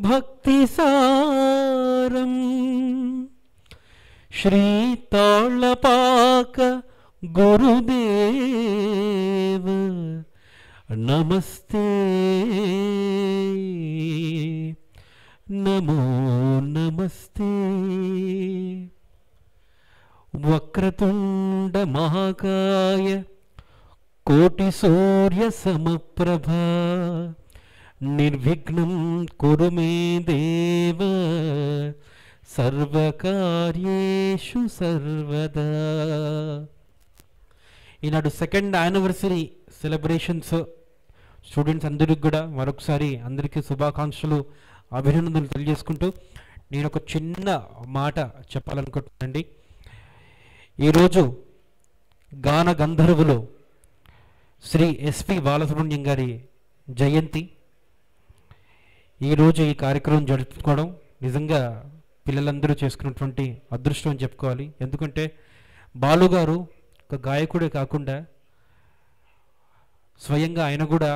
భక్తిసారం శ్రీ తాళ్లపాక గురుదేవ నమస్తే నమో నమస్తే. వక్రతుండ మహాకాయ కోటి సూర్య సమప్రభ నిర్విఘ్నం కురు మే దేవ సర్వకార్యేషు సర్వదా. ఈనాడు సెకండ్ యానివర్సరీ సెలబ్రేషన్స్ స్టూడెంట్స్ అందరికి కూడా మరొకసారి అందరికీ శుభాకాంక్షలు అభినందనలు తెలియజేసుకుంటూ నేను ఒక చిన్న మాట చెప్పాలనుకుంటున్నానండి. ఈరోజు గాన గంధర్వులు శ్రీ ఎస్పి బాలసుబ్రహ్మణ్యం గారి జయంతి. ఈరోజు ఈ కార్యక్రమం జరుపుకోవడం నిజంగా పిల్లలందరూ చేసుకున్నటువంటి అదృష్టం అని చెప్పుకోవాలి. ఎందుకంటే బాలుగారు ఒక గాయకుడే కాకుండా స్వయంగా ఆయన కూడా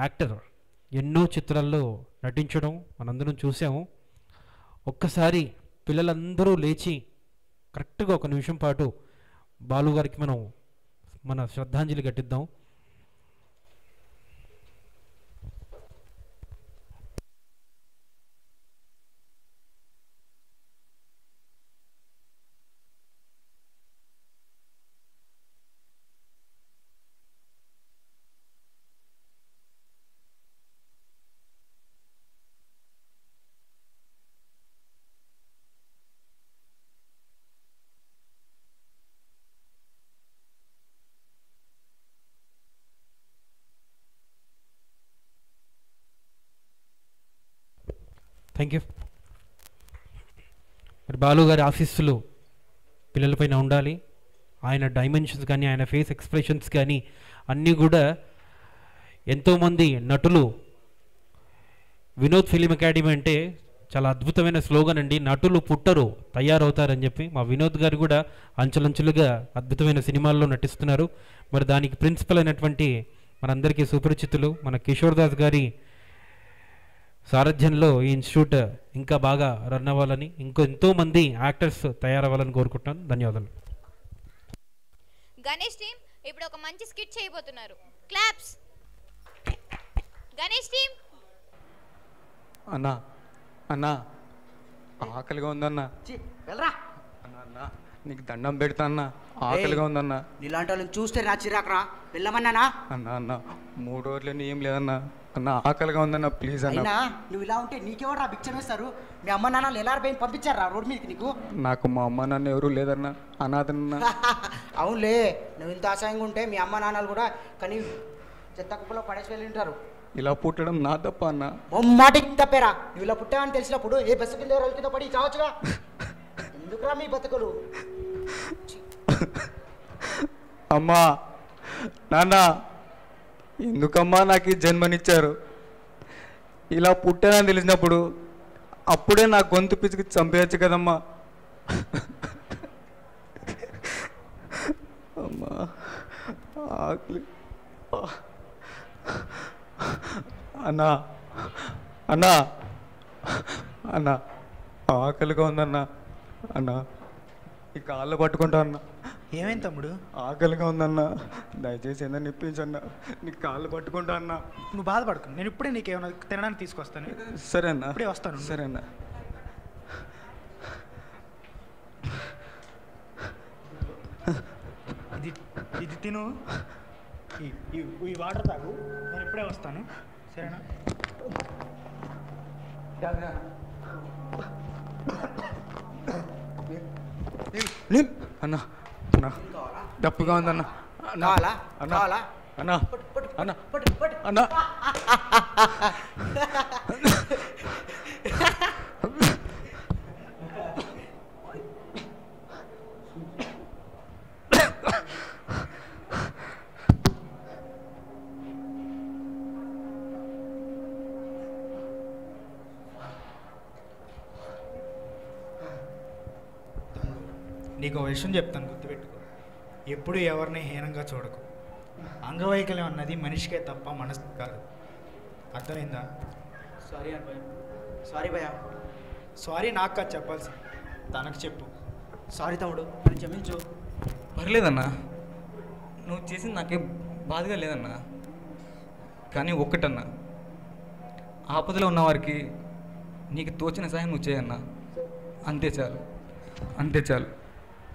యాక్టర్, ఎన్నో చిత్రాల్లో నటించడం మనందరం చూసాము. ఒక్కసారి పిల్లలందరూ లేచి కరెక్ట్గా ఒక నిమిషం పాటు బాలుగారికి మనం మన శ్రద్ధాంజలి ఘటిద్దాం. Thank you. మరి బాలుగారి ఆశీస్సులు పిల్లలపైన ఉండాలి. ఆయన డైమెన్షన్స్ కానీ ఆయన ఫేస్ ఎక్స్ప్రెషన్స్ కానీ అన్నీ కూడా ఎంతోమంది నటులు, వినోద్ ఫిలిం అకాడమీ అంటే చాలా అద్భుతమైన స్లోగన్ అండి, నటులు పుట్టరు తయారవుతారని చెప్పి. మా వినోద్ గారు కూడా అంచెలంచెలుగా అద్భుతమైన సినిమాల్లో నటిస్తున్నారు. మరి దానికి ప్రిన్సిపల్ అయినటువంటి మనందరికీ సుపరిచితులు మన కిషోర్ దాస్ గారి సారథ్యంలో ఈ ఇన్స్టిట్యూట్ ఇంకా బాగా రన్ అవ్వాలని, ఎంతోమంది యాక్టర్స్ తయారవ్వాలని కోరుకుంటున్నాను. ధన్యవాదాలు. గణేష్ టీం ఇప్పుడు ఒక మంచి స్కిట్ చేయబోతున్నారు. క్లాప్స్. గణేష్ టీం. అన్నా అన్నా ఆకలిగా ఉందన్నా. వెళ్ళరా అన్నా నీకు దండం పెడతా అన్నా, ఆకలిగా ఉందన్నా. నీలాంటి వాళ్ళని చూస్తే నా చిరాకరా, వెళ్ళమన్నానా? అన్నా అన్నా 3 రోజులని ఏం లేదన్నా, అన్నా ఆకలిగా ఉందన్నా ప్లీజ్ అన్నా. అయినా నువ్వు ఇలా ఉంటే నీకెవరు బిచ్చం వేస్తారు? మీ అమ్మ నాన్నలు ఎలా పోయి పంపించారా రోడ్ మీదకి నీకు? నాకు మా అమ్మ నాన్న ఎవరు లేదన్నా, అనాథనన్నా. అవునులే, నువ్వు ఇంత ఆశయంగా ఉంటే మీ అమ్మ నాన్నలు కూడా కానీ చెత్త కుప్పలో పడేసి వెళ్ళి ఉంటారు. ఇలా పుట్టడం నా తప్ప అన్నా. మాటికి తప్పేరా, నువ్వు ఇలా పుట్టావని తెలిసినప్పుడు ఏ బస్సు కింద ఎవరు కింద పడి చావచ్చుగా. ఎందుకురా మీ బతుకులు? అమ్మా నాన్న ఎందుకమ్మా నాకు ఈ జన్మనిచ్చారు? ఇలా పుట్టానని తెలిసినప్పుడు అప్పుడే నా గొంతు పిసికి చంపేయచ్చు కదమ్మా. అమ్మా ఆకలి. అన్నా అన్నా అన్నా ఆకలిగా ఉందన్నా. అన్నా ఈ కాళ్ళు పట్టుకుంటా అన్నా. ఏమైంది తమ్ముడు? ఆకలిగా ఉందన్నా, దయచేసి ఏదైనా ఇప్పించన్నా, నీ కాళ్ళు పట్టుకుంటా అన్నా. నువ్వు బాధపడకు, నేను ఇప్పుడే నీకేమైనా తినడానికి తీసుకొస్తాను. సరే అన్నా, ఇప్పుడే వస్తాను. సరే అన్నా. ఇది తిను, ఈ వాటర్ తాగు, నేను ఇప్పుడే వస్తాను. సరేనా? అన్నా అన్నా డప్పుగా ఉందన్నా. అన్నా అన్నా అన్నా అన్నా అన్నా నీకు ఒక విషయం చెప్తాను, గుర్తుపెట్టుకో. ఎప్పుడు ఎవరిని హీనంగా చూడకు. అంగవైకల్యం అన్నది మనిషికే తప్ప మనసు కాదు. అర్థమైందా? సారీ అన్నయ్య, సారీ భయ్యా. సారీ నాకు కాదు చెప్పాల్సి, తనకు చెప్పు. సారీ తమ్ముడు, నన్ను క్షమించు. పర్లేదన్నా, నువ్వు చేసింది నాకేం బాధగా లేదన్నా. కానీ ఒక్కటన్నా, ఆపదలో ఉన్నవారికి నీకు తోచిన సాయం నువ్వు చేయన్నా. అంతే చాలు, అంతే చాలు,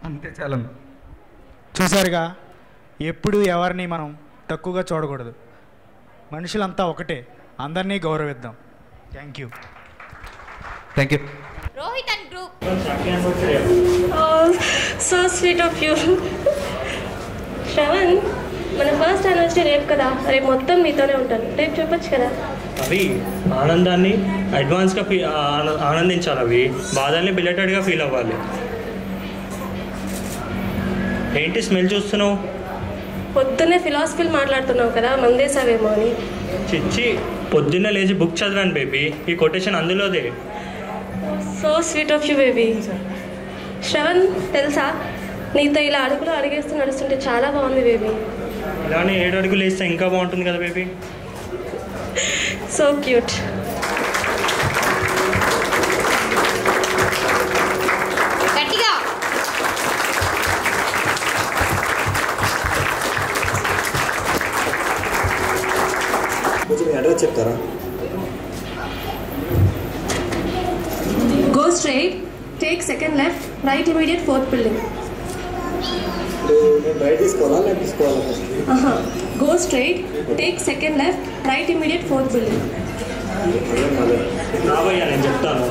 అంతే చాలన్నా. చూసారుగా, ఎప్పుడు ఎవరిని మనం తక్కువగా చూడకూడదు. మనుషులంతా ఒకటే, అందరినీ గౌరవిద్దాం. Thank you. Thank you. Rohit and group. So sweet of you. Shravan, మన ఫస్ట్ యానివర్సరీ రేపు కదా, రేపు మొత్తం నీతోనే ఉంటాను. రేపు చెప్పొచ్చు కదా. అవి ఆనందాన్ని అడ్వాన్స్గా ఆనందించాలి. అవి బాధల్ని బిలేటెడ్గా ఫీల్ అవ్వాలి. ఏంటి స్మెల్ చూస్తున్నావు? పొద్దున్నే ఫిలాసఫీలు మాట్లాడుతున్నావు కదా, మందేసావేమో అని. చిచ్చి, పొద్దున్నే లేచి బుక్ చదివాను బేబీ. ఈ కొటేషన్ అందులోదే. So sweet of you baby. Shravan, తెలుసా, నీతో ఇలా అడుగులు అడిగేస్తూ నడుస్తుంటే చాలా బాగుంది బేబీ. ఇలానే 7 అడుగులు వేస్తే ఇంకా బాగుంటుంది కదా బేబీ. So cute. గట్టిగా. కొంచెం అడ్రస్ చెప్తారా? Go straight, take second left, right immediate fourth building. నేను రైట్ తీసుకోవాలా లెఫ్ట్ తీసుకోవాలా? Go straight, take second left, right immediate fourth building. రాబోయ్యా, నేను చెప్తాను.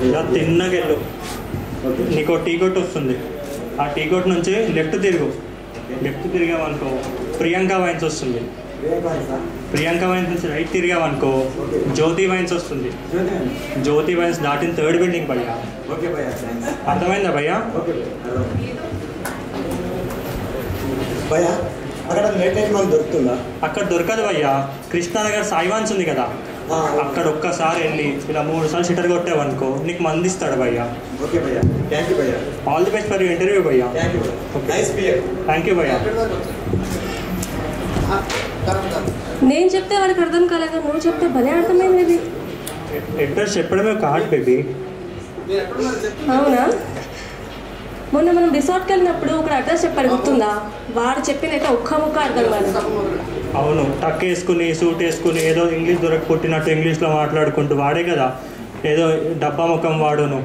ఇలా తిన్నగెళ్ళు. నీకు టీ కొట్టు వస్తుంది. ఆ టీ కొట్టు నుంచి లెఫ్ట్ తిరుగు. లెఫ్ట్ తిరిగావనుకో ప్రియాంక వైన్స్ వస్తుంది. ప్రియాంక వైన్స్ నుంచి రైట్ తిరిగావనుకో జ్యోతి వైన్స్ వస్తుంది. జ్యోతి వైన్స్ దాటిన 3rd బిల్డింగ్ భయ్యా. ఓకే భయ్యా, థ్యాంక్స్. అర్థమైందా భయ్యా? ఓకే భయ్యా, అక్కడ లేట్ నైట్ మనకు దొరుకుతుందా? అక్కడ దొరకదు భయ్యా. కృష్ణానగర్ సాయివాన్స్ ఉంది కదా, అక్కడ ఒక్కసారి వెళ్ళి ఇలా 3 సార్లు షిటర్ కొట్టావనుకో నీకు మందిస్తాడు భయ్యా. ఓకే భయ్యా, థ్యాంక్ యూ భయ్యా. All the best for your interview భయ్యా. థ్యాంక్ యూ భయ్యా. Nice behave. థ్యాంక్ యూ భయ్యా. నేను చెప్తే వాడికి అర్థం కాలేదు, నువ్వు చెప్తే భలే అర్థమైంది బేబీ. అడ్రస్ చెప్పడమే ఒక ఆర్ట్ బేబీ. అవునా? మొన్న మనం రిసార్ట్కి వెళ్ళినప్పుడు ఒక అడ్రస్ చెప్పాడు, గుర్తుందా? వాడు చెప్పినైతే ఒక్క ముక్క అర్థం కాదు. అవును, టక్ వేసుకుని సూట్ వేసుకుని ఏదో ఇంగ్లీష్ దొరక పుట్టినట్టు ఇంగ్లీష్లో మాట్లాడుకుంటూ వాడే కదా ఏదో డబ్బా ముఖం వాడును.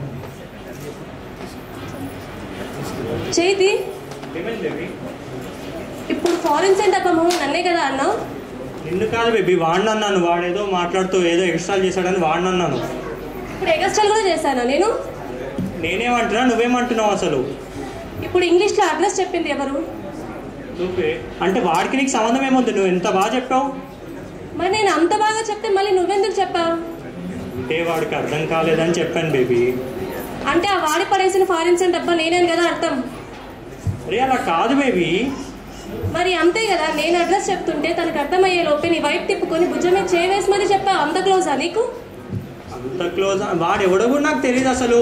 చేతి ఇప్పుడు ఫారిన్ సెంట్ డబ్బా మొహం నన్నే కదా అన్నావు. నిన్ను కాదు బేబీ, వాడిని అన్నాను. వాడేదో మాట్లాడుతూ ఏదో ఎక్స్ట్రాల్ చేశాడని వాడిని అన్నాను. ఇప్పుడు ఎగస్ట్రాల్ కూడా చేశానా నేను? నేనేమంటున్నా, నువ్వేమంటున్నావు అసలు? ఇప్పుడు ఇంగ్లీష్లో అడ్రస్ చెప్పింది ఎవరు? నువ్వే. అంటే వాడికి నీకు సంబంధం ఏముంది? నువ్వు ఎంత బాగా చెప్పావు. మరి నేను అంత బాగా చెప్తే మళ్ళీ నువ్వెందుకు చెప్పావు? అంటే వాడికి అర్థం కాలేదని చెప్పాను బేబీ. అంటే ఆ వాడి పడేసిన ఫారిన్ సెంట్ డబ్బా నేనే కదా అర్థం. అరే అలా కాదు బేబీ. మరి అంతే కదా, నేను అడ్రస్ చెప్తుంటే తనకు అర్థమయ్యే లోపే నీ వైపు తిప్పుకొని భుజం మీద చేవేసి మరి చెప్పావు. అంత క్లోజా నీకు? అంత క్లోజ్? వాడు ఎవడో కూడా నాకు తెలియదు అసలు.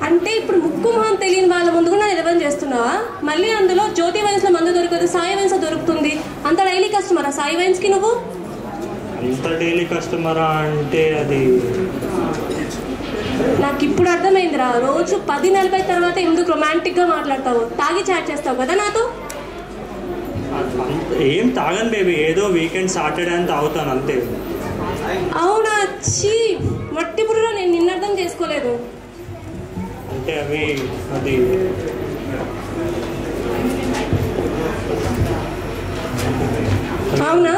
అంటే ఇప్పుడు ముక్కు మొహం తెలియని వాళ్ళ ముందు కూడా ఎదవని చేస్తున్నావా? మళ్ళీ అందులో జ్యోతి వైన్స్లో మందు దొరకదు, సాయి వైన్స్ దొరుకుతుంది. అంత డైలీ కస్టమరా సాయి వైన్స్కి నువ్వు? అంత డైలీ కస్టమరా అంటే అది నాకు ఇప్పుడు అర్థమైందిరా. రోజు 10:40 తర్వాత ఎందుకు రొమాంటిక్గా మాట్లాడతావు? తాగి చాట్ చేస్తావు కదా నాతో? ఏం తాగను బేబీ, ఏదో వీకెండ్ సాటర్డే అని తాగుతాను అంతే. అవునా? చీ, మట్టి పుర్రలో నేను నిన్న అర్థం చేసుకోలేదు. అంటే అవి అది అవునా?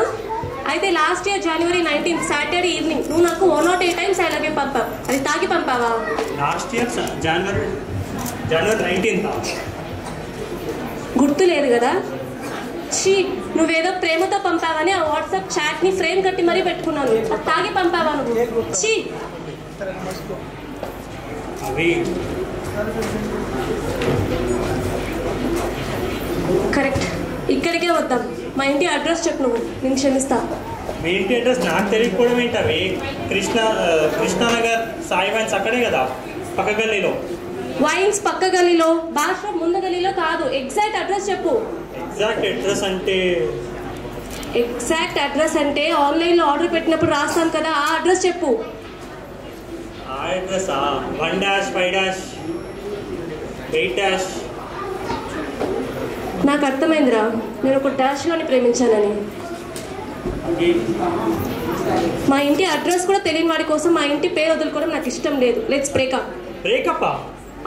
అయితే last year January 19th Saturday evening నువ్వు నాకు 108 times I love you పంపావు. అది తాగి పంపావా? లాస్ట్ ఇయర్ జనవరి 19th. గుర్తు లేదు కదా? చీ, నువ్వేదో ప్రేమతో పంపావని ఆ వాట్సాప్ చాట్ని ఫ్రేమ్ కట్టి మరీ పెట్టుకున్నాను. అది తాగి పంపావా నువ్వు? చీ. అవి కరెక్ట్, ఇక్కడికే వద్దాం. మా ఇంటి అడ్రస్ చెప్పు నువ్వు, నేను క్షమిస్తా. మీ ఇంటి అడ్రస్ నాకు తెలియకపోవడం ఏంటి? అవి కృష్ణానగర్ సాయి వైన్స్ అక్కడే కదా, పక్క గల్లీలో. వైన్స్ పక్క గల్లీలో, బాత్రూమ్ ముందు గల్లీలో కాదు. ఎగ్జాక్ట్ అడ్రస్ చెప్పు. ఎగ్జాక్ట్ అడ్రస్ అంటే ఎగ్జాక్ట్ అడ్రస్ అంటే ఆన్లైన్లో ఆర్డర్ పెట్టినప్పుడు రాస్తాం కదా, ఆ అడ్రస్ చెప్పు. ఆ అడ్రస్ 1-5-8-. నాకు అర్థమైందిరా, నేను ఒక డాష్లోని ప్రేమించానని. మా ఇంటి అడ్రస్ కూడా తెలియని వాడి కోసం మా ఇంటి పేరు వదులుకోవడం నాకు ఇష్టం లేదు. Let's breakup. బ్రేకప్?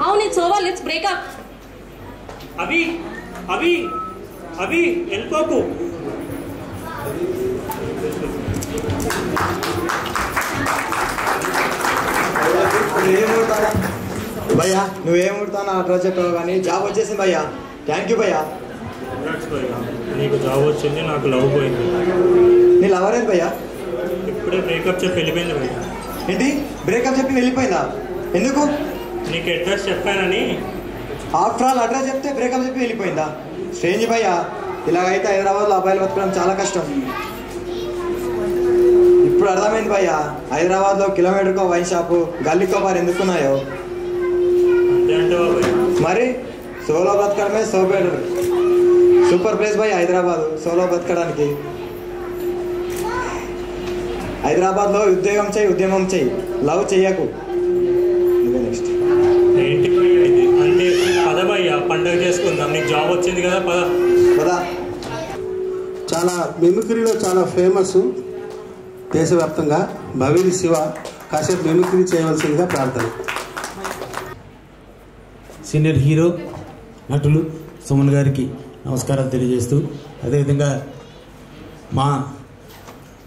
అవును, ఇట్స్ ఓవర్, లెట్స్ బ్రేకప్. అవి అవి అవి వెళ్ళిపోకు. భయ్యా నువ్వేం కుడతావు అడ్రస్ చెప్పావు కానీ జాబ్ వచ్చేసింది భయ్యా. థ్యాంక్ యూ భయ్యా. నీకు జాబ్ వచ్చింది, నాకు లవ్ పోయింది. నీ లవర్ ఏంటి భయ్యా? ఇప్పుడే బ్రేకప్ చెప్పి వెళ్ళిపోయింది భయ్యా. ఏంటి బ్రేకప్ చెప్పి వెళ్ళిపోయిందా? ఎందుకు? నీకు అడ్రస్ చెప్పానని. ఆఫ్టర్ ఆల్ అడ్రస్ చెప్తే బ్రేకప్ చెప్పి వెళ్ళిపోయిందా? స్ట్రేంజ్ భయ్యా. ఇలాగైతే హైదరాబాద్లో అబ్బాయిలు బతకడం చాలా కష్టం. ఇప్పుడు అర్థమైంది భయ్యా, హైదరాబాద్లో కిలోమీటర్కో వైన్ షాపు, గల్లీకో బార్ ఎందుకున్నాయో. మరి సోలో బతకడమే సో బెటర్. సూపర్ ప్లేస్ భయ్యా హైదరాబాద్ సోలో బతకడానికి. హైదరాబాద్లో ఉద్యోగం చేయి, ఉద్యమం చేయి, లవ్ చెయ్యకు. నెక్స్ట్ ఏంటి అంటే పద భయ్యా, పండగ చేసుకుందాం. నీకు జాబ్ వచ్చింది కదా, పద పద. చాలా మిమిక్రీలో చాలా ఫేమస్ దేశవ్యాప్తంగా భవేలి శివ కాసేపు మిమిక్రీ చేయవలసిందిగా ప్రార్థన. సీనియర్ హీరో నటులు సుమన్ గారికి నమస్కారాలు తెలియజేస్తూ, అదేవిధంగా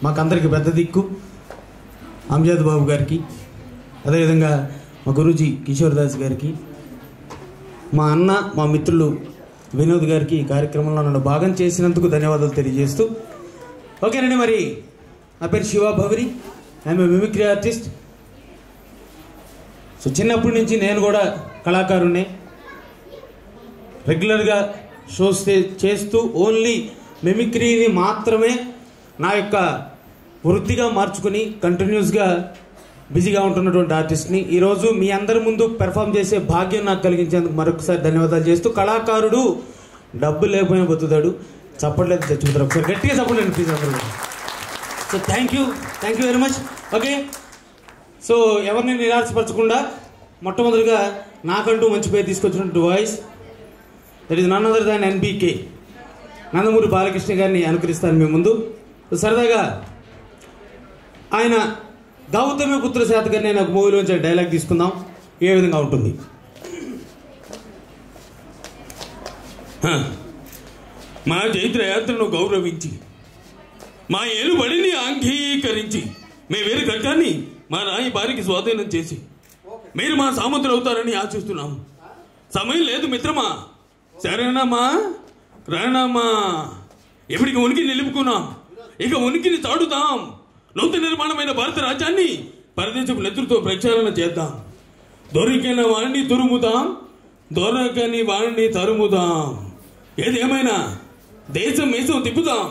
మాకందరికి పెద్ద దిక్కు అంజద్ బాబు గారికి, అదేవిధంగా మా గురూజీ కిషోర్ దాస్ గారికి, మా అన్న మా మిత్రులు వినోద్ గారికి ఈ కార్యక్రమంలో నన్ను భాగం చేసినందుకు ధన్యవాదాలు తెలియజేస్తూ, ఓకేనండి. మరి నా పేరు Shiva Bhavari, I'm a mimicry artist. So చిన్నప్పటి నుంచి నేను కూడా కళాకారుణ్ణి. రెగ్యులర్గా షోస్ చేస్తూ ఓన్లీ మిమిక్రీని మాత్రమే నా యొక్క వృత్తిగా మార్చుకుని కంటిన్యూస్గా బిజీగా ఉంటున్నటువంటి ఆర్టిస్ట్ని ఈరోజు మీ అందరి ముందు పెర్ఫామ్ చేసే భాగ్యం నాకు కలిగించేందుకు మరొకసారి ధన్యవాదాలు చేస్తూ, కళాకారుడు డబ్బు లేకపోయినా బతుకుతాడు, చప్పట్లేదు తెచ్చుకుంటారు. ఒకసారి గట్టిగా చప్పట్లేదు ప్లీజ్ అందరూ. So thank you very much. Okay, so ఎవరిని నిరాశపరచకుండా మొట్టమొదటిగా నాకంటూ మంచి పేరు తీసుకొచ్చినటువంటి voice that is none other than NBK Nandamuri Balakrishna గారిని అనుకరిస్తాను మీ ముందు. సరదాగా ఆయన గౌతమి పుత్ర శాతకర్ణి అనే ఒక మూవీలోంచి డైలాగ్ తీసుకుందాం. ఏ విధంగా ఉంటుంది? మా చైత్ర యాత్రను గౌరవించి, మా ఏలుబడిని అంగీకరించి, మీ వేరు ఘట్టాన్ని మా రాయి బారికి స్వాధీనం చేసి మీరు మా సామంతులు అవుతారని ఆశిస్తున్నాం. సమయం లేదు మిత్రమా, సరేనమ్మా, రానమ్మా. ఎప్పటికి ఉనికి నిలుపుకున్నాం, ఇక ఉనికిని చాటుతాం. నూతన నిర్మాణమైన భారత రాజ్యాన్ని పరదేశపు నెతృత్వ ప్రక్షాళన చేద్దాం. దొరికిన వాడిని తురుముదాం, దొరకని వాడిని తరుముదాం. ఏదేమైనా దేశం మేసం తిప్పుదాం.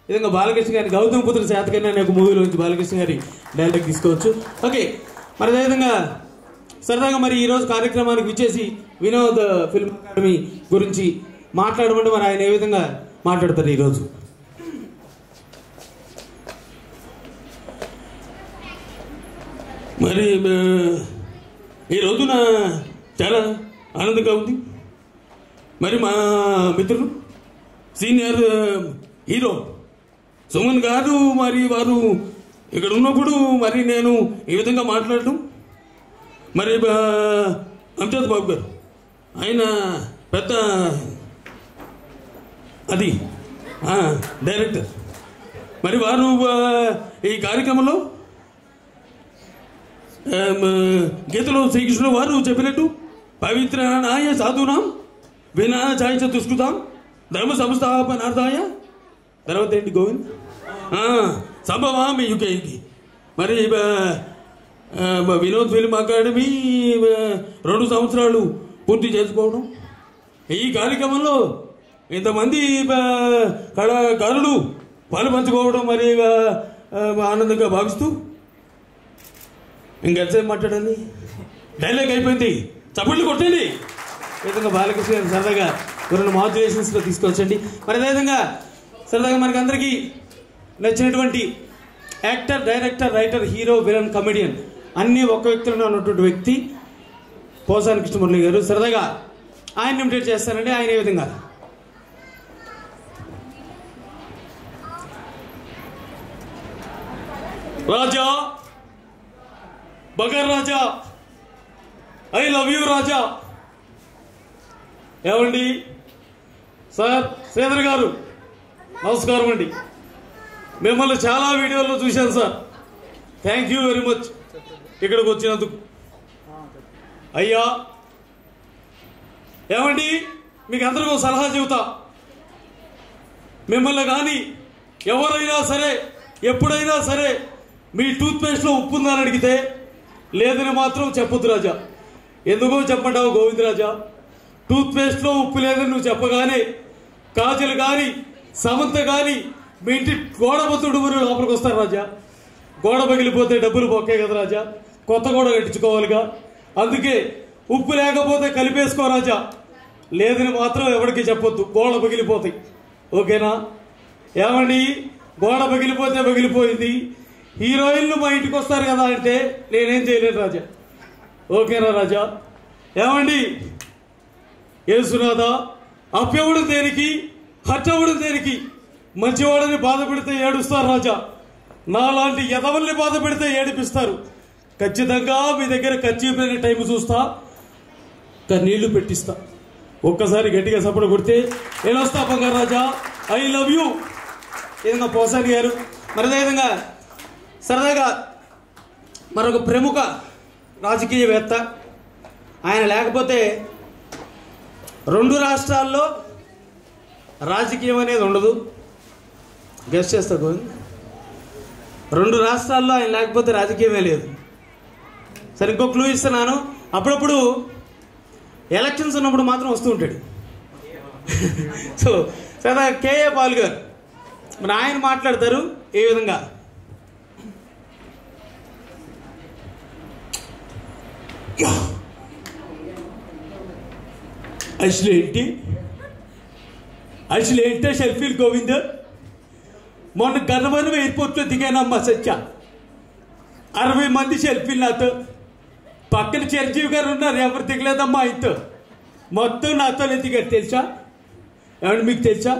ఈ విధంగా బాలకృష్ణ గారి గౌతమ పుత్ర శాతకర్ణి అనే ఒక మూవీలోంచి బాలకృష్ణ గారి డైలాగ్ తీసుకోవచ్చు. ఓకే, మరి అదేవిధంగా సరదాగా మరి ఈరోజు కార్యక్రమానికి విచ్చేసి వినోద్ ఫిల్మ్ అకాడమీ గురించి మాట్లాడమంటే మరి ఆయన ఏ విధంగా మాట్లాడతారు ఈరోజు? మరి ఈ రోజున చాలా ఆనందంగా ఉంది. మరి మా మిత్రులు సీనియర్ హీరో సుమన్ గారు మరి వారు ఇక్కడ ఉన్నప్పుడు మరి నేను ఈ విధంగా మాట్లాడటం, మరి అంజద్ బాబు గారు ఆయన పెద్ద అది డైరెక్టర్, మరి వారు ఈ కార్యక్రమంలో గీతలో శ్రీకృష్ణుడు వారు చెప్పినట్టు పవిత్రనాయ సాధునాం వినాశాయ చ దుష్కృతాం ధర్మ సంస్థాపనార్థాయ, తర్వాత ఏంటి గోవింద్ సంభవామి యుగైకి. మరి వినోద్ ఫిల్మ్ అకాడమీ 2 సంవత్సరాలు పూర్తి చేసుకోవడం, ఈ కార్యక్రమంలో ఇంతమంది కళాకారులు పాలు పంచుకోవడం మరి ఆనందంగా భావిస్తూ ఇంకెంతసేపు మాట్లాడండి, డైలాగ్ అయిపోయింది, చప్పట్లు కొట్టండి. ఈ విధంగా బాలకృష్ణ గారు సరదాగా 2 మాడ్యులేషన్స్లో తీసుకొచ్చండి. మరి అదేవిధంగా సరదాగా మనకందరికీ నచ్చినటువంటి actor, director, writer, hero, villain, comedian అన్నీ ఒక్క వ్యక్తిలో ఉన్నటువంటి వ్యక్తి పోసాని కృష్ణమురళి గారు. సరదాగా ఆయన ఇమిటేట్ చేస్తానండి. ఆయన ఏ విధంగా రాజా, బగర్ Raja, I love you Raja. ఏమండి సార్, శ్రీధర్ గారు నమస్కారం అండి. మిమ్మల్ని చాలా వీడియోల్లో చూశాను sir. Thank you very much ఇక్కడికి వచ్చినందుకు. అయ్యా ఏమండి, మీకు అందరికీ సలహా చెబుతా. మిమ్మల్ని కానీ ఎవరైనా సరే ఎప్పుడైనా సరే మీ టూత్పేస్ట్లో ఉప్పు ఉందని అడిగితే లేదని మాత్రం చెప్పొద్దు రాజా. ఎందుకో చెప్పంటావు గోవిందరాజా? టూత్పేస్ట్లో ఉప్పు లేదని నువ్వు చెప్పగానే కాజల్ కానీ సమంత కానీ మీ ఇంటి గోడ బొత్తుడు లోపలికి వస్తారు రాజా. గోడ పగిలిపోతే డబ్బులు పోకే కదా రాజా, కొత్త గోడ కట్టించుకోవాలిగా. అందుకే ఉప్పు లేకపోతే కలిపేసుకో రాజా, లేదని మాత్రం ఎవరికి చెప్పొద్దు, గోడ పగిలిపోతాయి. ఓకేనా? ఏమండి, గోడ పగిలిపోతే పగిలిపోయింది, హీరోయిన్లు మా ఇంటికి వస్తారు కదా అంటే నేనేం చేయలేను రాజా. ఓకేనా రాజా? ఏమండి యేసునాథా, అప్పెవడం దేనికి, హట్టవడం దేనికి? మంచివాడని బాధ పెడితే ఏడుస్తారు రాజా, నాలాంటి ఎదవల్ని బాధ పెడితే ఏడిపిస్తారు. ఖచ్చితంగా మీ దగ్గర ఖర్చీపోయిన టైం చూస్తా, నీళ్లు పెట్టిస్తా. ఒక్కసారి గట్టిగా సపోర్ట్ కొడితే నేను వస్తా బంగారు రాజా. I love you. ఏదైనా పోసాని గారు. మరి అదేవిధంగా సరదాగా మరొక ప్రముఖ రాజకీయవేత్త, ఆయన లేకపోతే రెండు రాష్ట్రాల్లో రాజకీయం అనేది ఉండదు. గెస్ట్ చేస్తా గోవింద్. రెండు రాష్ట్రాల్లో ఆయన లేకపోతే రాజకీయమే లేదు. సరే, ఇంకో క్లూ ఇస్తున్నాను. అప్పుడప్పుడు ఎలక్షన్స్ ఉన్నప్పుడు మాత్రం వస్తూ ఉంటాడు. సో సరదా కేఏ పాల్ గారు, మరి ఆయన మాట్లాడతారు ఏ విధంగా. అసలు ఏంటో సెల్ఫీలు గోవింద్. మొన్న గన్నవరం ఎయిర్పోర్ట్లో దిగానమ్మా సత్య, 60 మంది సెల్ఫీలు నాతో. పక్కన చిరంజీవి గారు ఉన్నారు, ఎవరు దిగలేదమ్మా ఆయనతో. మొత్తం నాతోనే దిగారు తెలుసా? ఏమంటే మీకు తెలుసా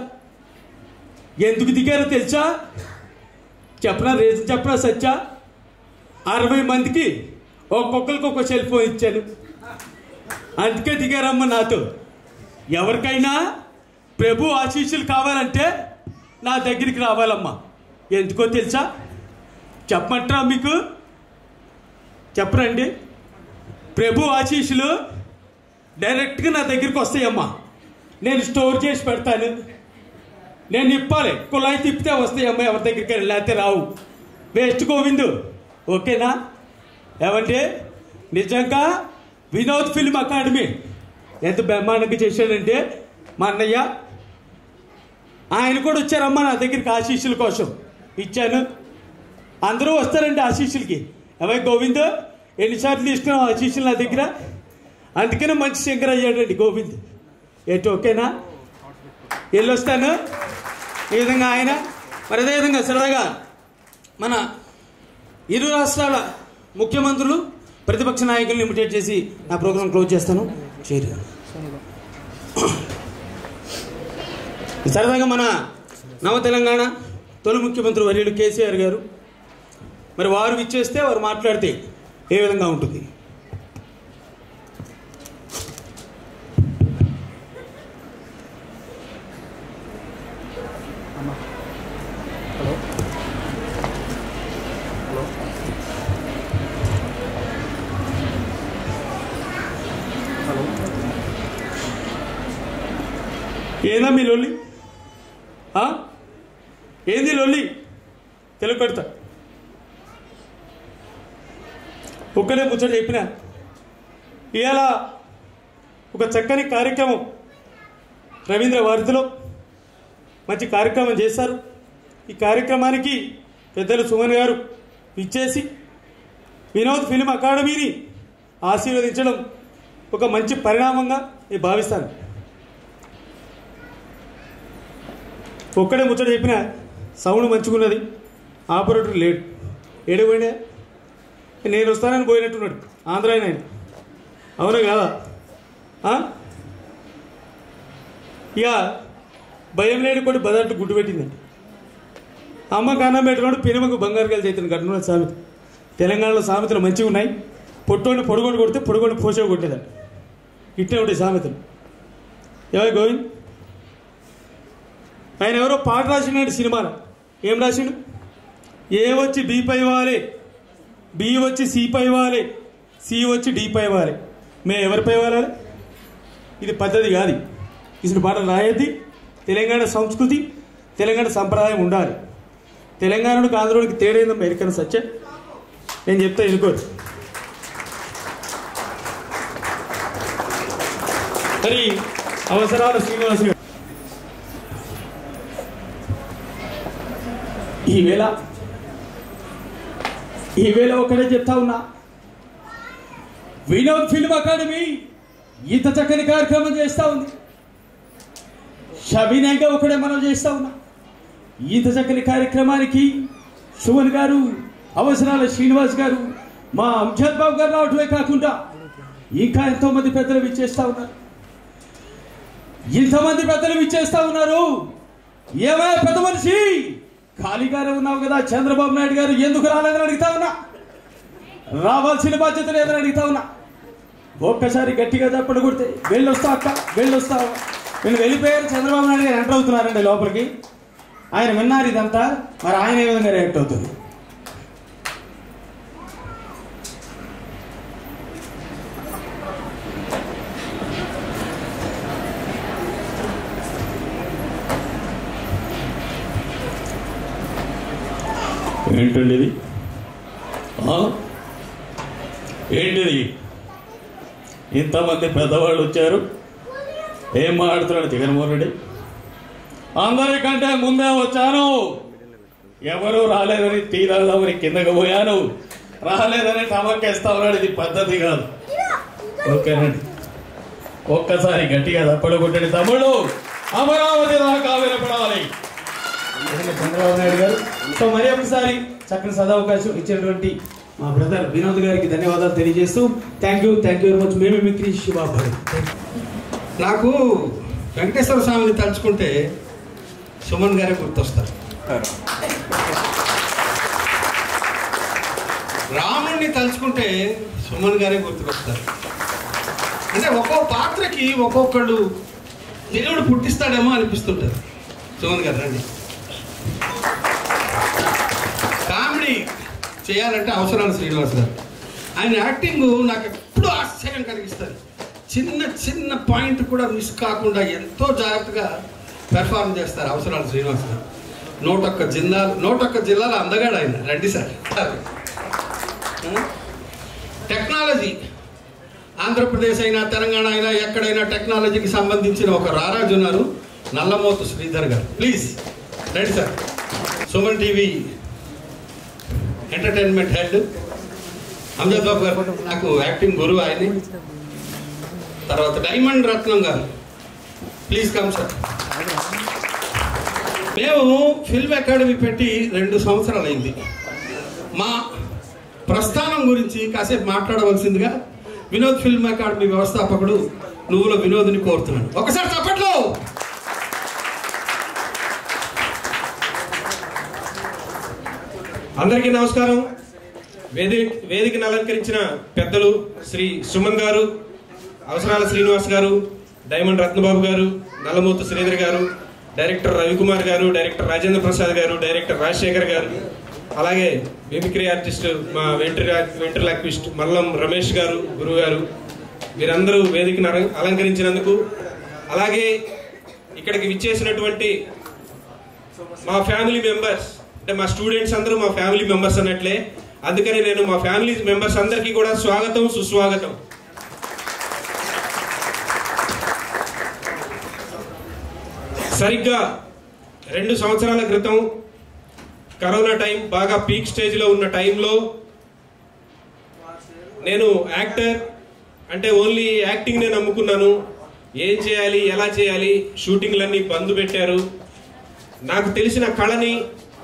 ఎందుకు దిగారో తెలుసా? చెప్పనా, రీజన్ చెప్పనా సత్య? 60 మందికి ఒక్కొక్కరికి ఒక్కొక్క సెల్ ఫోన్ ఇచ్చాను, అందుకే దిగారమ్మా నాతో. ఎవరికైనా ప్రభు ఆశీస్సులు కావాలంటే నా దగ్గరికి రావాలమ్మా. ఎందుకో తెలుసా? చెప్పమంటారా మీకు? చెప్పరండి. ప్రభు ఆశీస్సులు డైరెక్ట్గా నా దగ్గరికి వస్తాయమ్మా. నేను స్టోర్ చేసి పెడతాను, నేను ఇప్పాలి. కుళాయి తిప్పితే వస్తాయమ్మా ఎవరి దగ్గరికి, లేకపోతే రావు. వేస్ట్ గోవిందు. ఓకేనా? ఏమంటే నిజంగా వినోద్ ఫిల్మ్ అకాడమీ ఎంత బ్రహ్మాండంగా చేశాడంటే మా అన్నయ్య, ఆయన కూడా వచ్చారమ్మా నా దగ్గరికి ఆశీస్సుల కోసం. ఇచ్చాను. అందరూ వస్తారండి ఆశీస్సులకి. అవై గోవింద్, ఎన్నిసార్లు తీసుకున్నావు ఆశీస్సులు నా దగ్గర? అందుకనే మంచి సింగర్ అయ్యాడండి గోవింద్. ఏంటి? ఓకేనా? వెళ్ళొస్తాను. ఈ విధంగా ఆయన. మరి అదేవిధంగా సరదాగా మన ఇరు రాష్ట్రాల ముఖ్యమంత్రులు, ప్రతిపక్ష నాయకులను ఇమిటేట్ చేసి నా ప్రోగ్రాం క్లోజ్ చేస్తాను. సరదాగా మన నవ తెలంగాణ తొలి ముఖ్యమంత్రి వర్యులు కేసీఆర్ గారు, మరి వారు విచ్చేస్తే వారు మాట్లాడితే ఏ విధంగా ఉంటుంది? ఏనా మీ లొల్లి? ఏంది లొల్లి? తెలుగు పెడతా. ఒక్కడే ముచ్చట చెప్పిన. ఇవాళ ఒక చక్కని కార్యక్రమం రవీంద్ర భారతిలో మంచి కార్యక్రమం చేశారు. ఈ కార్యక్రమానికి పెద్దలు సుమన్ గారు ఇచ్చేసి వినోద్ ఫిల్మ్ అకాడమీని ఆశీర్వదించడం ఒక మంచి పరిణామంగా నేను భావిస్తాను. ఒక్కడే ముచ్చట చెప్పిన సౌండ్ మంచిగున్నది, ఆపరేటర్ లేడు. ఏడిపోయినా నేను వస్తానని పోయినట్టున్నాడు ఆంధ్ర ఆయన. అవునా కాదా? ఇక భయం లేని కొన్ని బదంటూ గుడ్డు పెట్టిందండి. అమ్మకు అన్నం పెట్టినాడు, పినమకు బంగారు కాయలు చేతిని కట్టున్న సామెత. తెలంగాణలో సామెతలు మంచిగా ఉన్నాయి. పొట్టోని పొడుగొని కొడితే పొడుగొని పోషక కొట్టేదండి. ఇట్టే ఉంటాయి సామెతలు. ఎవరు గోవింద్ ఆయన ఎవరో పాట రాసిండు సినిమాలో. ఏం రాసిండు? ఏ వచ్చి బి పై వాలి, బి వచ్చి సి పై వాలి, సి వచ్చి డి పై వాలి. మేము ఎవరిపై వాలాలి? ఇది పద్ధతి కాదు. ఇసిన పాటలు రాయద్ది. తెలంగాణ సంస్కృతి, తెలంగాణ సంప్రదాయం ఉండాలి. తెలంగాణకు ఆంధ్రోడికి తేడైంది అమెరికన్ సత్య. నేను చెప్తా ఎన్నుకోరు. మరి అవసరాలు శ్రీనివాస్ గారు ఈవేళ ఒకటే చెప్తా ఉన్నా, వినోద్ ఫిల్మ్ అకాడమీ ఇంత చక్కని కార్యక్రమం చేస్తూ ఉంది. సవినయంగా ఒకటే మనం చేస్తూ ఉన్నా. ఇంత చక్కని కార్యక్రమానికి సుమన్ గారు, అవసరాల శ్రీనివాస్ గారు, మా అంజద్ బాబు గారు రావటమే కాకుండా ఇంకా ఎంతోమంది పెద్దలు విచ్చేస్తూ ఉన్నారు. ఇంతమంది పెద్దలు విచ్చేస్తూ ఉన్నారు. ఏమైనా పెద్ద మనిషి ఖాళీగానే ఉన్నావు కదా చంద్రబాబు నాయుడు గారు, ఎందుకు రాలేదని అడుగుతా ఉన్నా. రావాల్సిన బాధ్యత లేదని అడుగుతా ఉన్నా. ఒక్కసారి గట్టిగా చెప్పండి కొడితే వెళ్ళొస్తా అక్క, వెళ్ళొస్తావు. వీళ్ళు వెళ్ళిపోయారు. చంద్రబాబు నాయుడు గారు ఎంటర్ అవుతున్నారండి లోపలికి. ఆయన విన్నారు ఇదంతా. మరి ఆయన ఏ విధంగా రియాక్ట్ అవుతుంది? ఏంటండి ఇది? ఏంటిది? ఇంతమంది పెద్దవాళ్ళు వచ్చారు, ఏం మాట్లాడుతున్నాడు జగన్మోహన్ రెడ్డి? అందరికంటే ముందే వచ్చాను, ఎవరు రాలేదని తీరాలని కిందకు పోయాను, రాలేదని టమక్కేస్తా ఉన్నాడు. ఇది పద్ధతి కాదు. ఓకేనండి, ఒక్కసారి గట్టిగా తప్పడు కొట్టండి తమ్ముళ్ళు. అమరావతి దాకా వినపడాలి చంద్రబాబు నాయుడు గారు. సో మరి ఒకసారి చక్కని సదావకాశం ఇచ్చినటువంటి మా బ్రదర్ వినోద్ గారికి ధన్యవాదాలు తెలియజేస్తూ థ్యాంక్ యూ వెరీ మచ్. మేము మిక్రీ శివాబాబు. నాకు వెంకటేశ్వర స్వామిని తలుచుకుంటే సుమన్ గారే గుర్తొస్తారు. రాముడిని తలుచుకుంటే సుమన్ గారే గుర్తుకొస్తారు. అంటే ఒక్కో పాత్రకి ఒక్కొక్కళ్ళు దేవుడు పుట్టిస్తాడేమో అనిపిస్తుంటారు. సుమన్ గారు రండి. కామెడీ చేయాలంటే అవసరాలు శ్రీనివాస్ గారు. ఆయన యాక్టింగ్ నాకు ఎప్పుడూ ఆశ్చర్యం కలిగిస్తుంది. చిన్న చిన్న పాయింట్ కూడా మిస్ కాకుండా ఎంతో జాగ్రత్తగా పెర్ఫార్మ్ చేస్తారు అవసరాలు శ్రీనివాస్ గారు. 101 జిల్లాల అందగాడు ఆయన. రండి సార్. టెక్నాలజీ ఆంధ్రప్రదేశ్ అయినా తెలంగాణ అయినా ఎక్కడైనా టెక్నాలజీకి సంబంధించిన ఒక రారాజు ఉన్నారు, నల్లమోతు శ్రీధర్ గారు. ప్లీజ్ రండి sir. Suman TV entertainment head Anjad Babu గారు నాకు యాక్టింగ్ గురువు ఆయనే. తర్వాత డైమండ్ రత్నం గారు, ప్లీజ్ కమ్ సార్. మేము ఫిల్మ్ అకాడమీ పెట్టి 2 సంవత్సరాలు అయింది. మా ప్రస్థానం గురించి కాసేపు మాట్లాడవలసిందిగా వినోద్ ఫిల్మ్ అకాడమీ వ్యవస్థాపకుడు నువ్వుల వినోద్ని కోరుతున్నాను. ఒకసారి చప్పట్లో. అందరికీ నమస్కారం. వేదికను అలంకరించిన పెద్దలు శ్రీ సుమన్ గారు, అవసరాల శ్రీనివాస్ గారు, డైమండ్ రత్నబాబు గారు, నల్లమూతు శ్రీధర్ గారు, డైరెక్టర్ రవికుమార్ గారు, డైరెక్టర్ రాజేంద్ర ప్రసాద్ గారు, డైరెక్టర్ రాజశేఖర్ గారు, అలాగే మిమిక్రీ ఆర్టిస్ట్ మా వెంట్రిలాక్విస్ట్ మల్లం రమేష్ గారు, గురువు గారు, వీరందరూ వేదికను అలంకరించినందుకు, అలాగే ఇక్కడికి విచ్చేసినటువంటి మా ఫ్యామిలీ మెంబర్స్, అంటే మా స్టూడెంట్స్ అందరూ మా ఫ్యామిలీ మెంబర్స్ అన్నట్లే, అందుకని నేను మా ఫ్యామిలీ మెంబర్స్ అందరికీ కూడా స్వాగతం, సుస్వాగతం. సరిగ్గా 2 సంవత్సరాల క్రితం కరోనా టైం బాగా పీక్ స్టేజ్లో ఉన్న టైంలో నేను యాక్టర్ అంటే ఓన్లీ యాక్టింగ్నే నమ్ముకున్నాను. ఏం చేయాలి, ఎలా చేయాలి, షూటింగ్లన్నీ బంద్ పెట్టారు. నాకు తెలిసిన కళని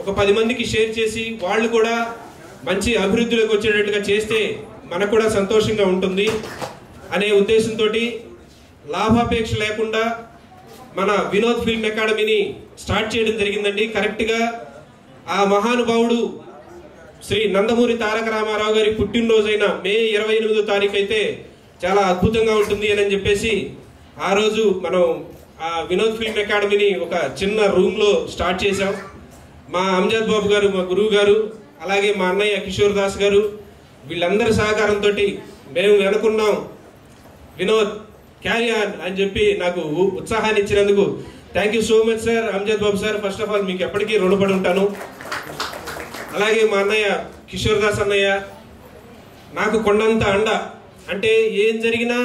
ఒక 10 మందికి షేర్ చేసి వాళ్ళు కూడా మంచి అభివృద్ధిలోకి వచ్చేటట్టుగా చేస్తే మనకు కూడా సంతోషంగా ఉంటుంది అనే ఉద్దేశంతో లాభాపేక్ష లేకుండా మన వినోద్ ఫిల్మ్ అకాడమీని స్టార్ట్ చేయడం జరిగిందండి. కరెక్ట్గా ఆ మహానుభావుడు శ్రీ నందమూరి తారక రామారావు గారి పుట్టినరోజైన మే 28వ తారీఖు అయితే చాలా అద్భుతంగా ఉంటుంది అని చెప్పేసి ఆ రోజు మనం ఆ వినోద్ ఫిల్మ్ అకాడమీని ఒక చిన్న రూమ్లో స్టార్ట్ చేశాం. మా అంజద్ బాబు గారు, మా గురువు గారు, అలాగే మా అన్నయ్య కిషోర్ దాస్ గారు, వీళ్ళందరి సహకారంతో మేము అనుకున్నాం వినోద్ క్యారీ ఆన్ అని చెప్పి నాకు ఉత్సాహాన్ని ఇచ్చినందుకు thank you so much sir. Amjad Babu sir, first of all మీకు ఎప్పటికీ రుణపడి ఉంటాను. అలాగే మా అన్నయ్య కిషోర్ దాస్ అన్నయ్య నాకు కొండంత అండ. అంటే ఏం జరిగినా,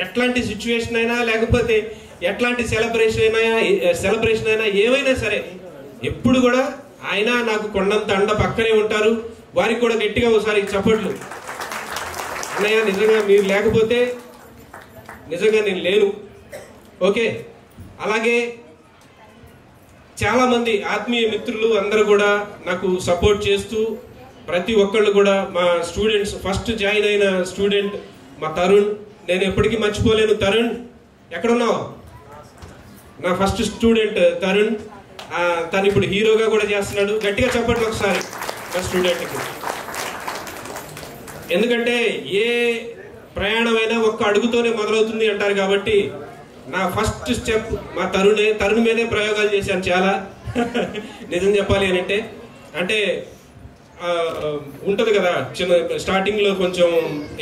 ఎట్లాంటి సిచ్యువేషన్ అయినా, లేకపోతే ఎట్లాంటి సెలబ్రేషన్ అయినా ఏమైనా సరే ఎప్పుడు కూడా ఆయన నాకు కొండంత అండ పక్కనే ఉంటారు. వారికి కూడా గట్టిగా ఒకసారి చప్పట్లు. అన్నయ్య నిజంగా మీరు లేకపోతే నిజంగా నేను లేను. ఓకే, అలాగే చాలామంది ఆత్మీయ మిత్రులు అందరూ కూడా నాకు సపోర్ట్ చేస్తూ ప్రతి ఒక్కళ్ళు కూడా మా స్టూడెంట్స్, ఫస్ట్ జాయిన్ అయిన స్టూడెంట్ మా తరుణ్, నేను ఎప్పటికీ మర్చిపోలేను. తరుణ్ ఎక్కడున్నావు? నా ఫస్ట్ స్టూడెంట్ తరుణ్, తను ఇప్పుడు హీరోగా కూడా చేస్తున్నాడు. గట్టిగా చెప్పండి ఒకసారి మా స్టూడెంట్కి. ఎందుకంటే ఏ ప్రయాణమైనా ఒక్క అడుగుతోనే మొదలవుతుంది అంటారు కాబట్టి నా ఫస్ట్ స్టెప్ మా తరుణ్ మీదే ప్రయోగాలు చేశాను చాలా. నిజం చెప్పాలి అని అంటే ఉంటుంది కదా, చిన్న స్టార్టింగ్లో కొంచెం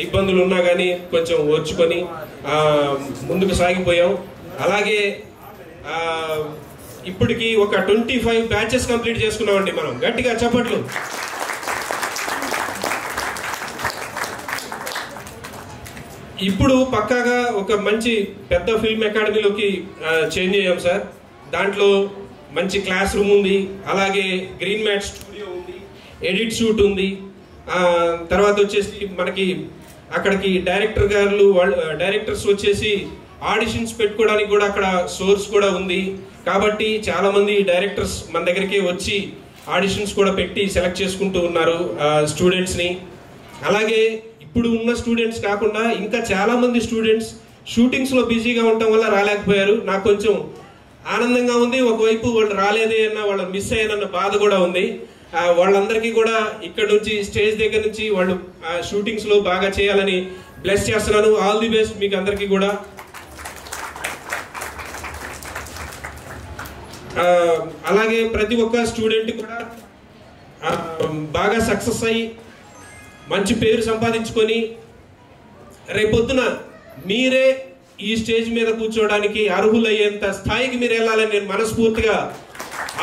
ఇబ్బందులు ఉన్నా కానీ కొంచెం ఓర్చుకొని ముందుకు సాగిపోయాం. అలాగే ఇప్పటికి ఒక 25 బ్యాచెస్ కంప్లీట్ చేసుకున్నామండి మనం. గట్టిగా చప్పట్లు. ఇప్పుడు పక్కాగా ఒక మంచి పెద్ద ఫిల్మ్ అకాడమీలోకి చేంజ్ అయ్యాం సార్. దాంట్లో మంచి క్లాస్ రూమ్ ఉంది, అలాగే గ్రీన్ మ్యాట్ స్టూడియో ఉంది, ఎడిట్ షూట్ ఉంది. తర్వాత వచ్చేసి మనకి అక్కడికి డైరెక్టర్స్ వచ్చేసి ఆడిషన్స్ పెట్టుకోవడానికి కూడా అక్కడ సోర్స్ కూడా ఉంది. కాబట్టి చాలా మంది డైరెక్టర్స్ మన దగ్గరికి వచ్చి ఆడిషన్స్ కూడా పెట్టి సెలెక్ట్ చేసుకుంటూ ఉన్నారు స్టూడెంట్స్ని. అలాగే ఇప్పుడు ఉన్న స్టూడెంట్స్ కాకుండా ఇంకా చాలా మంది స్టూడెంట్స్ షూటింగ్స్లో బిజీగా ఉండటం వల్ల రాలేకపోయారు. నాకు కొంచెం ఆనందంగా ఉంది. ఒకవైపు వాళ్ళు రాలేదే అన్న, వాళ్ళు మిస్ అయ్యానన్న బాధ కూడా ఉంది. వాళ్ళందరికీ కూడా ఇక్కడ నుంచి స్టేజ్ దగ్గర నుంచి వాళ్ళు షూటింగ్స్లో బాగా చేయాలని బ్లెస్ చేస్తున్నాను. ఆల్ ది బెస్ట్ మీకు అందరికీ కూడా. అలాగే ప్రతి ఒక్క స్టూడెంట్ కూడా బాగా సక్సెస్ అయ్యి మంచి పేరు సంపాదించుకొని రేపొద్దున మీరే ఈ స్టేజ్ మీద కూర్చోవడానికి అర్హులయ్యేంత స్థాయికి మీరు వెళ్ళాలని నేను మనస్ఫూర్తిగా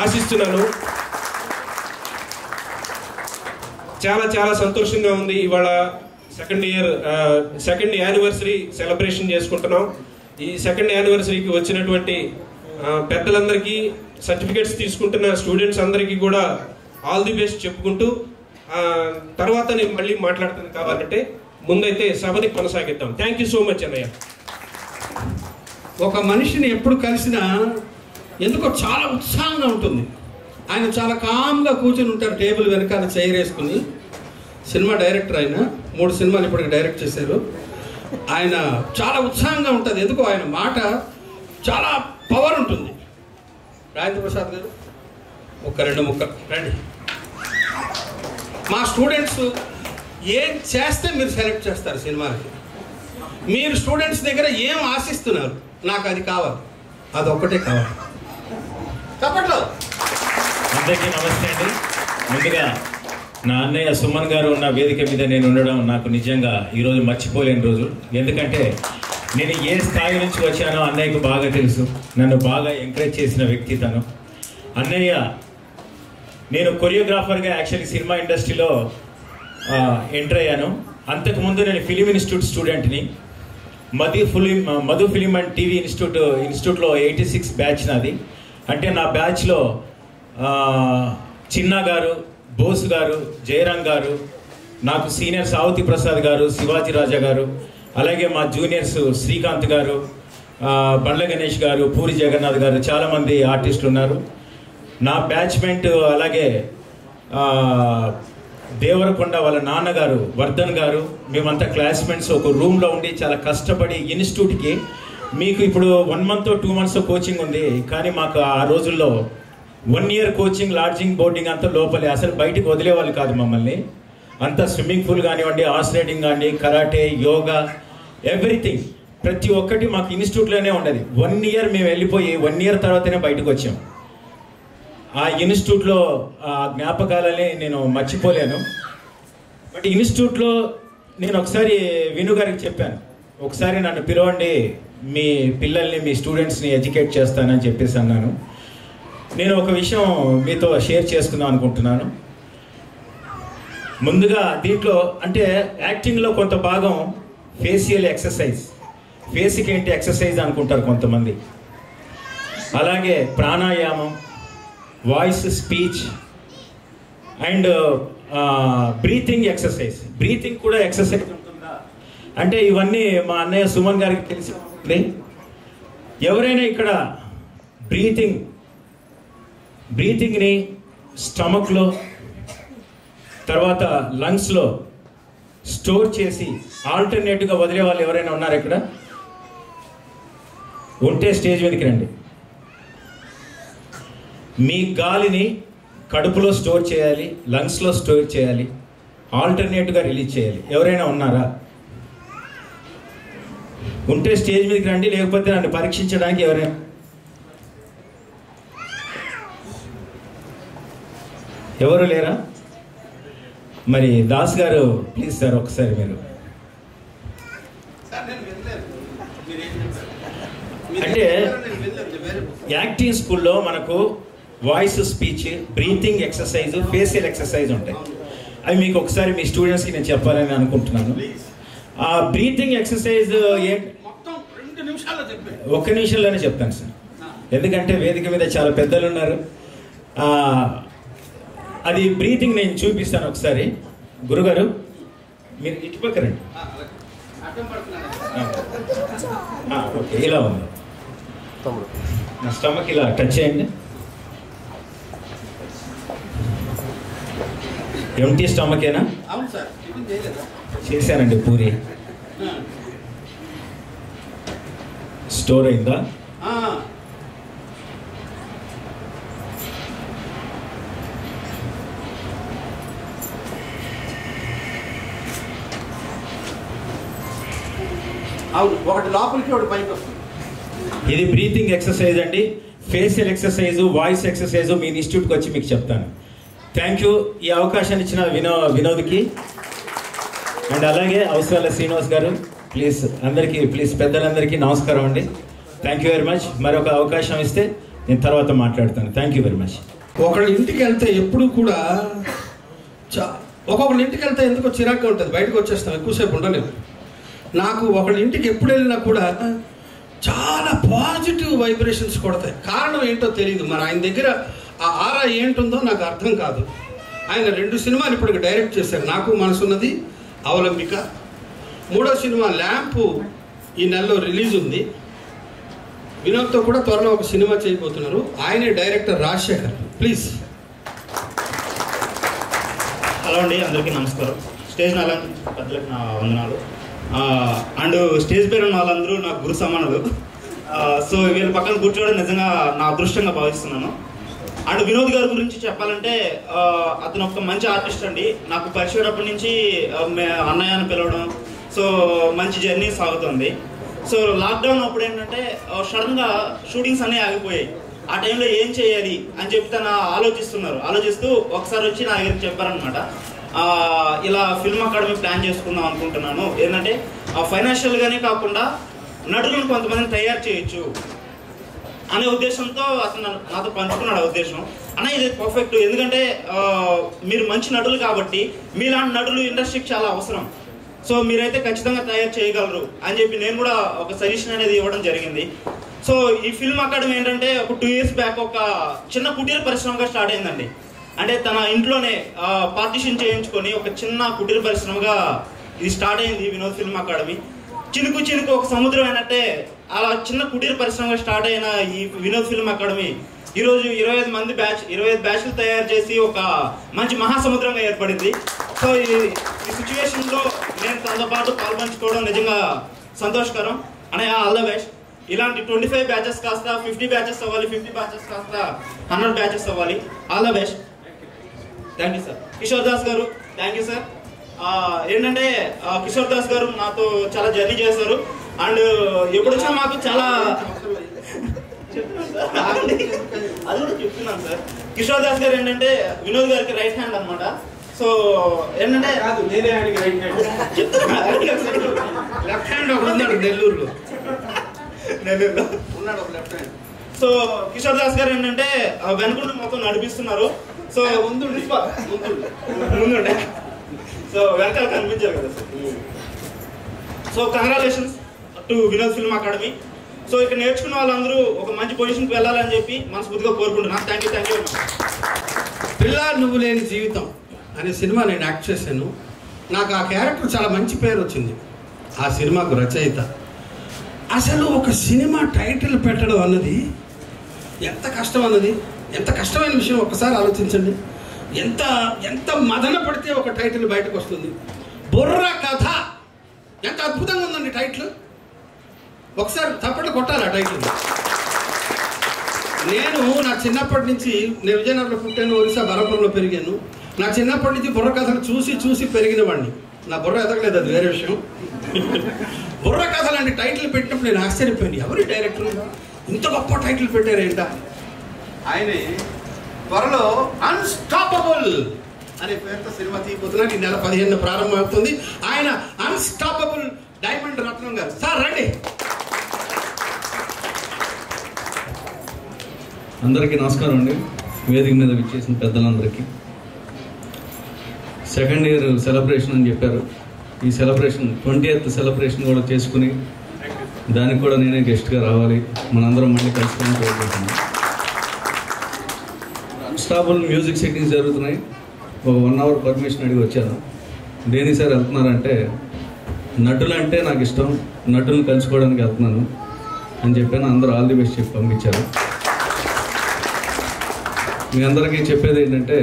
ఆశిస్తున్నాను. చాలా చాలా సంతోషంగా ఉంది. ఇవాళ సెకండ్ యానివర్సరీ సెలబ్రేషన్ చేసుకుంటున్నాం. ఈ సెకండ్ యానివర్సరీకి వచ్చినటువంటి పెద్దలందరికీ, సర్టిఫికేట్స్ తీసుకుంటున్న స్టూడెంట్స్ అందరికీ కూడా ఆల్ ది బెస్ట్ చెప్పుకుంటూ తర్వాత నేను మళ్ళీ మాట్లాడుతాను. కావాలంటే ముందైతే సభని కొనసాగిద్దాం. థ్యాంక్ యూ సో మచ్ అన్నయ్య. ఒక మనిషిని ఎప్పుడు కలిసినా ఎందుకో చాలా ఉత్సాహంగా ఉంటుంది. ఆయన చాలా కామ్గా కూర్చొని ఉంటారు, టేబుల్ వెనకాల చైర్ వేసుకుని. సినిమా డైరెక్టర్ ఆయన, 3 సినిమాలు ఇప్పటికి డైరెక్ట్ చేశారు. ఆయన చాలా ఉత్సాహంగా ఉంటుంది. ఎందుకో ఆయన మాట చాలా పవర్ ఉంటుంది. రాజేంద్ర ప్రసాద్ గారు ఒక 2 ముక్కలు రండి. మా స్టూడెంట్స్ ఏం చేస్తే మీరు సెలెక్ట్ చేస్తారు సినిమాకి? మీరు స్టూడెంట్స్ దగ్గర ఏం ఆశిస్తున్నారు? నాకు అది కావాలి, అదొక్కటే కావాలి. తప్పట్లో అందరికీ నమస్తే అండి. ముందుగా నా అన్నయ్య సుమన్ గారు ఉన్న వేదిక మీద నేను ఉండడం నాకు నిజంగా ఈరోజు మర్చిపోలేని రోజు. ఎందుకంటే నేను ఏ స్థాయి నుంచి వచ్చానో అన్నయ్యకు బాగా తెలుసు. నన్ను బాగా ఎంకరేజ్ చేసిన వ్యక్తి తను. అన్నయ్య, నేను కొరియోగ్రాఫర్గా యాక్చువల్లీ సినిమా ఇండస్ట్రీలో ఎంటర్ అయ్యాను. అంతకుముందు నేను ఫిలిం ఇన్స్టిట్యూట్ స్టూడెంట్ని. మధు ఫిలిం అండ్ టీవీ ఇన్స్టిట్యూట్లో 86 బ్యాచ్ నాది. అంటే నా బ్యాచ్లో చిన్నా గారు, బోస్ గారు, జయరాం గారు, నాకు సీనియర్ సావుతి ప్రసాద్ గారు, శివాజీ రాజా గారు, అలాగే మా జూనియర్స్ శ్రీకాంత్ గారు, బండ్ల గణేష్ గారు, పూరి జగన్నాథ్ గారు, చాలామంది ఆర్టిస్టులు ఉన్నారు. నా బ్యాచ్మెంట్, అలాగే దేవరకొండ వాళ్ళ నాన్నగారు వర్ధన్ గారు, మేమంతా క్లాస్మేట్స్ ఒక రూమ్లో ఉండి చాలా కష్టపడి ఇన్స్టిట్యూట్కి, మీకు ఇప్పుడు 1 month 2 months కోచింగ్ ఉంది, కానీ మాకు ఆ రోజుల్లో 1 year కోచింగ్, లాడ్జింగ్, బోర్డింగ్ అంతా లోపలే, అసలు బయటకు వదిలేవాళ్ళు కాదు మమ్మల్ని. అంతా స్విమ్మింగ్ పూల్ కానివ్వండి, హార్స్ రైడింగ్ కానీ, కరాటే, యోగా, ఎవ్రీథింగ్ ప్రతి ఒక్కటి మాకు ఇన్స్టిట్యూట్లోనే ఉండేది. 1 year మేము వెళ్ళిపోయి 1 year తర్వాతనే బయటకు వచ్చాం. ఆ ఇన్స్టిట్యూట్లో ఆ జ్ఞాపకాలని నేను మర్చిపోలేను. బట్ ఇన్స్టిట్యూట్లో నేను ఒకసారి విను గారికి చెప్పాను, ఒకసారి నన్ను పిలవండి, మీ పిల్లల్ని, మీ స్టూడెంట్స్ని ఎడ్యుకేట్ చేస్తానని చెప్పేసి అన్నాను. నేను ఒక విషయం మీతో షేర్ చేసుకుందాం అనుకుంటున్నాను. ముందుగా దీంట్లో అంటే యాక్టింగ్లో కొంత భాగం ఫేషియల్ ఎక్సర్సైజ్, ఫేస్కి ఏంటి ఎక్సర్సైజ్ అనుకుంటారు కొంతమంది, అలాగే ప్రాణాయామం, voice, speech and breathing exercise. Breathing కూడా ఎక్సర్సైజ్ ఉంటుందా అంటే ఇవన్నీ మా అన్నయ్య సుమన్ గారికి తెలిసి ఉంటుంది. ఎవరైనా ఇక్కడ బ్రీతింగ్ని స్టమక్లో, తర్వాత లంగ్స్లో స్టోర్ చేసి ఆల్టర్నేటివ్గా వదిలే వాళ్ళు ఎవరైనా ఉన్నారు ఇక్కడ? ఉంటే స్టేజ్ మీదకి రండి. మీ గాలిని కడుపులో స్టోర్ చేయాలి, లంగ్స్లో స్టోర్ చేయాలి, ఆల్టర్నేట్గా రిలీజ్ చేయాలి. ఎవరైనా ఉన్నారా? ఉంటే స్టేజ్ మీదకి రండి, లేకపోతే నన్ను పరీక్షించడానికి ఎవరైనా. ఎవరు లేరా? మరి దాస్ గారు ప్లీజ్ సార్ ఒకసారి మీరు. అంటే యాక్టింగ్ స్కూల్లో మనకు voice, speech, breathing exercise, facial exercise ఉంటాయి. అవి మీకు ఒకసారి మీ స్టూడెంట్స్కి నేను చెప్పాలని అనుకుంటున్నాను. ఆ బ్రీతింగ్ ఎక్సర్సైజ్ ఒక్క నిమిషంలోనే చెప్తాను సార్, ఎందుకంటే వేదిక మీద చాలా పెద్దలు ఉన్నారు. అది బ్రీతింగ్ నేను చూపిస్తాను ఒకసారి. గురుగారు మీరు ఇటుపక్క రండి. ఓకే, ఇలా ఉంది. నా స్టమక్ ఇలా టచ్ చేయండి. ఎంటీ స్టమకేనా? చేశానండి. పూరి స్టోర్ అయిందా? ఒకటి లోపలికి ఒకటి పైకి వస్తుంది. ఇది బ్రీతింగ్ ఎక్సర్సైజ్ అండి. ఫేషియల్ ఎక్సర్సైజ్, వాయిస్ ఎక్సర్సైజ్ మీ ఇన్స్టిట్యూట్కి వచ్చి మీకు చెప్తాను. థ్యాంక్ యూ ఈ అవకాశాన్ని ఇచ్చిన వినోద్కి అండ్ అలాగే అవసరాల శ్రీనివాస్ గారు. ప్లీజ్ అందరికీ, ప్లీజ్ పెద్దలందరికీ నమస్కారం అండి. Thank you very much. మరొక అవకాశం ఇస్తే నేను తర్వాత మాట్లాడతాను. Thank you very much. ఒకళ్ళ ఇంటికి వెళ్తే ఎప్పుడు కూడా ఒక్కొక్కళ్ళ ఇంటికి వెళ్తే ఎందుకో చిరాగ్గా ఉంటుంది, బయటకు వచ్చేస్తాం, ఎక్కువసేపు ఉండలేము. నాకు ఒకళ్ళ ఇంటికి ఎప్పుడు వెళ్ళినా కూడా చాలా పాజిటివ్ వైబ్రేషన్స్ కొడతాయి. కారణం ఏంటో తెలియదు. మరి ఆయన దగ్గర ఆ ఆరా ఏంటుందో నాకు అర్థం కాదు. ఆయన 2 సినిమాలు ఇప్పుడు డైరెక్ట్ చేశారు. నాకు మనసున్నది, అవలంబిక. 3వ సినిమా ల్యాంపు ఈ నెలలో రిలీజ్ ఉంది. వినోద్తో కూడా త్వరలో ఒక సినిమా చేయబోతున్నారు. ఆయనే డైరెక్టర్ రాజశేఖర్. ప్లీజ్. హలో అండి, అందరికీ నమస్కారం. స్టేజ్ పెద్దలకు నా వందనాలు. అండ్ స్టేజ్ పేరు ఉన్న వాళ్ళందరూ నాకు గురు సమానులు. సో వీళ్ళ పక్కన కూర్చోవడం నిజంగా నా అదృష్టంగా భావిస్తున్నాను. అండ్ వినోద్ గారి గురించి చెప్పాలంటే అతను ఒక మంచి ఆర్టిస్ట్ అండి. నాకు పరిచయమైనప్పటి నుంచి అన్నయ్య అని పిలవడం, సో మంచి జర్నీ సాగుతుంది. సో లాక్డౌన్ అప్పుడు ఏంటంటే సడన్గా షూటింగ్స్ అన్నీ ఆగిపోయాయి. ఆ టైంలో ఏం చేయాలి అని చెప్పి తను ఆలోచిస్తూ ఒకసారి వచ్చి నా దగ్గరికి చెప్పారనమాట. ఇలా ఫిల్మ్ అకాడమీ ప్లాన్ చేసుకుందాం అనుకుంటున్నాను. ఏంటంటే ఫైనాన్షియల్గానే కాకుండా నటులను కొంతమందిని తయారు చేయొచ్చు అనే ఉద్దేశంతో అతను నాతో పంచుకున్నాడు. ఆ ఉద్దేశం అన్న ఇది పర్ఫెక్ట్, ఎందుకంటే మీరు మంచి నటులు కాబట్టి మీలాంటి నటులు ఇండస్ట్రీకి చాలా అవసరం. సో మీరైతే ఖచ్చితంగా తయారు చేయగలరు అని చెప్పి నేను కూడా ఒక సజెషన్ అనేది ఇవ్వడం జరిగింది. సో ఈ ఫిల్మ్ అకాడమీ ఏంటంటే ఒక 2 years బ్యాక్ ఒక చిన్న కుటీర పరిశ్రమగా స్టార్ట్ అయిందండి. అంటే తన ఇంట్లోనే పార్టిషన్ చేయించుకొని ఒక చిన్న కుటీర పరిశ్రమగా ఇది స్టార్ట్ అయింది వినోద్ ఫిల్మ్ అకాడమీ. చినుకు ఒక సముద్రం అయినట్టే అలా చిన్న కుటీర పరిశ్రమగా స్టార్ట్ అయిన ఈ వినోద్ ఫిల్మ్ అకాడమీ ఈరోజు 25 బ్యాచ్లు తయారు చేసి ఒక మంచి మహాసముద్రంగా ఏర్పడింది. సో ఈ సిచ్యువేషన్లో నేను తనతో పాటు పాల్పంచుకోవడం నిజంగా సంతోషకరం. అన్నయ్య ఆల్ ద బెస్ట్. ఇలాంటి 25 బ్యాచెస్ కాస్త 50 బ్యాచెస్ అవ్వాలి, 50 బ్యాచెస్ కాస్త 100 బ్యాచెస్ అవ్వాలి. All the best. Thank you sir. Kishore Das గారు థ్యాంక్ యూ సార్. ఏంటంటే కిషోర్ దాస్ గారు నాతో చాలా జర్నీ చేశారు. అండ్ ఎప్పుడు వచ్చినా మాకు చాలా అది కూడా చెప్తున్నాను సార్. కిషోర్ దాస్ గారు ఏంటంటే వినోద్ గారికి రైట్ హ్యాండ్ అనమాట. సో ఏంటంటే లెఫ్ట్ హ్యాండ్ ఒకడు ఉన్నాడు నెల్లూరులో ఉన్నాడు ఒక left hand. So Kishore Das గారు ఏంటంటే వెనుకుంటూ మొత్తం నడిపిస్తున్నారు. సో ముందుండే సో వెనకాల కనిపించారు కదా sir. So congratulations to Vinod film academy. So ఇక్కడ నేర్చుకున్న వాళ్ళందరూ ఒక మంచి పొజిషన్కి వెళ్ళాలని చెప్పి మనస్ఫూర్తిగా కోరుకుంటున్నాను. Thank you. పిల్ల నువ్వు లేని జీవితం అనే సినిమా నేను యాక్ట్ చేశాను. నాకు ఆ క్యారెక్టర్ చాలా మంచి పేరు వచ్చింది. ఆ సినిమాకు రచయిత. అసలు ఒక సినిమా టైటిల్ పెట్టడం అన్నది ఎంత కష్టం అన్నది, ఎంత కష్టమైన విషయం ఒక్కసారి ఆలోచించండి. ఎంత మదన పడితే ఒక టైటిల్ బయటకు వస్తుంది. బుర్ర కథ ఎంత అద్భుతంగా ఉందండి టైటిల్. ఒకసారి తప్పట్లు కొట్టాలి ఆ టైటిల్. నా చిన్నప్పటి నుంచి నేను విజయనగరంలో పుట్టాను, ఒరిస్సా బరంపురంలో పెరిగాను. నా చిన్నప్పటి నుంచి బుర్ర కథలు చూసి పెరిగిన వాడిని. నా బుర్ర ఎదగలేదు, అది వేరే విషయం. బుర్ర కథలు అంటే టైటిల్ పెట్టినప్పుడు నేను ఆశ్చర్యపోయాను. ఎవరి డైరెక్టర్ ఇంత గొప్ప టైటిల్ పెట్టారేంట. ఆయనే త్వరలో అన్స్టాపబుల్ అనే పేరుతో సినిమా తీయబోతున్నారు. ఈ నెల 15 ప్రారంభం అవుతుంది. ఆయన అన్స్టాపబుల్ డైమండ్ రత్నం గారు. సార్ రండి. అందరికీ నమస్కారం అండి. వేదిక మీద విచ్చేసిన పెద్దలందరికీ. సెకండ్ ఇయర్ సెలబ్రేషన్ అని చెప్పారు. ఈ సెలబ్రేషన్ 20th సెలబ్రేషన్ కూడా చేసుకుని దానికి కూడా నేనే గెస్ట్గా రావాలి, మనందరం మళ్ళీ కలుసుకొని కోరుకుంటున్నాం. అన్స్టాపబుల్ మ్యూజిక్ సెట్టింగ్స్ జరుగుతున్నాయి. ఒక 1 hour పర్మిషన్ అడిగి వచ్చాను. దేని సార్ వెళ్తున్నారంటే, నటులు అంటే నాకు ఇష్టం, నటులను కలుసుకోవడానికి వెళ్తున్నాను అని చెప్పాను. అందరూ ఆల్ ది బెస్ట్ చెప్పి పంపించారు. మీ అందరికీ చెప్పేది ఏంటంటే,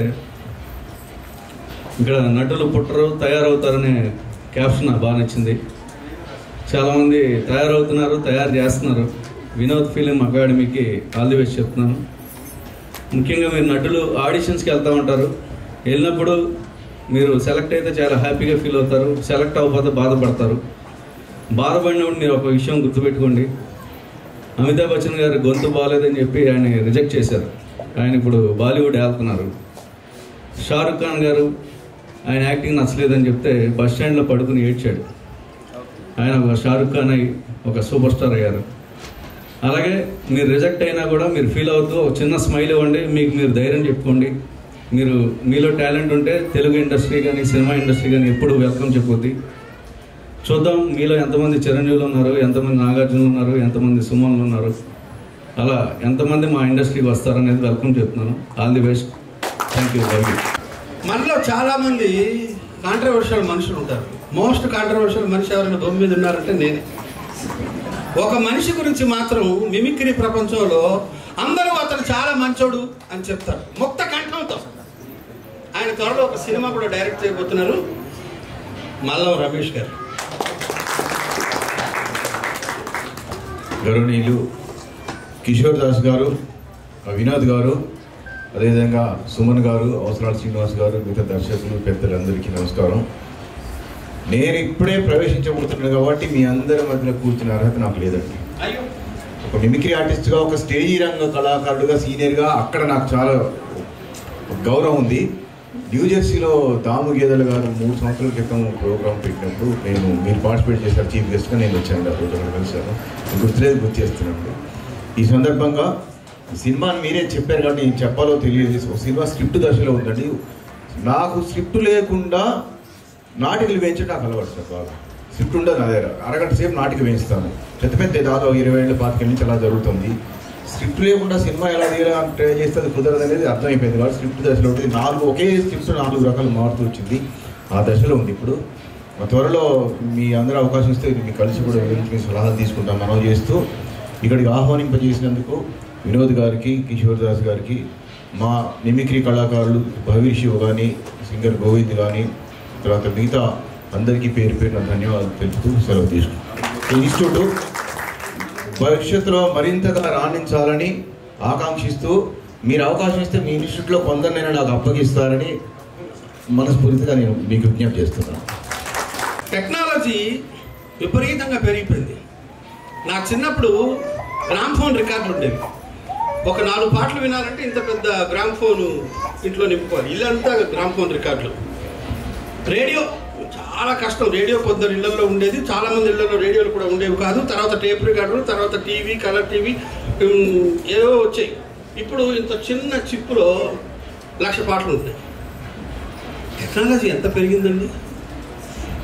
ఇక్కడ నటులు పుట్టరు తయారవుతారనే క్యాప్షన్ నాకు బాగా నచ్చింది. చాలామంది తయారవుతున్నారు, తయారు చేస్తున్నారు. వినోద్ ఫిలిం అకాడమీకి ఆల్ ది బెస్ట్ చెప్తున్నాను. ముఖ్యంగా మీరు నటులు ఆడిషన్స్కి వెళ్తూ ఉంటారు. వెళ్ళినప్పుడు మీరు సెలెక్ట్ అయితే చాలా హ్యాపీగా ఫీల్ అవుతారు, సెలెక్ట్ అవ్వకపోతే బాధపడతారు. బాధపడినప్పుడు మీరు ఒక విషయం గుర్తుపెట్టుకోండి. అమితాబ్ బచ్చన్ గారు గొంతు బాగాలేదని చెప్పి ఆయన రిజెక్ట్ చేశారు. ఆయన ఇప్పుడు బాలీవుడ్ వెళ్తున్నారు. షారుఖ్ ఖాన్ గారు ఆయన యాక్టింగ్ నచ్చలేదని చెప్తే బస్ స్టాండ్లో పడుకుని ఏడ్చాడు. ఆయన ఒక షారుఖ్ ఖాన్ అయ్యి ఒక సూపర్ స్టార్ అయ్యారు. అలాగే మీరు రిజెక్ట్ అయినా కూడా మీరు ఫీల్ అవుతూ ఒక చిన్న స్మైల్ ఇవ్వండి, మీకు మీరు ధైర్యం చెప్పుకోండి. మీలో టాలెంట్ ఉంటే తెలుగు ఇండస్ట్రీ కానీ సినిమా ఇండస్ట్రీ కానీ ఎప్పుడు వెల్కమ్ చెప్పుద్ది. చూద్దాం మీలో ఎంతమంది చిరంజీవులు ఉన్నారు, ఎంతమంది నాగార్జునులు ఉన్నారు, ఎంతమంది సుమన్లు ఉన్నారు. అలా ఎంతమంది మా ఇండస్ట్రీకి వస్తారనేది వెల్కమ్ చెప్తున్నాను. All the best. Thank you. మనలో చాలామంది కాంట్రవర్షియల్ మనుషులు ఉంటారు. మోస్ట్ కాంట్రవర్షియల్ మనిషి ఎవరైనా భూమి మీద ఉన్నారంటే నేనే. ఒక మనిషి గురించి మాత్రం మిమిక్రీ ప్రపంచంలో అందరూ అతను చాలా మంచోడు అని చెప్తారు ముక్త కంఠంతో. ఆయన త్వరలో ఒక సినిమా కూడా డైరెక్ట్ చేయబోతున్నారు, మల్లం రమేష్ గారు. గౌరవనీయులు కిషోర్ దాస్ గారు, వినోద్ గారు, అదేవిధంగా సుమన్ గారు, అవసరాల శ్రీనివాస్ గారు, మిగతా దర్శకులు పెద్దలందరికీ నమస్కారం. నేను ఇప్పుడే ప్రవేశించబోతున్నాను కాబట్టి మీ అందరి మధ్యలో కూర్చునే అర్హత నాకు లేదండి. ఒక మిమిక్రీ ఆర్టిస్ట్గా, ఒక స్టేజీ రంగ కళాకారుడుగా, సీనియర్గా అక్కడ నాకు చాలా గౌరవం ఉంది. న్యూజెర్సీలో దాము గేదెల గారు 3 సంవత్సరాల క్రితం ప్రోగ్రామ్ పెట్టినప్పుడు మీరు పార్టిసిపేట్ చేశారు చీఫ్ గెస్ట్గా. నేను వచ్చాను, ఆ రోజు అక్కడ కలిశాను. గుర్తులేదు, గుర్తు చేస్తున్నాను. ఈ సందర్భంగా సినిమాని మీరే చెప్పారు కాబట్టి నేను చెప్పాలో తెలియదు. సినిమా స్క్రిప్ట్ దశలో ఉందండి. నాకు స్క్రిప్ట్ లేకుండా నాటికలు వేయించడం నాకు అలవాటు సార్. బాగా స్క్రిప్ట్ ఉండదు నా దగ్గర. అరగంట సేపు నాటిక వేయిస్తాను. పెద్ద దాదాపు 20 ఏళ్ళ 25 నుంచి అలా జరుగుతుంది. స్క్రిప్ట్ లేకుండా సినిమా ఎలా తీయాలని ట్రై చేస్తే అది కుదరదు అనేది అర్థమైపోయింది. కాబట్టి స్క్రిప్ట్ దశలో ఉంటుంది. ఒకే స్క్రిప్ట్ 4 రకాలు మారుతూ వచ్చింది. ఆ దశలో ఉంది ఇప్పుడు. త్వరలో మీ అందరూ అవకాశం ఇస్తే మీకు కలిసి కూడా మీ సలహాలు తీసుకుంటాం. మనం చేస్తూ ఇక్కడికి ఆహ్వానింపజేసినందుకు వినోద్ గారికి, కిషోర్ దాస్ గారికి, మా మిమిక్రీ కళాకారులు భవీర్ శివ్ కానీ, సింగర్ గోవింద్ కానీ, తర్వాత మిగతా అందరికీ పేరు పేరున ధన్యవాదాలు తెలుపుతూ సెలవు తీసుకుంటాను. ఇన్స్టిట్యూట్ భవిష్యత్తులో మరింతగా రాణించాలని ఆకాంక్షిస్తూ మీరు అవకాశం ఇస్తే మీ ఇన్స్టిట్యూట్లో కొందరినైనా నాకు అప్పగిస్తారని మనస్ఫూర్తిగా నేను మీకు విజ్ఞప్తి చేస్తున్నాను. టెక్నాలజీ విపరీతంగా పెరిగిపోయింది. నాకు చిన్నప్పుడు గ్రామ్ఫోన్ రికార్డులు ఉండేవి. ఒక 4 పాటలు వినాలంటే ఇంత పెద్ద గ్రామ్ఫోన్ ఇంట్లో నింపుకోవాలి. ఇల్లంతా గ్రామ్ఫోన్ రికార్డులు. రేడియో చాలా కష్టం. రేడియో కొందరు ఇళ్లలో ఉండేది, చాలామంది ఇళ్లలో రేడియోలు కూడా ఉండేవి కాదు. తర్వాత టేప్ రికార్డులు, తర్వాత టీవీ, కలర్ టీవీ ఏవో వచ్చాయి. ఇప్పుడు ఇంత చిన్న చిప్పులో 1,00,000 పాటలు ఉంటాయి. టెక్నాలజీ ఎంత పెరిగిందండి.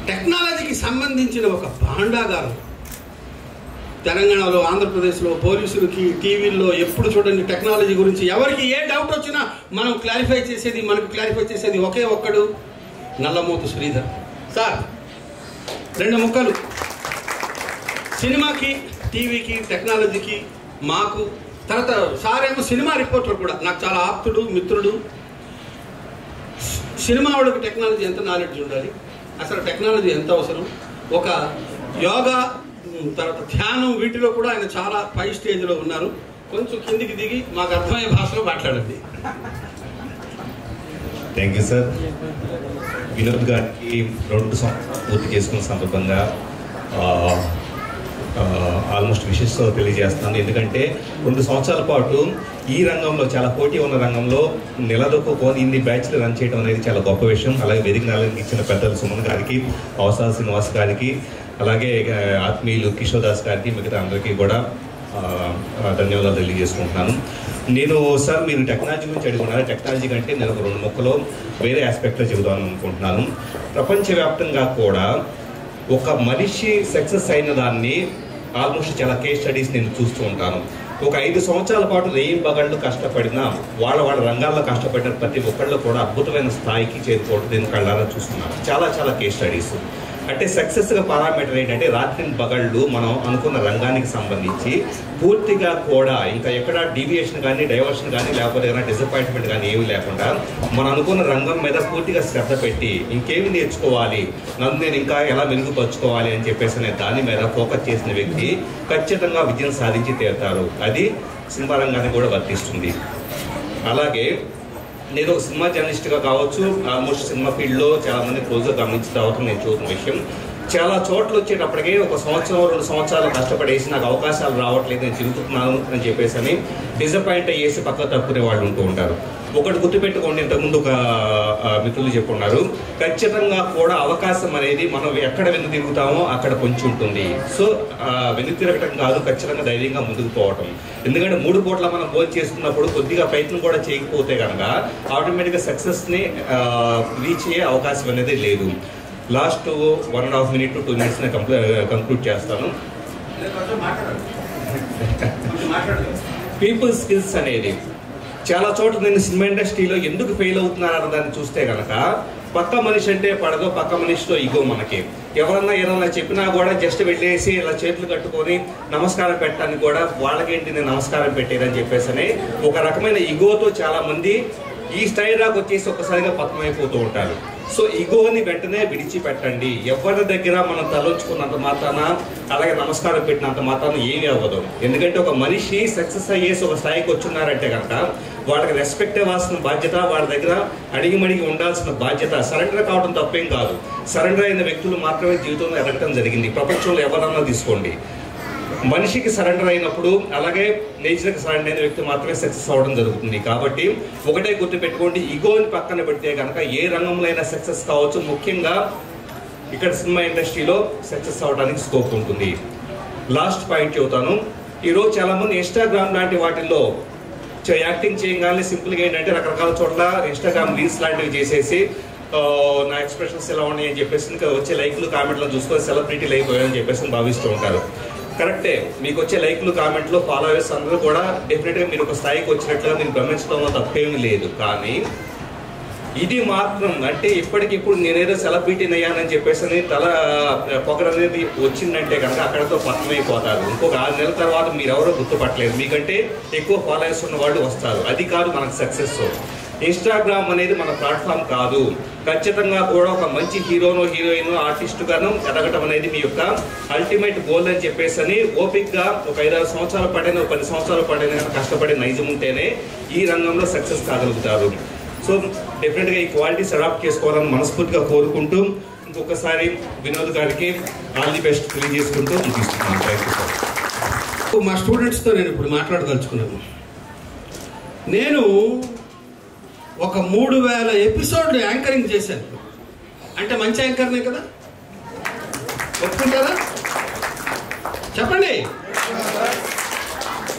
టెక్నాలజీకి సంబంధించిన ఒక భాండాగారం తెలంగాణలో, ఆంధ్రప్రదేశ్లో పోలీసులకి, టీవీల్లో ఎప్పుడు చూడండి టెక్నాలజీ గురించి ఎవరికి ఏ డౌట్ వచ్చినా మనకు క్లారిఫై చేసేది ఒకే ఒక్కడు, నల్లమోతు శ్రీధర్ సార్. 2 ముక్కలు సినిమాకి, టీవీకి, టెక్నాలజీకి మాకు. తర్వాత సార్ ఏమో సినిమా రిపోర్టర్ కూడా, నాకు చాలా ఆప్తుడు, మిత్రుడు. సినిమా వాళ్ళకి టెక్నాలజీ ఎంత నాలెడ్జ్ ఉండాలి, అసలు టెక్నాలజీ ఎంత అవసరం, ఒక యోగా, తర్వాత ధ్యానం, వీటిలో కూడా ఆయన చాలా పై స్టేజ్లో ఉన్నారు. కొంచెం కిందికి దిగి మాకు అర్థమయ్యే భాషలో మాట్లాడండి. Thank you sir. వినోద్ గారికి 2 సంవత్సరాలు పూర్తి చేసుకున్న సందర్భంగా ఆల్మోస్ట్ విషెస్ తెలియజేస్తున్నాను. ఎందుకంటే 2 సంవత్సరాల పాటు ఈ రంగంలో, చాలా పోటీ ఉన్న రంగంలో నిలదొక్కుని ఇన్ని బ్యాచ్లు రన్ చేయడం అనేది చాలా గొప్ప విషయం. అలాగే వేదిక నాలుగు ఇచ్చిన పెద్దలు సుమన్ గారికి, అవసరాల శ్రీనివాస్ గారికి, అలాగే ఆత్మీయులు కిషోర్ దాస్ గారికి, మిగతా అందరికీ కూడా ధన్యవాదాలు తెలియజేసుకుంటున్నాను. నేను సార్ మీరు టెక్నాలజీ గురించి అడుగుతున్నారు. టెక్నాలజీ కంటే నేను ఒక 2 ముక్కలో వేరే ఆస్పెక్ట్లో చెబుదామని అనుకుంటున్నాను. ప్రపంచవ్యాప్తంగా కూడా ఒక మనిషి సక్సెస్ అయిన దాన్ని ఆల్మోస్ట్ చాలా కేస్ స్టడీస్ నేను చూస్తూ ఉంటాను. ఒక 5 సంవత్సరాల పాటు రేయింబగళ్ళు కష్టపడినా వాళ్ళ రంగాల్లో కష్టపడిన ప్రతి ఒక్కళ్ళు కూడా అద్భుతమైన స్థాయికి చేరుకోవడం నేను కళ్ళారా చూస్తున్నాను. చాలా కేస్ స్టడీస్. అంటే సక్సెస్గా పారామీటర్ ఏంటంటే రాత్రి బగళ్ళు మనం అనుకున్న రంగానికి సంబంధించి పూర్తిగా కూడా ఇంకా ఎక్కడ డీవియేషన్ కానీ, డైవర్షన్ కానీ, లేకపోతే ఏదైనా డిసప్పాయింట్మెంట్ కానీ ఏమీ లేకుండా మనం అనుకున్న రంగం మీద పూర్తిగా శ్రద్ధ పెట్టి ఇంకేమి నేర్చుకోవాలి, నన్ను నేను ఇంకా ఎలా మెరుగుపరుచుకోవాలి అని చెప్పేసి అనే దాని మీద ఫోకస్ చేసిన వ్యక్తి ఖచ్చితంగా విజయం సాధించి తీరుతారు. అది సినిమా రంగానికి కూడా వర్తిస్తుంది. అలాగే నేను ఒక సినిమా జర్నలిస్ట్గా కావచ్చు, ఆల్మోస్ట్ సినిమా ఫీల్డ్లో చాలామంది క్లోజ్గా గమనించిన తర్వాత నేను చూసిన విషయం, చాలా చోట్ల వచ్చేటప్పటికే 1 సంవత్సరం 2 సంవత్సరాలు కష్టపడేసి నాకు అవకాశాలు రావట్లేదు, నేను తిరుగుతున్నాను అని చెప్పేసి అని డిసప్పాయింట్ అయ్యేసి పక్క తప్పుకునే వాళ్ళు ఉంటూ ఉంటారు. ఒకటి గుర్తుపెట్టుకోండి, ఇంతకుముందు ఒక మిత్రులు చెప్పుకున్నారు, ఖచ్చితంగా కూడా అవకాశం అనేది మనం ఎక్కడ వెన్ను తిరుగుతామో అక్కడ కొంచెం ఉంటుంది. సో వెన్ను తిరగటం కాదు, ఖచ్చితంగా ధైర్యంగా ముందుకు పోవటం. ఎందుకంటే 3 పూట్ల మనం గోల్ చేసుకున్నప్పుడు కొద్దిగా ప్రయత్నం కూడా చేయకపోతే కనుక ఆటోమేటిక్గా సక్సెస్ని రీచ్ అయ్యే అవకాశం అనేది లేదు. Last 1.5 minute to 2 minutes conclude చేస్తాను. పీపుల్ స్కిల్స్ అనేది చాలా చోట్ల నేను సినిమా ఇండస్ట్రీలో ఎందుకు ఫెయిల్ అవుతున్నారన్న దాన్ని చూస్తే కనుక పక్క మనిషి అంటే పడదో, పక్క మనిషితో ఇగో మనకి ఎవరన్నా ఏదన్నా చెప్పినా కూడా జస్ట్ వెళ్ళేసి ఇలా చేతులు కట్టుకొని నమస్కారం పెట్టడానికి కూడా వాళ్ళకేంటి నేను నమస్కారం పెట్టేదని చెప్పేసి ఒక రకమైన ఇగోతో చాలా మంది ఈ స్టైల్ దాకా వచ్చేసి ఒక్కసారిగా పతనమైపోతూ ఉంటారు. సో ఇగోని వెంటనే విడిచిపెట్టండి. ఎవరి దగ్గర మనం తలంచుకున్నంత మాత్రాన, అలాగే నమస్కారం పెట్టినంత మాత్రాన ఏమీ అవ్వదు. ఎందుకంటే ఒక మనిషి సక్సెస్ అయ్యేసి ఒక స్థాయికి వచ్చున్నారంటే కనుక వాళ్ళకి రెస్పెక్ట్ ఇవ్వాల్సిన బాధ్యత, వాళ్ళ దగ్గర అడిగిమడిగి ఉండాల్సిన బాధ్యత. సరెండర్ కావడం తప్పేం కాదు. సరెండర్ అయిన వ్యక్తులు మాత్రమే జీవితంలో ఎదగటం జరిగింది. ప్రపంచంలో ఎవరన్నా తీసుకోండి, మనిషికి సరెండర్ అయినప్పుడు, అలాగే నేచర్కి సరెండర్ అయిన వ్యక్తి మాత్రమే సక్సెస్ అవ్వడం జరుగుతుంది. కాబట్టి ఒకటే గుర్తుపెట్టుకోండి, ఈగోని పక్కన పెడితే కనుక ఏ రంగంలో అయినా సక్సెస్ కావచ్చు. ముఖ్యంగా ఇక్కడ సినిమా ఇండస్ట్రీలో సక్సెస్ అవ్వడానికి స్కోప్ ఉంటుంది. లాస్ట్ పాయింట్ చెబుతాను. ఈరోజు చాలామంది ఇన్స్టాగ్రామ్ లాంటి వాటిల్లో యాక్టింగ్ చేయగానే సింపుల్గా ఏంటంటే రకరకాల చోట్ల ఇన్స్టాగ్రామ్ రీల్స్ లాంటివి చేసేసి నా ఎక్స్ప్రెషన్స్ ఎలా ఉన్నాయి అని చెప్పేసి ఇంకా వచ్చే లైక్లు కామెంట్లు చూసుకొని సెలబ్రిటీలు అయిపోయాయని చెప్పేసి భావిస్తూ ఉంటారు. కరెక్టే, మీకు వచ్చే లైక్లు కామెంట్లు ఫాలోవర్స్ అందరూ కూడా డెఫినెట్గా మీరు ఒక స్థాయికి వచ్చినట్లుగా మీరు గమనించడంలో తప్పేమీ లేదు. కానీ ఇది మాత్రం అంటే ఇప్పటికిప్పుడు నేనేదో సెలబ్రిటీని అయ్యానని చెప్పేసి తల పొగరు అనేది వచ్చిందంటే కనుక అక్కడతో పతనమైపోతారు. ఇంకొక 6 నెలల తర్వాత మీరు ఎవరో గుర్తుపట్టలేరు, మీకంటే ఎక్కువ ఫాలోవర్స్ ఉన్న వాళ్ళు వస్తారు. అది కాదు మనకు సక్సెస్. ఇన్స్టాగ్రామ్ అనేది మన ప్లాట్ఫామ్ కాదు. ఖచ్చితంగా కూడా ఒక మంచి హీరోనో హీరోయిన్ ఆర్టిస్టుగాను ఎదగటం అనేది మీ యొక్క అల్టిమేట్ గోల్ అని చెప్పేసి ఓపిక్గా ఒక 5-6 సంవత్సరాలు పడిన 10 సంవత్సరాలు పడిన కష్టపడే నైజం ఉంటేనే ఈ రంగంలో సక్సెస్ కాగలుగుతారు. సో డెఫినెట్గా ఈ క్వాలిటీస్ అడాప్ట్ చేసుకోవాలని మనస్ఫూర్తిగా కోరుకుంటూ ఇంకొకసారి వినోద్ గారికి ఆల్ ది బెస్ట్ తెలియజేసుకుంటూ ముగిస్తున్నాను. Thank you sir. మా స్టూడెంట్స్తో నేను ఇప్పుడు మాట్లాడదలుచుకున్నాను. నేను ఒక 3000 ఎపిసోడ్లు యాంకరింగ్ చేశాను. అంటే మంచి యాంకర్నే కదా, ఒప్పుకుంటారా చెప్పండి?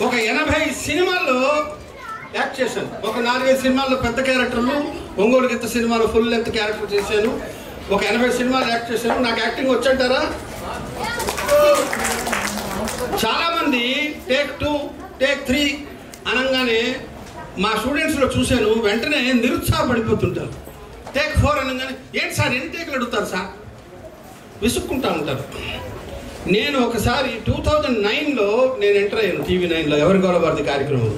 ఒక 80 సినిమాల్లో యాక్ట్ చేశాను. ఒక 4-5 సినిమాల్లో పెద్ద క్యారెక్టర్లు, ఒంగోలు గీత సినిమాలో ఫుల్ లెంత్ క్యారెక్టర్ చేశాను. ఒక 80 సినిమాలు యాక్ట్ చేశాను. నాకు యాక్టింగ్ వచ్చంటారా? చాలామంది టేక్ 2 టేక్ 3 అనగానే మా స్టూడెంట్స్లో చూశాను, వెంటనే నిరుత్సాహపడిపోతుంటారు. టేక్ 4 అనగానే ఏంటి సార్ ఎన్ని టేకులు అడుగుతారు సార్, విసుక్కుంటా ఉంటారు. నేను ఒకసారి 2009లో నేను ఎంటర్ అయ్యాను టీవీ 9లో ఎవరి గౌరవార్థి కార్యక్రమం.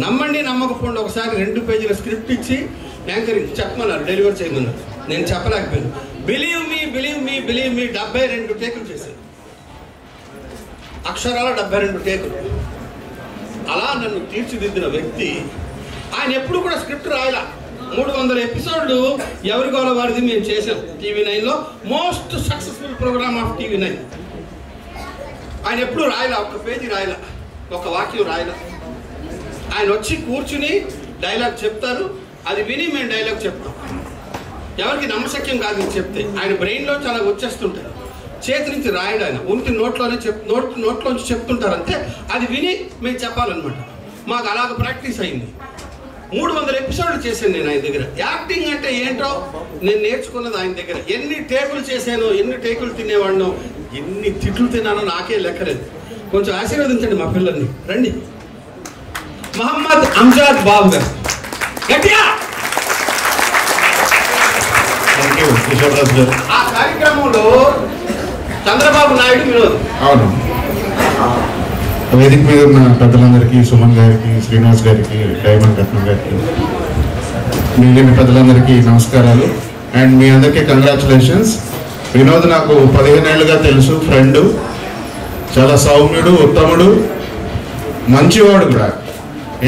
నమ్మండి నమ్మకపోండి, ఒకసారి 2 పేజీల స్క్రిప్ట్ ఇచ్చి యాంకరింగ్ చెప్పమన్నారు, డెలివర్ చేయమన్నారు. నేను చెప్పలేకపోయాను. బిలీవ్ మీ 72 టేకులు చేశాను. అక్షరాల 72 టేకులు. అలా నన్ను తీర్చిదిద్దిన వ్యక్తి ఆయన. ఎప్పుడు కూడా స్క్రిప్ట్ రాయలా. 300 ఎపిసోడ్లు ఎవరి గౌరవార్థి మేము చేసాం టీవీ 9లో. Most successful program of TV 9. ఆయన ఎప్పుడు రాయలా, ఒక్క పేజీ రాయలా, ఒక వాక్యం రాయలా. ఆయన వచ్చి కూర్చుని డైలాగ్ చెప్తారు, అది విని మేము డైలాగ్ చెప్తాం. ఎవరికి నమ్మశక్యం కాదు ఇది చెప్తే. ఆయన బ్రెయిన్లో చాలా వచ్చేస్తుంటారు, చేతి నుంచి రాయడు. ఆయన ఉనికి నోట్లోంచి చెప్తుంటారు అంతే. అది విని మేము చెప్పాలన్నమాట. మాకు అలాగ ప్రాక్టీస్ అయింది. 300 ఎపిసోడ్లు చేశాను నేను ఆయన దగ్గర. యాక్టింగ్ అంటే ఏంటో నేను నేర్చుకున్నది ఆయన దగ్గర. ఎన్ని టేకులు చేశానో, ఎన్ని టేకులు తినేవాడినో, ఎన్ని తిట్లు తిన్నానో నాకే లెక్కలేదు. కొంచెం ఆశీర్వదించండి మా పిల్లల్ని. రండి. మహమ్మద్ అంజాద్ బాబు గారు గట్టిగా. ఆ కార్యక్రమంలో చంద్రబాబు నాయుడు వినోద్. అవును, వేదిక మీద ఉన్న పెద్దలందరికీ, సుమన్ గారికి, శ్రీనివాస్ గారికి, డైమండ్ రత్నం గారికి, మిగిలిన పెద్దలందరికీ నమస్కారాలు. అండ్ మీ అందరికీ కంగ్రాచులేషన్స్. వినోద్ నాకు 15 ఏళ్ళుగా తెలుసు, ఫ్రెండ్, చాలా సౌమ్యుడు, ఉత్తముడు, మంచివాడు కూడా.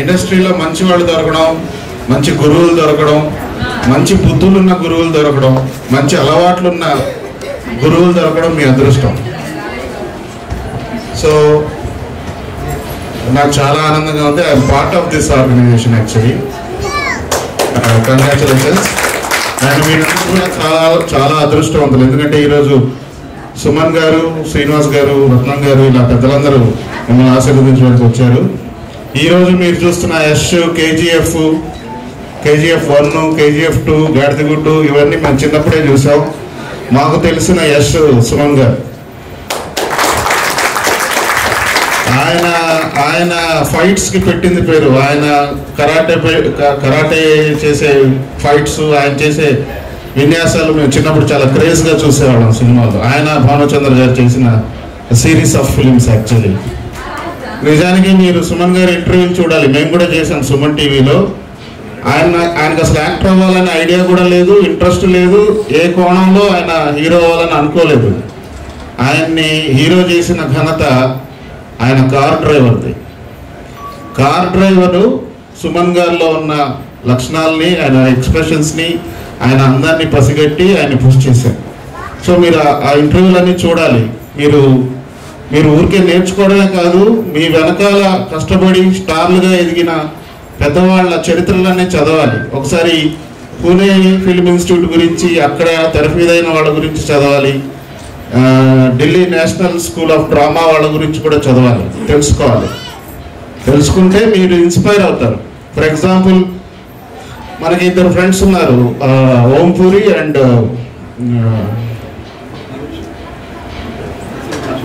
ఇండస్ట్రీలో మంచివాళ్ళు దొరకడం, మంచి గురువులు దొరకడం, మంచి బుద్ధులున్న గురువులు దొరకడం, మంచి అలవాట్లున్న గురువులు దొరకడం మీ అదృష్టం. సో నాకు చాలా ఆనందంగా ఉంది. I'm part of this organisation actually. Congratulations. And మీరందరూ కూడా చాలా చాలా అదృష్టవంతులు. ఎందుకంటే ఈరోజు సుమన్ గారు, శ్రీనివాస్ గారు, రత్నం గారు, ఇలా పెద్దలందరూ మిమ్మల్ని ఆశీర్వదించడానికి వచ్చారు. ఈరోజు మీరు చూస్తున్న యష్, కేజీఎఫ్ 1, KGF 2, గాడిదగుడ్డు, ఇవన్నీ మనం చిన్నప్పుడే చూసాం. మాకు తెలిసిన యష్ సుమన్ గారు, ఆయన ఫైట్స్కి పెట్టింది పేరు. ఆయన కరాటే చేసే ఫైట్స్, ఆయన చేసే విన్యాసాలు మేము చిన్నప్పుడు చాలా క్రేజ్గా చూసేవాళ్ళం సినిమాలో. ఆయన భానుచంద్ర గారు చేసిన సిరీస్ ఆఫ్ ఫిలిమ్స్ యాక్చువల్లీ. నిజానికి మీరు సుమన్ గారి ఇంటర్వ్యూలు చూడాలి. మేము కూడా చేసాం సుమన్ టీవీలో. ఆయనకు అసలు యాక్టర్ అవ్వాలని ఐడియా కూడా లేదు, ఇంట్రెస్ట్ లేదు. ఏ కోణంలో ఆయన హీరో అవ్వాలని అనుకోలేదు. ఆయన్ని హీరో చేసిన ఘనత ఆయన కార్ డ్రైవర్ది. కార్ డ్రైవరు సుమన్ గారిలో ఉన్న లక్షణాలని, ఆయన ఎక్స్ప్రెషన్స్ని, ఆయన అందాన్ని పసిగట్టి ఆయన పుష్ చేశారు. సో మీరు ఆ ఇంటర్వ్యూలన్నీ చూడాలి. మీరు ఊరికే నేర్చుకోవడమే కాదు, మీ వెనకాల కష్టపడి స్టార్లుగా ఎదిగిన పెద్దవాళ్ళ చరిత్రలన్నీ చదవాలి. ఒకసారి పూణే ఫిల్మ్ ఇన్స్టిట్యూట్ గురించి, అక్కడ తెరఫీదైన వాళ్ళ గురించి చదవాలి. Delhi national school of drama వాళ్ళ గురించి కూడా చదవాలి, తెలుసుకోవాలి. తెలుసుకుంటే మీరు ఇన్స్పైర్ అవుతారు. ఫర్ ఎగ్జాంపుల్ మనకి 2 ఫ్రెండ్స్ ఉన్నారు, ఓంపూరి and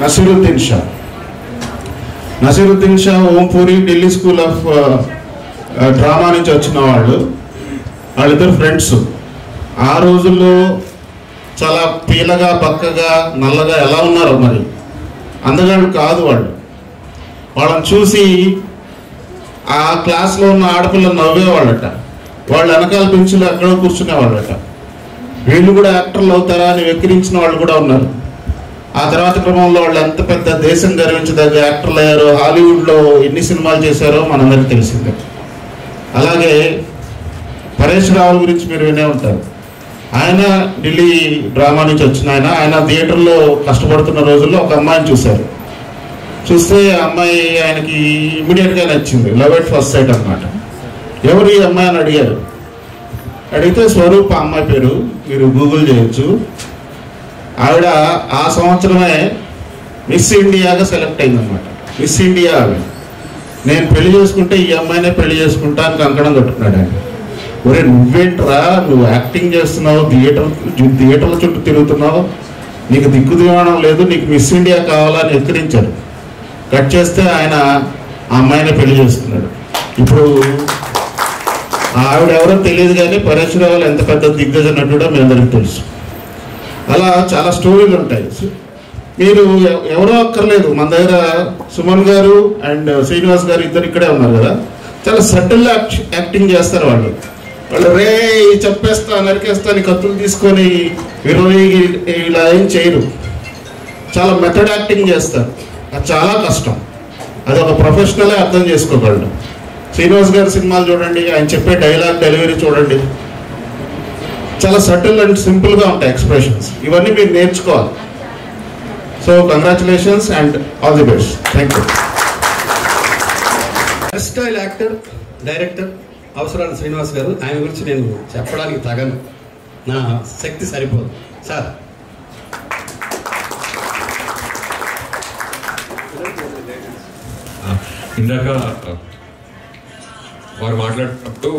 Nasiruddin Shah. ఓంపూరి Delhi school of drama నుంచి వచ్చిన వాళ్ళిద్దరు ఫ్రెండ్స్. ఆ రోజుల్లో చాలా పీలగా బక్కగా నల్లగా ఎలా ఉన్నారో మరి అందగాడు కాదు వాళ్ళు. వాళ్ళని చూసి ఆ క్లాస్లో ఉన్న ఆడపిల్లలు నవ్వేవాళ్ళట, వాళ్ళు వెనకాల బెంచ్లో ఎక్కడో కూర్చునేవాళ్ళట. వీళ్ళు కూడా యాక్టర్లు అవుతారా అని వెక్కిరించిన వాళ్ళు కూడా ఉన్నారు. ఆ తర్వాత క్రమంలో వాళ్ళు ఎంత పెద్ద దేశం గర్వించదగ్గ యాక్టర్లు అయ్యారో, హాలీవుడ్లో ఎన్ని సినిమాలు చేశారో మనందరికీ తెలిసిందే. అలాగే పరేష్ రావుల గురించి మీరు వినే ఉంటారు. ఆయన ఢిల్లీ డ్రామా నుంచి వచ్చిన ఆయన థియేటర్లో కష్టపడుతున్న రోజుల్లో ఒక అమ్మాయిని చూశారు. చూస్తే ఆ అమ్మాయి ఆయనకి ఇమీడియట్గా నచ్చింది. లవ్ ఎట్ ఫస్ట్ సైట్ అన్నమాట. ఎవరు ఈ అమ్మాయి అని అడిగారు. అడిగితే స్వరూప్ ఆ అమ్మాయి పేరు, మీరు గూగుల్ చేయొచ్చు. ఆవిడ ఆ సంవత్సరమే మిస్ ఇండియాగా సెలెక్ట్ అయిందనమాట. మిస్ ఇండియా ఆవిడ. నేను పెళ్లి చేసుకుంటే ఈ అమ్మాయినే పెళ్లి చేసుకుంటా అని కంకణం కట్టుకున్నాడు ఆయన. ఒరే నువ్వేంట్రా, నువ్వు యాక్టింగ్ చేస్తున్నావు, థియేటర్ల చుట్టూ తిరుగుతున్నావు, నీకు దిక్కు దివాణం లేదు, నీకు మిస్ ఇండియా కావాలని హెచ్చరించారు. కట్ చేస్తే ఆయన ఆ అమ్మాయినే పెళ్లి చేసుకున్నాడు. ఇప్పుడు ఆవిడ ఎవరో తెలియదు కానీ పరేష్ రావులు ఎంత పెద్ద దిగ్గజ నటుడో మీ అందరికీ తెలుసు. అలా చాలా స్టోరీలు ఉంటాయి. మీరు ఎవరో అక్కర్లేదు, మన దగ్గర సుమన్ గారు అండ్ శ్రీనివాస్ గారు ఇద్దరు ఇక్కడే ఉన్నారు కదా, చాలా సటిల్ యాక్టింగ్ చేస్తారు వాళ్ళు. రే చెప్పేస్తా నరికేస్తా అని కత్తులు తీసుకొని ఇలా ఏం చేయరు. చాలా మెథడ్ యాక్టింగ్ చేస్తారు. అది చాలా కష్టం. అది ఒక ప్రొఫెషనలే అర్థం చేసుకోగలడు. శ్రీనివాస్ గారి సినిమాలు చూడండి, ఆయన చెప్పే డైలాగ్ డెలివరీ చూడండి, చాలా సటిల్ అండ్ సింపుల్గా ఉంటాయి ఎక్స్ప్రెషన్స్. ఇవన్నీ మీరు నేర్చుకోవాలి. So congratulations and all the best. Thank you. Style actor, director అవసరాల శ్రీనివాస్ గారు. ఆయన గురించి నేను చెప్పడానికి తగను, నా శక్తి సరిపోదు. సార్ ఇందాక వారు మాట్లాడినప్పుడు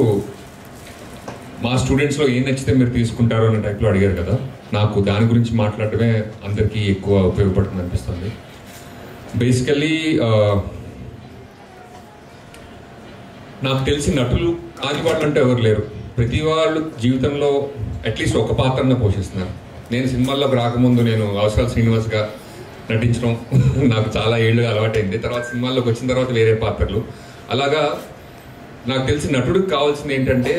మా స్టూడెంట్స్లో ఏం నచ్చితే మీరు తీసుకుంటారో అనే టైప్లో అడిగారు కదా, నాకు దాని గురించి మాట్లాడటమే అందరికీ ఎక్కువ ఉపయోగపడుతుంది అనిపిస్తుంది. బేసికల్లీ నాకు తెలిసి నటులు కాని వాళ్ళు అంటే ఎవరు లేరు. ప్రతి వాళ్ళు జీవితంలో అట్లీస్ట్ ఒక పాత్రను పోషిస్తున్నారు. నేను సినిమాల్లోకి రాకముందు నేను అవసరాల శ్రీనివాస్గా నటించడం నాకు చాలా ఏళ్ళుగా అలవాటైంది. తర్వాత సినిమాల్లోకి వచ్చిన తర్వాత వేరే పాత్రలు. అలాగా నాకు తెలిసి నటుడికి కావాల్సింది ఏంటంటే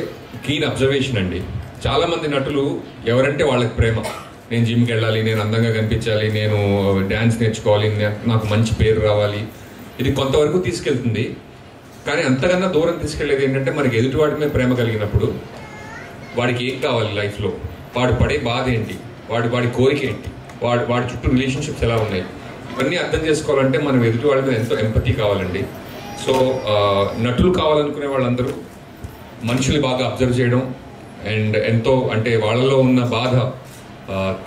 కీన్ అబ్జర్వేషన్ అండి. చాలామంది నటులు ఎవరంటే వాళ్ళకి ప్రేమ, నేను జిమ్కి వెళ్ళాలి, నేను అందంగా కనిపించాలి, నేను డ్యాన్స్ నేర్చుకోవాలి, నాకు మంచి పేరు రావాలి, ఇది కొంతవరకు తీసుకెళ్తుంది. కానీ అంతకన్నా దూరం తీసుకెళ్లేది ఏంటంటే మనకి ఎదుటివాడి మీద ప్రేమ కలిగినప్పుడు వాడికి ఏం కావాలి లైఫ్లో, వాడు పడే బాధ ఏంటి, వాడి కోరిక ఏంటి, వాడి చుట్టూ రిలేషన్షిప్స్ ఎలా ఉన్నాయి, ఇవన్నీ అర్థం చేసుకోవాలంటే మనం ఎదుటి వాళ్ళ మీద ఎంతో ఎంపతి కావాలండి. సో నటులు కావాలనుకునే వాళ్ళందరూ మనుషుల్ని బాగా అబ్జర్వ్ చేయడం అండ్ ఎంతో అంటే వాళ్ళలో ఉన్న బాధ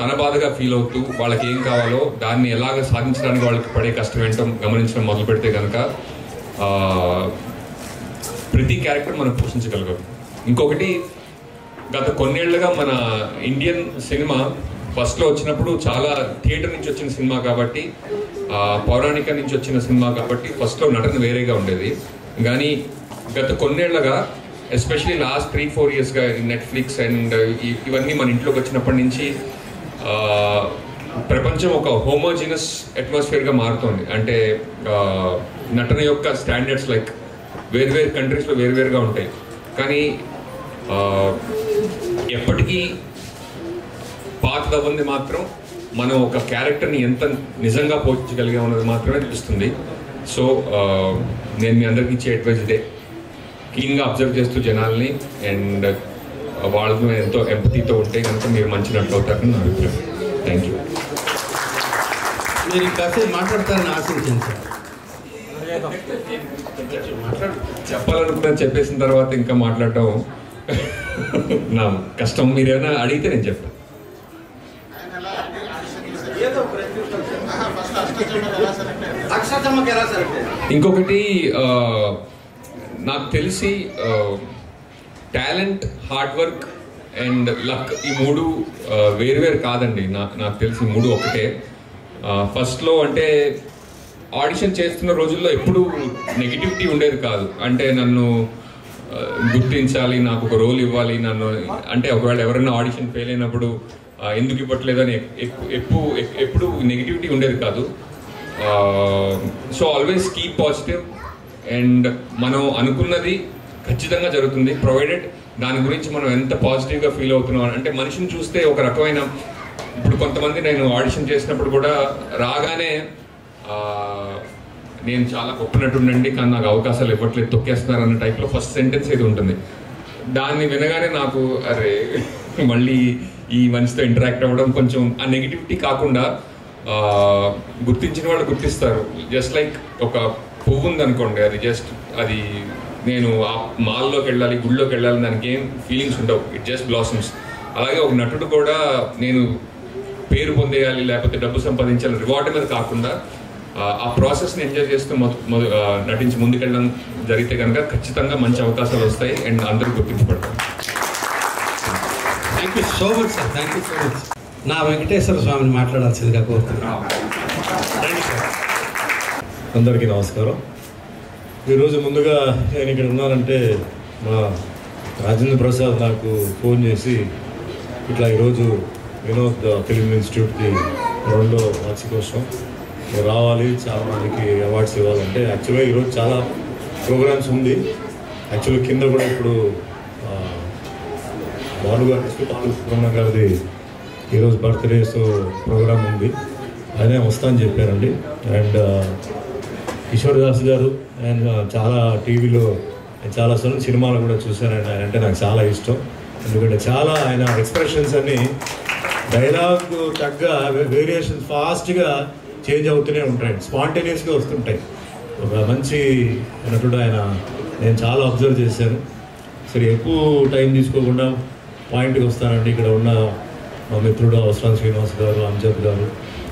తన బాధగా ఫీల్ అవుతూ వాళ్ళకి ఏం కావాలో దాన్ని ఎలాగ సాధించడానికి వాళ్ళకి పడే కష్టం ఏంటో గమనించడం మొదలు పెడితే కనుక ప్రతి క్యారెక్టర్ మనం పోషించగలగం. ఇంకొకటి, గత కొన్నేళ్లుగా మన ఇండియన్ సినిమా ఫస్ట్లో వచ్చినప్పుడు చాలా థియేటర్ నుంచి వచ్చిన సినిమా కాబట్టి, పౌరాణిక నుంచి వచ్చిన సినిమా కాబట్టి ఫస్ట్లో నటన వేరేగా ఉండేది. కానీ గత కొన్నేళ్లుగా ఎస్పెషలీ లాస్ట్ 3-4 ఇయర్స్గా నెట్ఫ్లిక్స్ అండ్ ఇవన్నీ మన ఇంట్లోకి వచ్చినప్పటి నుంచి ప్రపంచం ఒక హోమోజినస్ అట్మాస్ఫియర్గా మారుతోంది. అంటే నటన యొక్క స్టాండర్డ్స్ లైక్ వేర్వేరు కంట్రీస్లో వేరువేరుగా ఉంటాయి. కానీ ఎప్పటికీ పాతదవ్వంది మాత్రం మనం ఒక క్యారెక్టర్ని ఎంత నిజంగా పోషించగలిగామన్నది మాత్రమే తెలుస్తుంది. సో నేను మీ అందరికీ ఇచ్చే అడ్వైజ్ ఇదే, క్లీన్గా అబ్జర్వ్ చేస్తూ జనాల్ని అండ్ వాళ్ళతో ఎంతో ఎంపతితో ఉంటే కనుక మీరు మంచి నటులు అవుతారని నా అభిప్రాయం. Thank you. మీరు కాసేపు మాట్లాడతారని ఆశించాను సార్. చెప్పాలనుకున్నా చెప్పేసిన తర్వాత ఇంకా మాట్లాడటం నా కష్టం. మీరు ఏమైనా అడిగితే నేను చెప్తాను. ఇంకొకటి, నాకు తెలిసి talent, hard work and luck ఈ మూడు వేరువేరు కాదండి. నాకు తెలిసి మూడు ఒకటే. ఫస్ట్లో అంటే ఆడిషన్ చేస్తున్న రోజుల్లో ఎప్పుడు నెగిటివిటీ ఉండేది కాదు. అంటే నన్ను గుర్తించాలి, నాకు ఒక రోల్ ఇవ్వాలి, నన్ను అంటే ఒకవేళ ఎవరైనా ఆడిషన్ ఫెయిల్ అయినప్పుడు ఎందుకు ఇవ్వట్లేదని ఎప్పుడు నెగిటివిటీ ఉండేది కాదు. So always keep positive and మనం అనుకున్నది ఖచ్చితంగా జరుగుతుంది, ప్రొవైడెడ్ దాని గురించి మనం ఎంత పాజిటివ్గా ఫీల్ అవుతున్నాం. అంటే మనిషిని చూస్తే ఒక రకమైన, ఇప్పుడు కొంతమంది నేను ఆడిషన్ చేసినప్పుడు కూడా రాగానే నేను చాలా గొప్ప నటుండండి కానీ నాకు అవకాశాలు ఇవ్వట్లేదు, తొక్కేస్తున్నారు అన్న టైప్లో ఫస్ట్ సెంటెన్స్ ఏది ఉంటుంది. దాన్ని వినగానే నాకు అరే మళ్ళీ ఈ మనిషితో ఇంటరాక్ట్ అవ్వడం, కొంచెం ఆ నెగిటివిటీ కాకుండా గుర్తించిన వాళ్ళు గుర్తిస్తారు. జస్ట్ లైక్ ఒక పువ్వు ఉందనుకోండి, అది జస్ట్ అది నేను ఆ మాల్లోకి వెళ్ళాలి, గుళ్ళోకి వెళ్ళాలి, దానికి ఏం ఫీలింగ్స్ ఉండవు, ఇట్ జస్ట్ బ్లాసమ్స్. అలాగే ఒక నటుడు కూడా నేను పేరు పొందేయాలి లేకపోతే డబ్బు సంపాదించాలి రివార్డ్ మీద కాకుండా ఆ ప్రాసెస్ని ఎంజాయ్ చేస్తూ నటించి ముందుకెళ్ళడం జరిగితే కనుక ఖచ్చితంగా మంచి అవకాశాలు వస్తాయి అండ్ అందరూ గుర్తించబడతారు. Thank you so much sir, thank you so much. నా వెంకటేశ్వర స్వామిని మాట్లాడాల్సిందిగా కోరుతున్నాను. అందరికీ నమస్కారం. ఈరోజు ముందుగా నేను ఇక్కడ ఉన్నానంటే మా రాజేంద్ర ప్రసాద్ నాకు ఫోన్ చేసి ఇట్లా ఈరోజు వినోద్ ఫిలిం ఇన్స్టిట్యూట్కి 2వ వార్షికోత్సవం రావాలి, చాలా మందికి అవార్డ్స్ ఇవ్వాలంటే యాక్చువల్గా ఈరోజు చాలా ప్రోగ్రామ్స్ ఉంది. యాక్చువల్గా కింద కూడా ఇప్పుడు బాలుగారు గారిది ఈరోజు బర్త్డేస్ ప్రోగ్రామ్ ఉంది, ఆయనే వస్తా అని చెప్పారండి. అండ్ కిషోర్ దాస్ గారు ఆయన చాలా టీవీలో చాలాసార్లు సినిమాలు కూడా చూశాను. ఆయన అంటే నాకు చాలా ఇష్టం, ఎందుకంటే చాలా ఆయన ఎక్స్ప్రెషన్స్ అన్నీ డైలాగ్ తగ్గ వేరియేషన్స్ ఫాస్ట్గా చేంజ్ అవుతూనే ఉంటాయి, స్పాంటేనియస్గా వస్తుంటాయి. ఒక మంచి నటుడు ఆయన, నేను చాలా అబ్జర్వ్ చేశాను. సరే ఎక్కువ టైం తీసుకోకుండా పాయింట్కి వస్తానండి. ఇక్కడ ఉన్న మా మిత్రుడు అవసరం శ్రీనివాస్ గారు, అంజద్ గారు,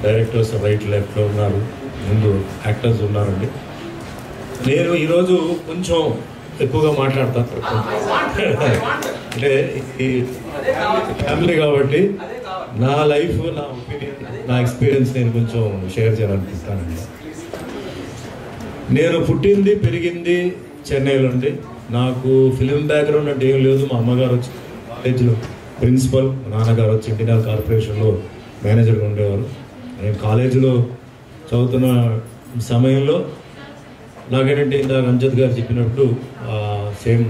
డైరెక్టర్స్ రైట్ లెఫ్ట్లో ఉన్నారు, ముందు యాక్టర్స్ ఉన్నారండి. నేను ఈరోజు కొంచెం ఎక్కువగా మాట్లాడతాను అంటే ఈ ఫ్యామిలీ కాబట్టి నా లైఫ్, నా ఒపీనియన్, నా ఎక్స్పీరియన్స్ నేను కొంచెం షేర్ చేయాలనుకుంటానండి. నేను పుట్టింది పెరిగింది చెన్నైలో అండి. నాకు ఫిలిం బ్యాక్గ్రౌండ్ అంటే ఏం లేదు. మా అమ్మగారు వచ్చి కాలేజీలో ప్రిన్సిపల్, మా నాన్నగారు వచ్చి ఇండియన్ కార్పొరేషన్లో మేనేజర్గా ఉండేవారు. నేను కాలేజీలో చదువుతున్న సమయంలో నాకేంటంటే ఇందాక అంజద్ గారు చెప్పినప్పుడు సేమ్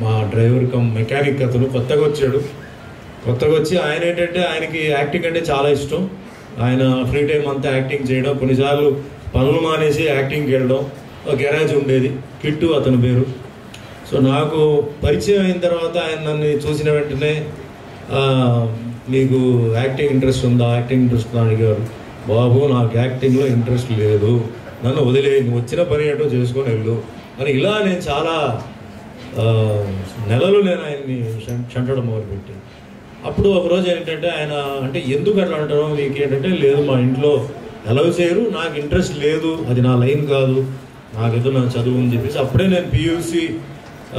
మా డ్రైవర్ కమ్ మెకానిక్ అతను కొత్తగా వచ్చి ఆయన ఏంటంటే ఆయనకి యాక్టింగ్ అంటే చాలా ఇష్టం. ఆయన ఫ్రీ టైం అంతా యాక్టింగ్ చేయడం, కొన్నిసార్లు పనులు మానేసి యాక్టింగ్కి వెళ్ళడం. ఒక గ్యారేజ్ ఉండేది, కిట్టు అతని పేరు. సో నాకు పరిచయం అయిన తర్వాత ఆయన నన్ను చూసిన వెంటనే నీకు యాక్టింగ్ ఇంట్రెస్ట్ ఉందా అడిగారు. బాబు నాకు యాక్టింగ్లో ఇంట్రెస్ట్ లేదు, నన్ను వదిలే, నువ్వు వచ్చిన పని ఏంటో చేసుకొని వెళ్ళు అని. ఇలా నేను చాలా నెలలు నేను ఆయన్ని చంటడం మొదలుపెట్టి, అప్పుడు ఒకరోజు ఏంటంటే ఆయన అంటే ఎందుకు అట్లా అంటారు నీకు ఏంటంటే, లేదు మా ఇంట్లో అలౌ చేయరు, నాకు ఇంట్రెస్ట్ లేదు, అది నా లైన్ కాదు, నాకేదో నా చదువు అని చెప్పేసి అప్పుడే నేను పియూసీ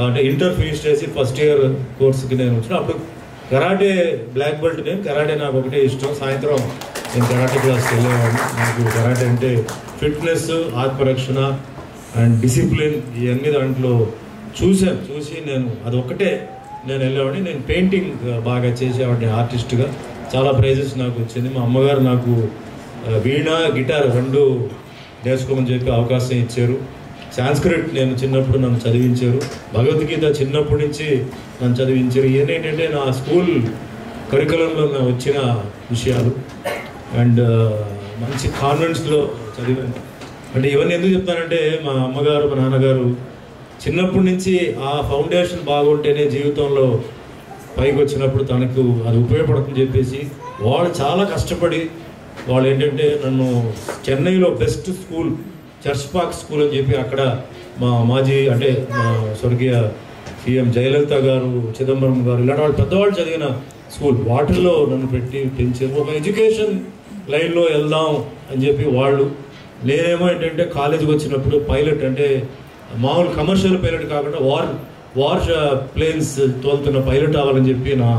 అంటే ఇంటర్ ఫినిష్ చేసి ఫస్ట్ ఇయర్ కోర్సుకి నేను వచ్చిన. అప్పుడు కరాటే బ్లాక్ బెల్ట్. నేను కరాటే నాకు ఒకటే ఇష్టం. సాయంత్రం నేను కరాటే క్లాస్కి వెళ్ళేవాడిని. నాకు కరాటే అంటే ఫిట్నెస్, ఆత్మరక్షణ అండ్ డిసిప్లిన్ ఇవన్నీ దాంట్లో చూసి నేను అదొక్కటే నేను వెళ్ళేవాడిని. నేను పెయింటింగ్ బాగా చేసేవాడిని ఆర్టిస్ట్గా. చాలా ప్రైజెస్ నాకు వచ్చింది. మా అమ్మగారు నాకు వీణ, గిటార్ 2 నేర్చుకోమని చెప్పి అవకాశం ఇచ్చారు. సాంస్క్రిట్ నేను చిన్నప్పుడు నన్ను చదివించారు. భగవద్గీత చిన్నప్పటి నుంచి నన్ను చదివించారు. ఇవన్నీ నా స్కూల్ కరికులంలో వచ్చిన విషయాలు. అండ్ మంచి కాన్వెంట్స్లో చదివాను. అంటే ఇవన్నీ ఎందుకు చెప్తానంటే మా అమ్మగారు, మా నాన్నగారు చిన్నప్పటి నుంచి ఆ ఫౌండేషన్ బాగుంటేనే జీవితంలో పైకి వచ్చినప్పుడు తనకు అది ఉపయోగపడుతుందని చెప్పేసి వాళ్ళు చాలా కష్టపడి వాళ్ళు ఏంటంటే నన్ను చెన్నైలో best school church park school అని చెప్పి అక్కడ మా మాజీ అంటే మా స్వర్గీయ సీఎం జయలలిత గారు, చిదంబరం గారు ఇలాంటి వాళ్ళు పెద్దవాళ్ళు చదివిన స్కూల్, వాటిల్లో నన్ను పెట్టి పెంచారు. ఒక ఎడ్యుకేషన్ లైన్లో వెళ్దాం అని చెప్పి వాళ్ళు. నేనేమో ఏంటంటే కాలేజీకి వచ్చినప్పుడు పైలట్ అంటే మామూలు కమర్షియల్ పైలట్ కాకుండా వార్ ప్లేన్స్ తోలుతున్న పైలట్ అవ్వాలని చెప్పి నా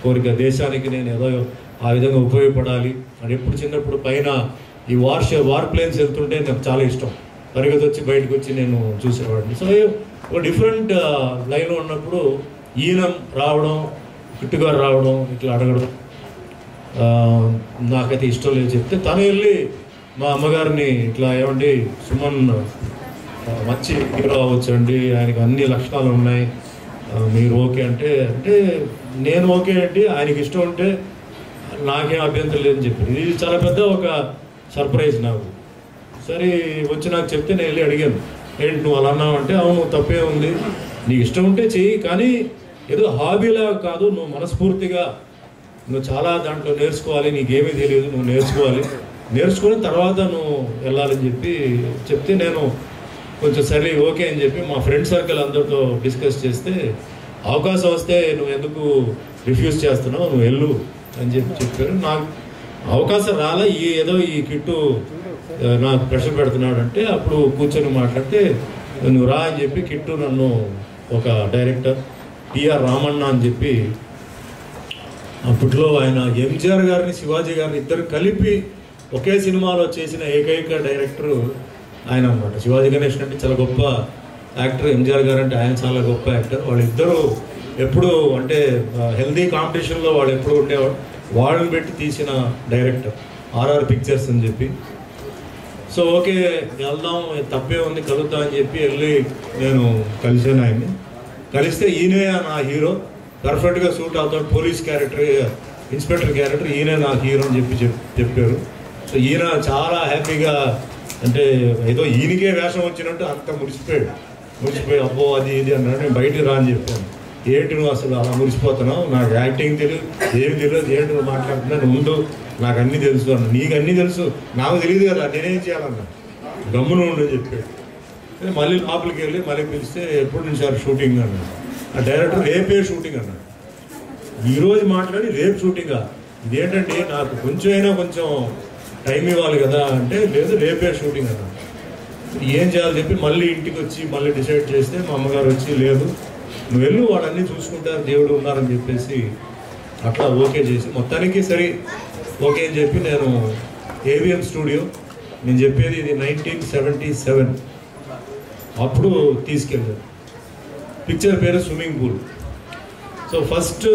కోరిక. దేశానికి నేను ఏదో ఆ విధంగా ఉపయోగపడాలి అని ఎప్పుడు చిన్నప్పుడు పైన ఈ వార్ ప్లేన్స్ వెళ్తుంటే నాకు చాలా ఇష్టం. పరిగెత్తి వచ్చి బయటకు వచ్చి నేను చూసేవాడిని. సో ఒక డిఫరెంట్ లైన్లో ఉన్నప్పుడు ఈయన రావడం, కిట్టుగారు రావడం, ఇట్లా అడగడం నాకైతే ఇష్టం లేదు చెప్తే తను వెళ్ళి మా అమ్మగారిని ఇట్లా ఏమండి సుమన్ మంచి హీరో అవ్వచ్చండి, ఆయనకి అన్ని లక్షణాలు ఉన్నాయి, మీరు ఓకే అంటే నేను ఓకే అంటే ఆయనకి ఇష్టం ఉంటే నాకేం అభ్యంతరం లేదని చెప్పారు. ఇది చాలా పెద్ద ఒక సర్ప్రైజ్ నాకు. సరే వచ్చి నాకు చెప్తే నేను వెళ్ళి అడిగాను, ఏంటి నువ్వు అలా అన్నావు అంటే, అవును తప్పే ఉంది, నీకు ఇష్టం ఉంటే చెయ్యి, కానీ ఏదో హాబీలా కాదు, నువ్వు మనస్ఫూర్తిగా నువ్వు చాలా దాంట్లో నేర్చుకోవాలి, నీకేమీ తెలియదు, నువ్వు నేర్చుకుని తర్వాత నువ్వు వెళ్ళాలని చెప్తే నేను కొంచెం సరే ఓకే అని చెప్పి మా ఫ్రెండ్ సర్కిల్ అందరితో డిస్కస్ చేస్తే, అవకాశం వస్తే నువ్వు ఎందుకు రిఫ్యూజ్ చేస్తున్నావు, నువ్వు వెళ్ళు అని చెప్పారు. నాకు అవకాశం రాలే, ఏదో ఈ కిట్టు నాకు ప్రెషర్ పెడుతున్నాడు అంటే అప్పుడు కూర్చొని మాట్లాడితే నువ్వు రా అని చెప్పి కిట్టు నన్ను ఒక డైరెక్టర్ టిఆర్ రామన్న అని చెప్పి, అప్పట్లో ఆయన ఎంజిఆర్ గారిని శివాజీ గారిని ఇద్దరు కలిపి ఒకే సినిమాలో చేసిన ఏకైక డైరెక్టర్ ఆయన అన్నమాట. శివాజీ గణేష్ అంటే చాలా గొప్ప యాక్టర్, ఎంజిఆర్ గారు అంటే ఆయన చాలా గొప్ప యాక్టర్. వాళ్ళిద్దరూ ఎప్పుడు అంటే హెల్దీ కాంపిటీషన్లో వాళ్ళు ఎప్పుడు ఉండేవాడు, వాళ్ళని పెట్టి తీసిన డైరెక్టర్ ఆర్ఆర్ పిక్చర్స్ అని చెప్పి. సో ఓకే వెళ్దాం, తప్పే ఉంది, కలుద్దాం అని చెప్పి వెళ్ళి నేను కలిసాను ఆయన్ని. కలిస్తే ఈయనే నా హీరో, పర్ఫెక్ట్గా సూట్ అవుతాడు, పోలీస్ క్యారెక్టర్, ఇన్స్పెక్టర్ క్యారెక్టర్, ఈయనే నా హీరో అని చెప్పారు. సో ఈయన చాలా హ్యాపీగా, అంటే ఏదో ఈయనకే వేషం వచ్చినట్టు అంత మురిసిపోయి అబ్బో అది ఇది అన్నాడు. నేను బయటికి రా అని చెప్పాను. ఏంటి నువ్వు అసలు అలా మురిసిపోతున్నావు, నాకు యాక్టింగ్ తెలియదు, ఏమి తెలియదు, ఏంటి నువ్వు మాట్లాడుతున్నాను, ఉండు, నాకు అన్నీ తెలుసు అన్న. నీకు అన్నీ తెలుసు, నాకు తెలియదు కదా, నేనేం చేయాలన్నా, గమ్మును ఉండు అని చెప్పాడు. మళ్ళీ లోపలికి వెళ్ళి మళ్ళీ పిలిస్తే ఎప్పుడు నుంచి సార్ షూటింగ్ అన్నాడు. ఆ డైరెక్టర్ రేపే షూటింగ్ అన్నాడు. ఈరోజు మాట్లాడి రేపు షూటింగా, ఇదేంటంటే నాకు కొంచెం టైం ఇవ్వాలి కదా అంటే, లేదు రేపే షూటింగ్ అన్నాడు. ఏం చేయాలి చెప్పి మళ్ళీ ఇంటికి వచ్చి మళ్ళీ డిసైడ్ చేస్తే మా అమ్మగారు వచ్చి, లేదు నువ్వు వెళ్ళు, వాళ్ళన్నీ చూసుకుంటారు, దేవుడు ఉన్నారని చెప్పేసి అట్లా ఓకే చేసి మొత్తానికి సరే ఓకే అని చెప్పి నేను ఏవిఎం స్టూడియో, నేను చెప్పేది ఇది 1977 అప్పుడు తీసుకెళ్ళాను. పిక్చర్ పేరు స్విమ్మింగ్ పూల్. సో ఫస్ట్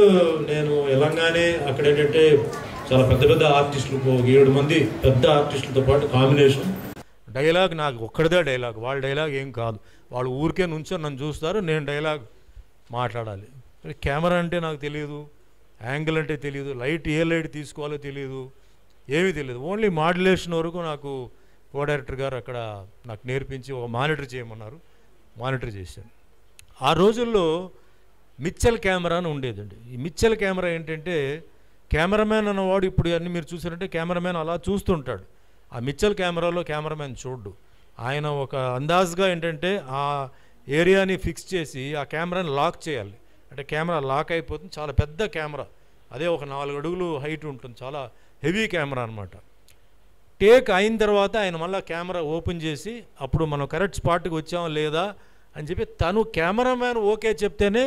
నేను వెళ్ళంగానే అక్కడ ఏంటంటే చాలా పెద్ద ఆర్టిస్టులు, 7 మంది పెద్ద ఆర్టిస్టులతో పాటు కాంబినేషన్. డైలాగ్ నాకు ఒక్కడిదే డైలాగ్, వాళ్ళ డైలాగ్ ఏం కాదు, వాళ్ళు ఊరికే నుంచో నన్ను చూస్తారు, నేను డైలాగ్ మాట్లాడాలి. కెమెరా అంటే నాకు తెలియదు, యాంగిల్ అంటే తెలియదు, లైట్ ఏ లైట్ తీసుకోవాలో తెలియదు, ఏమీ తెలియదు. ఓన్లీ మాడ్యులేషన్ వరకు నాకు కో డైరెక్టర్ గారు అక్కడ నాకు నేర్పించి ఒక మానిటర్ చేయమన్నారు, మానిటర్ చేశాను. ఆ రోజుల్లో మిచ్చల్ కెమెరా అని ఉండేదండి. ఈ మిచ్చల్ కెమెరా ఏంటంటే, కెమెరామ్యాన్ అన్నవాడు ఇప్పుడు అన్నీ మీరు చూసారంటే కెమెరామ్యాన్ అలా చూస్తుంటాడు. ఆ మిచ్చల్ కెమెరాలో కెమెరామ్యాన్ చూడ్డు, ఆయన ఒక అందాజ్గా ఏంటంటే ఆ ఏరియాని ఫిక్స్ చేసి ఆ కెమెరాని లాక్ చేయాలి. అంటే కెమెరా లాక్ అయిపోతుంది, చాలా పెద్ద కెమెరా, అదే ఒక 4 అడుగులు హైట్ ఉంటుంది, చాలా హెవీ కెమెరా అనమాట. టేక్ అయిన తర్వాత ఆయన మళ్ళీ కెమెరా ఓపెన్ చేసి అప్పుడు మనం కరెక్ట్ స్పాట్కి వచ్చామా లేదా అని చెప్పి తను కెమెరామ్యాన్ ఓకే చెప్తేనే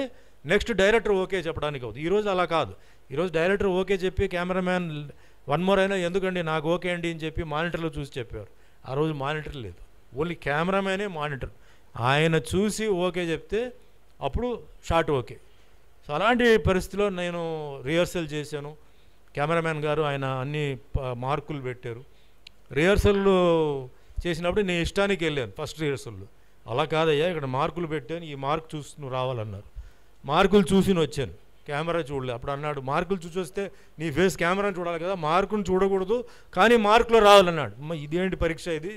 నెక్స్ట్ డైరెక్టర్ ఓకే చెప్పడానికి అవుతుంది. ఈరోజు అలా కాదు, ఈరోజు డైరెక్టర్ ఓకే చెప్పి కెమెరామ్యాన్ 1 మోర్ అయినా ఎందుకండి నాకు ఓకే అండి అని చెప్పి మానిటర్లో చూసి చెప్పారు. ఆ రోజు మానిటర్ లేదు, ఓన్లీ కెమెరామ్యానే మానిటర్. ఆయన చూసి ఓకే చెప్తే అప్పుడు షాట్ ఓకే. సో అలాంటి పరిస్థితిలో నేను రిహర్సల్ చేశాను. కెమెరామ్యాన్ గారు ఆయన అన్ని మార్కులు పెట్టారు. రిహర్సల్లో చేసినప్పుడు నేను ఇష్టానికి వెళ్ళాను ఫస్ట్ రిహర్సల్లో. అలా కాదయ్యా, ఇక్కడ మార్కులు పెట్టాను, ఈ మార్క్ చూసి నువ్వు రావాలన్నారు. మార్కులు చూసి వచ్చాను, కెమెరా చూడలే. అప్పుడు అన్నాడు, మార్కులు చూసి వస్తే నీ ఫేస్ కెమెరాని చూడాలి కదా, మార్కుని చూడకూడదు, కానీ మార్కులో రావాలన్నాడు. ఇదేంటి పరీక్ష ఇది,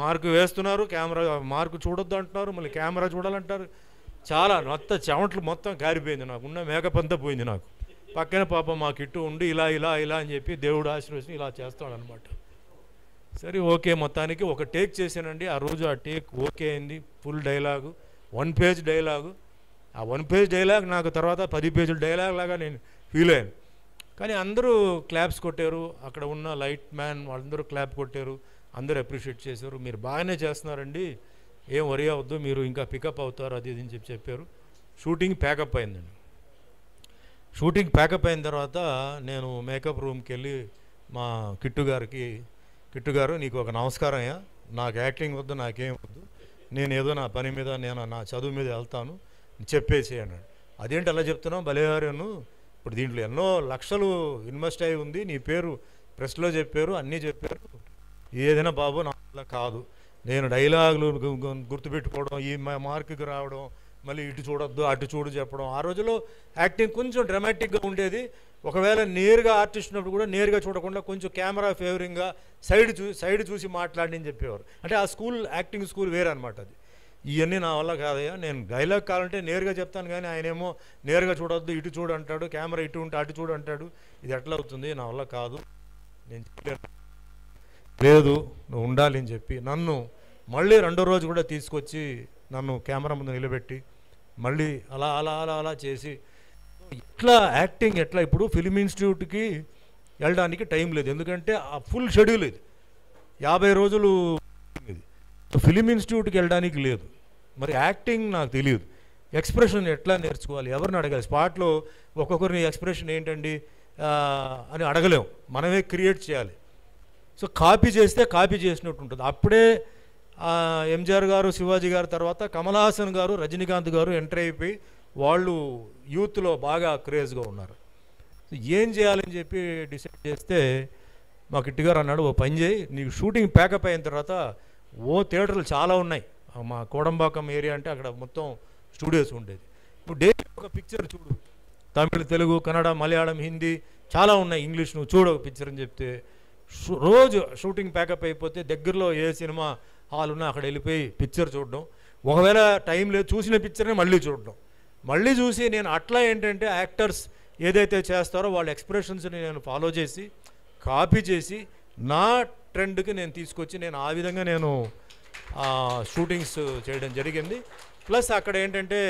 మార్కు వేస్తున్నారు, కెమెరా మార్కు చూడొద్దు అంటున్నారు, మళ్ళీ కెమెరా చూడాలంటారు. చాలా మొత్తం చెమట్లు మొత్తం కారిపోయింది, నాకు ఉన్న మేకప్ అంతా పోయింది. నాకు పక్కన పాప మా కిట్టు ఉండి ఇలా అని చెప్పి దేవుడు ఆశీర్వదించి ఇలా చేస్తాడనమాట. సరే ఓకే, మొత్తానికి ఒక టేక్ చేశానండి. ఆ రోజు ఆ టేక్ ఓకే అయింది, ఫుల్ డైలాగు, 1 పేజ్ డైలాగు. ఆ 1 పేజ్ డైలాగ్ నాకు తర్వాత 10 పేజీల డైలాగ్ లాగా నేను ఫీల్ అయ్యాను. కానీ అందరూ క్లాప్స్ కొట్టారు, అక్కడ ఉన్న లైట్ మ్యాన్ వాళ్ళందరూ క్లాప్ కొట్టారు, అందరూ అప్రిషియేట్ చేశారు. మీరు బాగానే చేస్తున్నారండి, ఏం వరి అవ్వద్దు, మీరు ఇంకా పికప్ అవుతారు, అది ఇది అని చెప్పారు. షూటింగ్ ప్యాకప్ అయిందండి. షూటింగ్ ప్యాకప్ అయిన తర్వాత నేను మేకప్ రూమ్కి వెళ్ళి మా కిట్టు గారు నీకు ఒక నమస్కారం అయ్యా, నాకు యాక్టింగ్ వద్దు, నాకేం వద్దు, నేను ఏదో నా పని మీద నేను నా చదువు మీద వెళ్తాను చెప్పేసి అన్నాడు. అదేంటి అలా చెప్తున్నావు బలేవారేను, ఇప్పుడు దీంట్లో ఎన్నో లక్షలు ఇన్వెస్ట్ అయి ఉంది, నీ పేరు ప్రెస్లో చెప్పారు, అన్నీ చెప్పారు, ఏదైనా బాబు నా వల్ల కాదు, నేను డైలాగులు గుర్తుపెట్టుకోవడం, ఈ మార్కుకి రావడం, మళ్ళీ ఇటు చూడొద్దు అటు చూడు చెప్పడం. ఆ రోజుల్లో యాక్టింగ్ కొంచెం డ్రామాటిక్గా ఉండేది. ఒకవేళ నేరుగా ఆర్టిస్ట్ ఉన్నప్పుడు కూడా నేరుగా చూడకుండా కొంచెం కెమెరా ఫేవరింగ్గా సైడ్ చూసి మాట్లాడని చెప్పేవారు. అంటే ఆ స్కూల్ యాక్టింగ్ స్కూల్ వేరే అనమాట. అది ఇవన్నీ నా వల్ల కాదయ్యా, నేను డైలాగ్ కావాలంటే నేరుగా చెప్తాను, కానీ ఆయనేమో నేరుగా చూడొద్దు ఇటు చూడు అంటాడు, కెమెరా ఇటు ఉంటే అటు చూడు అంటాడు, ఇది ఎట్లా అవుతుంది, నా వల్ల కాదు, నేను చెప్పలేను, లేదు నువ్వు ఉండాలి అని చెప్పి నన్ను మళ్ళీ రెండో రోజు కూడా తీసుకొచ్చి నన్ను కెమెరా ముందు నిలబెట్టి మళ్ళీ అలా అలా అలా అలా చేసి ఇట్లా యాక్టింగ్ ఎట్లా. ఇప్పుడు ఫిలిం ఇన్స్టిట్యూట్కి వెళ్ళడానికి టైం లేదు, ఎందుకంటే ఆ ఫుల్ షెడ్యూల్ ఇది, 50 రోజులు ఇది. ఫిలిం ఇన్స్టిట్యూట్కి వెళ్ళడానికి లేదు. మరి యాక్టింగ్ నాకు తెలియదు, ఎక్స్ప్రెషన్ ఎట్లా నేర్చుకోవాలి, ఎవరిని అడగాలి, స్పాట్లో ఒక్కొక్కరిని ఎక్స్ప్రెషన్ ఏంటండి అని అడగలేము, మనమే క్రియేట్ చేయాలి. సో కాపీ చేస్తే కాపీ చేసినట్టు ఉంటుంది. అప్పుడే ఎంజిఆర్ గారు, శివాజీ గారు, తర్వాత కమల్ హాసన్ గారు, రజనీకాంత్ గారు ఎంటర్ అయిపోయి వాళ్ళు యూత్లో బాగా క్రేజ్గా ఉన్నారు. ఏం చేయాలని చెప్పి డిసైడ్ చేస్తే మా కిట్టి గారు అన్నాడు, ఓ పని చేయి, నీకు షూటింగ్ ప్యాకప్ అయిన తర్వాత థియేటర్లు చాలా ఉన్నాయి, మా కోడంబాకం ఏరియా అంటే అక్కడ మొత్తం స్టూడియోస్ ఉండేది, ఇప్పుడు డైలీ ఒక పిక్చర్ చూడు, తమిళ్, తెలుగు, కన్నడ, మలయాళం, హిందీ చాలా ఉన్నాయి, ఇంగ్లీష్ నువ్వు చూడు ఒక పిక్చర్ అని చెప్తే రోజు షూటింగ్ ప్యాకప్ అయిపోతే దగ్గరలో ఏ సినిమా హాల్ ఉన్నా అక్కడ వెళ్ళిపోయి పిక్చర్ చూడడం, ఒకవేళ టైం లేదు చూసిన పిక్చర్ని మళ్ళీ చూడడం, మళ్ళీ చూసి నేను అట్లా ఏంటంటే యాక్టర్స్ ఏదైతే చేస్తారో వాళ్ళ ఎక్స్ప్రెషన్స్ని నేను ఫాలో చేసి కాపీ చేసి నా ట్రెండ్కి నేను తీసుకొచ్చి నేను ఆ విధంగా నేను షూటింగ్స్ చేయడం జరిగింది. ప్లస్ అక్కడ ఏంటంటే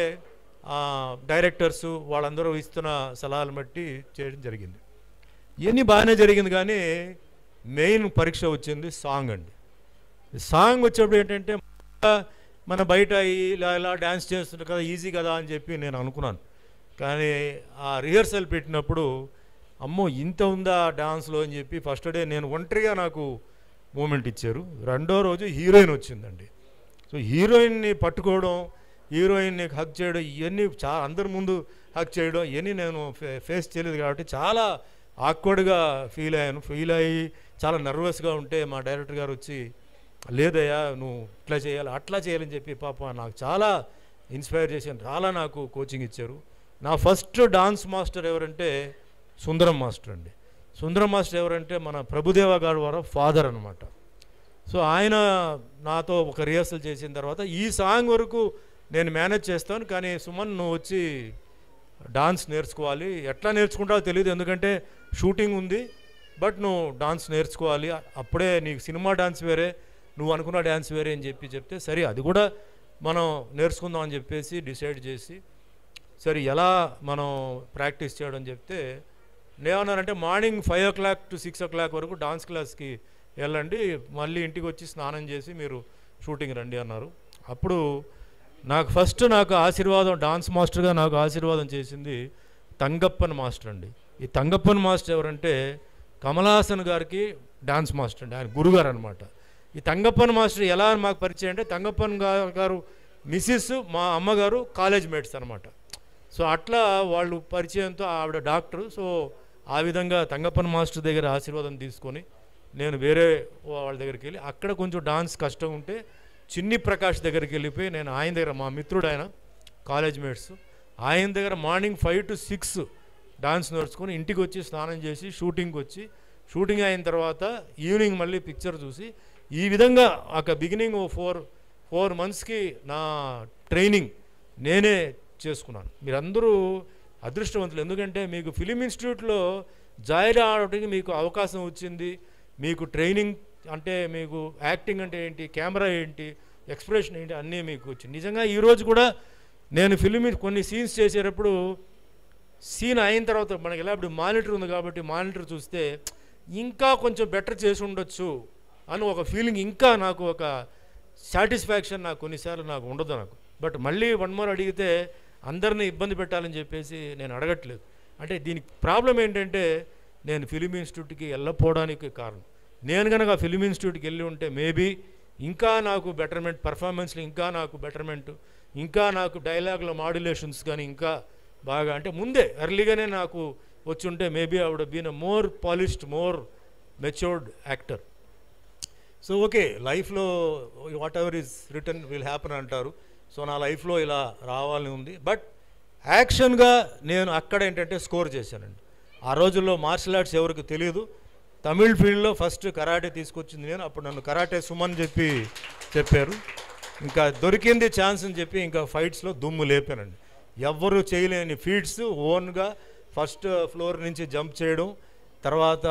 డైరెక్టర్స్ వాళ్ళందరూ ఇస్తున్న సలహాలు బట్టి చేయడం జరిగింది. ఇవన్నీ బాగానే జరిగింది, కానీ మెయిన్ పరీక్ష వచ్చింది సాంగ్ అండి. సాంగ్ వచ్చేప్పుడు ఏంటంటే మన బయట ఇలా ఇలా డ్యాన్స్ చేస్తుంటారు కదా, ఈజీ కదా అని చెప్పి నేను అనుకున్నాను. కానీ ఆ రిహర్సల్ పెట్టినప్పుడు అమ్మో ఇంత ఉందా డాన్స్లో అని చెప్పి ఫస్ట్ డే నేను ఒంటరిగా నాకు మూమెంట్ ఇచ్చారు. రెండో రోజు హీరోయిన్ వచ్చిందండి. సో హీరోయిన్ని పట్టుకోవడం, హీరోయిన్ని హక్ చేయడం, ఇవన్నీ అందరి ముందు హక్ చేయడం, ఇవన్నీ నేను ఫేస్ చేయలేదు కాబట్టి చాలా ఆక్వర్డ్గా ఫీల్ అయ్యి చాలా నర్వస్గా ఉంటే మా డైరెక్టర్ గారు వచ్చి లేదయ్యా నువ్వు ఇట్లా చేయాలి అట్లా చేయాలని చెప్పి పాప నాకు చాలా ఇన్స్పైర్ చేశాను, చాలా నాకు కోచింగ్ ఇచ్చారు. నా ఫస్ట్ డాన్స్ మాస్టర్ ఎవరంటే సుందరం మాస్టర్ అండి. సుందరం మాస్టర్ ఎవరంటే మన ప్రభుదేవ గారి వారు ఫాదర్ అనమాట. సో ఆయన నాతో ఒక రిహర్సల్ చేసిన తర్వాత ఈ సాంగ్ వరకు నేను మేనేజ్ చేస్తాను, కానీ సుమన్ నువ్వు వచ్చి డాన్స్ నేర్చుకోవాలి, ఎట్లా నేర్చుకుంటావో తెలియదు ఎందుకంటే షూటింగ్ ఉంది, బట్ నువ్వు డాన్స్ నేర్చుకోవాలి, అప్పుడే నీకు సినిమా డాన్స్ వేరే నువ్వు అనుకున్న డ్యాన్స్ వేరే అని చెప్తే సరే అది కూడా మనం నేర్చుకుందాం అని చెప్పేసి డిసైడ్ చేసి సరే ఎలా మనం ప్రాక్టీస్ చేయడం చెప్తే నేమన్నారంటే మార్నింగ్ 5 o'clock to 6 o'clock వరకు డాన్స్ క్లాస్కి వెళ్ళండి, మళ్ళీ ఇంటికి వచ్చి స్నానం చేసి మీరు షూటింగ్ రండి అన్నారు. అప్పుడు నాకు ఫస్ట్ ఆశీర్వాదం డాన్స్ మాస్టర్గా నాకు ఆశీర్వాదం చేసింది తంగప్పన్ మాస్టర్ అండి. ఈ తంగప్పన్ మాస్టర్ ఎవరంటే కమల్ హాసన్ గారికి డాన్స్ మాస్టర్ అండి, ఆయన గురుగారు అనమాట. ఈ తంగప్పన్ మాస్టర్ ఎలా మాకు పరిచయం అంటే తంగప్పన్ గారు మిస్సెస్ మా అమ్మగారు కాలేజ్ మేట్స్ అనమాట. సో అట్లా వాళ్ళు పరిచయంతో ఆవిడ డాక్టర్. సో ఆ విధంగా తంగప్పన్ మాస్టర్ దగ్గర ఆశీర్వాదం తీసుకొని నేను వేరే వాళ్ళ దగ్గరికి వెళ్ళి అక్కడ కొంచెం డాన్స్ కష్టం ఉంటే చిన్ని ప్రకాష్ దగ్గరికి వెళ్ళిపోయి నేను ఆయన దగ్గర మా మిత్రుడు ఆయన కాలేజ్ మేట్స్ ఆయన దగ్గర మార్నింగ్ 5 to 6 డాన్స్ నేర్చుకొని ఇంటికి వచ్చి స్నానం చేసి షూటింగ్కి వచ్చి షూటింగ్ అయిన తర్వాత ఈవినింగ్ మళ్ళీ పిక్చర్ చూసి ఈ విధంగా ఒక బిగినింగ్ 4 monthsకి నా ట్రైనింగ్ నేనే చేసుకున్నాను. మీరందరూ అదృష్టవంతులు, ఎందుకంటే మీకు ఫిలిం ఇన్స్టిట్యూట్లో జాయిన్ అవడానికి మీకు అవకాశం వచ్చింది, మీకు ట్రైనింగ్ అంటే మీకు యాక్టింగ్ అంటే ఏంటి, కెమెరా ఏంటి, ఎక్స్ప్రెషన్ ఏంటి అన్నీ మీకు వచ్చింది. నిజంగా ఈరోజు కూడా నేను ఫిలిం కొన్ని సీన్స్ చేసేటప్పుడు సీన్ అయిన తర్వాత మనకి ఎలా ఇప్పుడు మానిటర్ ఉంది కాబట్టి మానిటర్ చూస్తే ఇంకా కొంచెం బెటర్ చేసి ఉండొచ్చు అని ఒక ఫీలింగ్, ఇంకా నాకు ఒక సాటిస్ఫాక్షన్ నాకు కొన్నిసార్లు నాకు ఉండదు నాకు. బట్ మళ్ళీ 1 more అడిగితే అందరినీ ఇబ్బంది పెట్టాలని చెప్పేసి నేను అడగట్లేదు. అంటే దీనికి ప్రాబ్లం ఏంటంటే నేను ఫిలిం ఇన్స్టిట్యూట్కి వెళ్ళకపోవడానికి కారణం, నేను కనుక ఫిలిం ఇన్స్టిట్యూట్కి వెళ్ళి ఉంటే మేబీ ఇంకా నాకు బెటర్మెంట్, పర్ఫార్మెన్స్లో ఇంకా నాకు బెటర్మెంట్, ఇంకా నాకు డైలాగ్లో మాడ్యులేషన్స్ కానీ ఇంకా బాగా, అంటే ముందే ఎర్లీగానే నాకు వచ్చి ఉంటే maybe I would been a more polished, more matured actor. So okay, లైఫ్లో whatever is return will happen అంటారు. సో నా లైఫ్లో ఇలా రావాలని ఉంది. బట్ యాక్షన్గా నేను అక్కడ ఏంటంటే స్కోర్ చేశానండి. ఆ రోజుల్లో మార్షల్ ఆర్ట్స్ ఎవరికి తెలియదు. తమిళ్ ఫీల్డ్లో ఫస్ట్ కరాటే తీసుకొచ్చింది నేను. అప్పుడు నన్ను కరాటే సుమన్ చెప్పారు. ఇంకా దొరికింది ఛాన్స్ అని చెప్పి ఇంకా ఫైట్స్లో దుమ్ము లేపానండి. ఎవ్వరూ చేయలేని ఫీట్స్ ఓన్గా ఫస్ట్ ఫ్లోర్ నుంచి జంప్ చేయడం, తర్వాత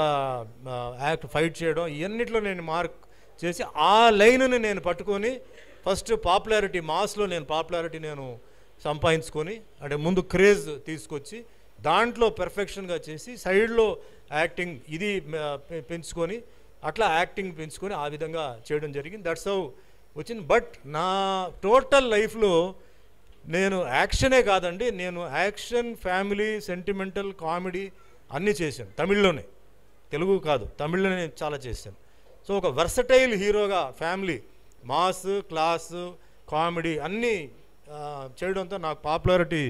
ఫైట్ చేయడం, ఇవన్నిట్లో నేను మార్క్ చేసి ఆ లైన్ని నేను పట్టుకొని ఫస్ట్ పాపులారిటీ, మాస్లో నేను పాపులారిటీ నేను సంపాదించుకొని, అంటే ముందు క్రేజ్ తీసుకొచ్చి దాంట్లో పెర్ఫెక్షన్గా చేసి సైడ్లో యాక్టింగ్ ఇది పెంచుకొని అట్లా యాక్టింగ్ పెంచుకొని ఆ విధంగా చేయడం జరిగింది. దట్స్ హౌ వచ్చింది. బట్ నా టోటల్ లైఫ్లో నేను యాక్షనే కాదండి, నేను యాక్షన్, ఫ్యామిలీ, సెంటిమెంటల్, కామెడీ అన్నీ చేశాను తమిళ్లోనే, తెలుగు కాదు, తమిళ్లోనే నేను చాలా చేశాను. సో ఒక వర్సటైల్ హీరోగా ఫ్యామిలీ, మాస్, క్లాస్, కామెడీ అన్నీ చేయడంతో నాకు పాపులారిటీ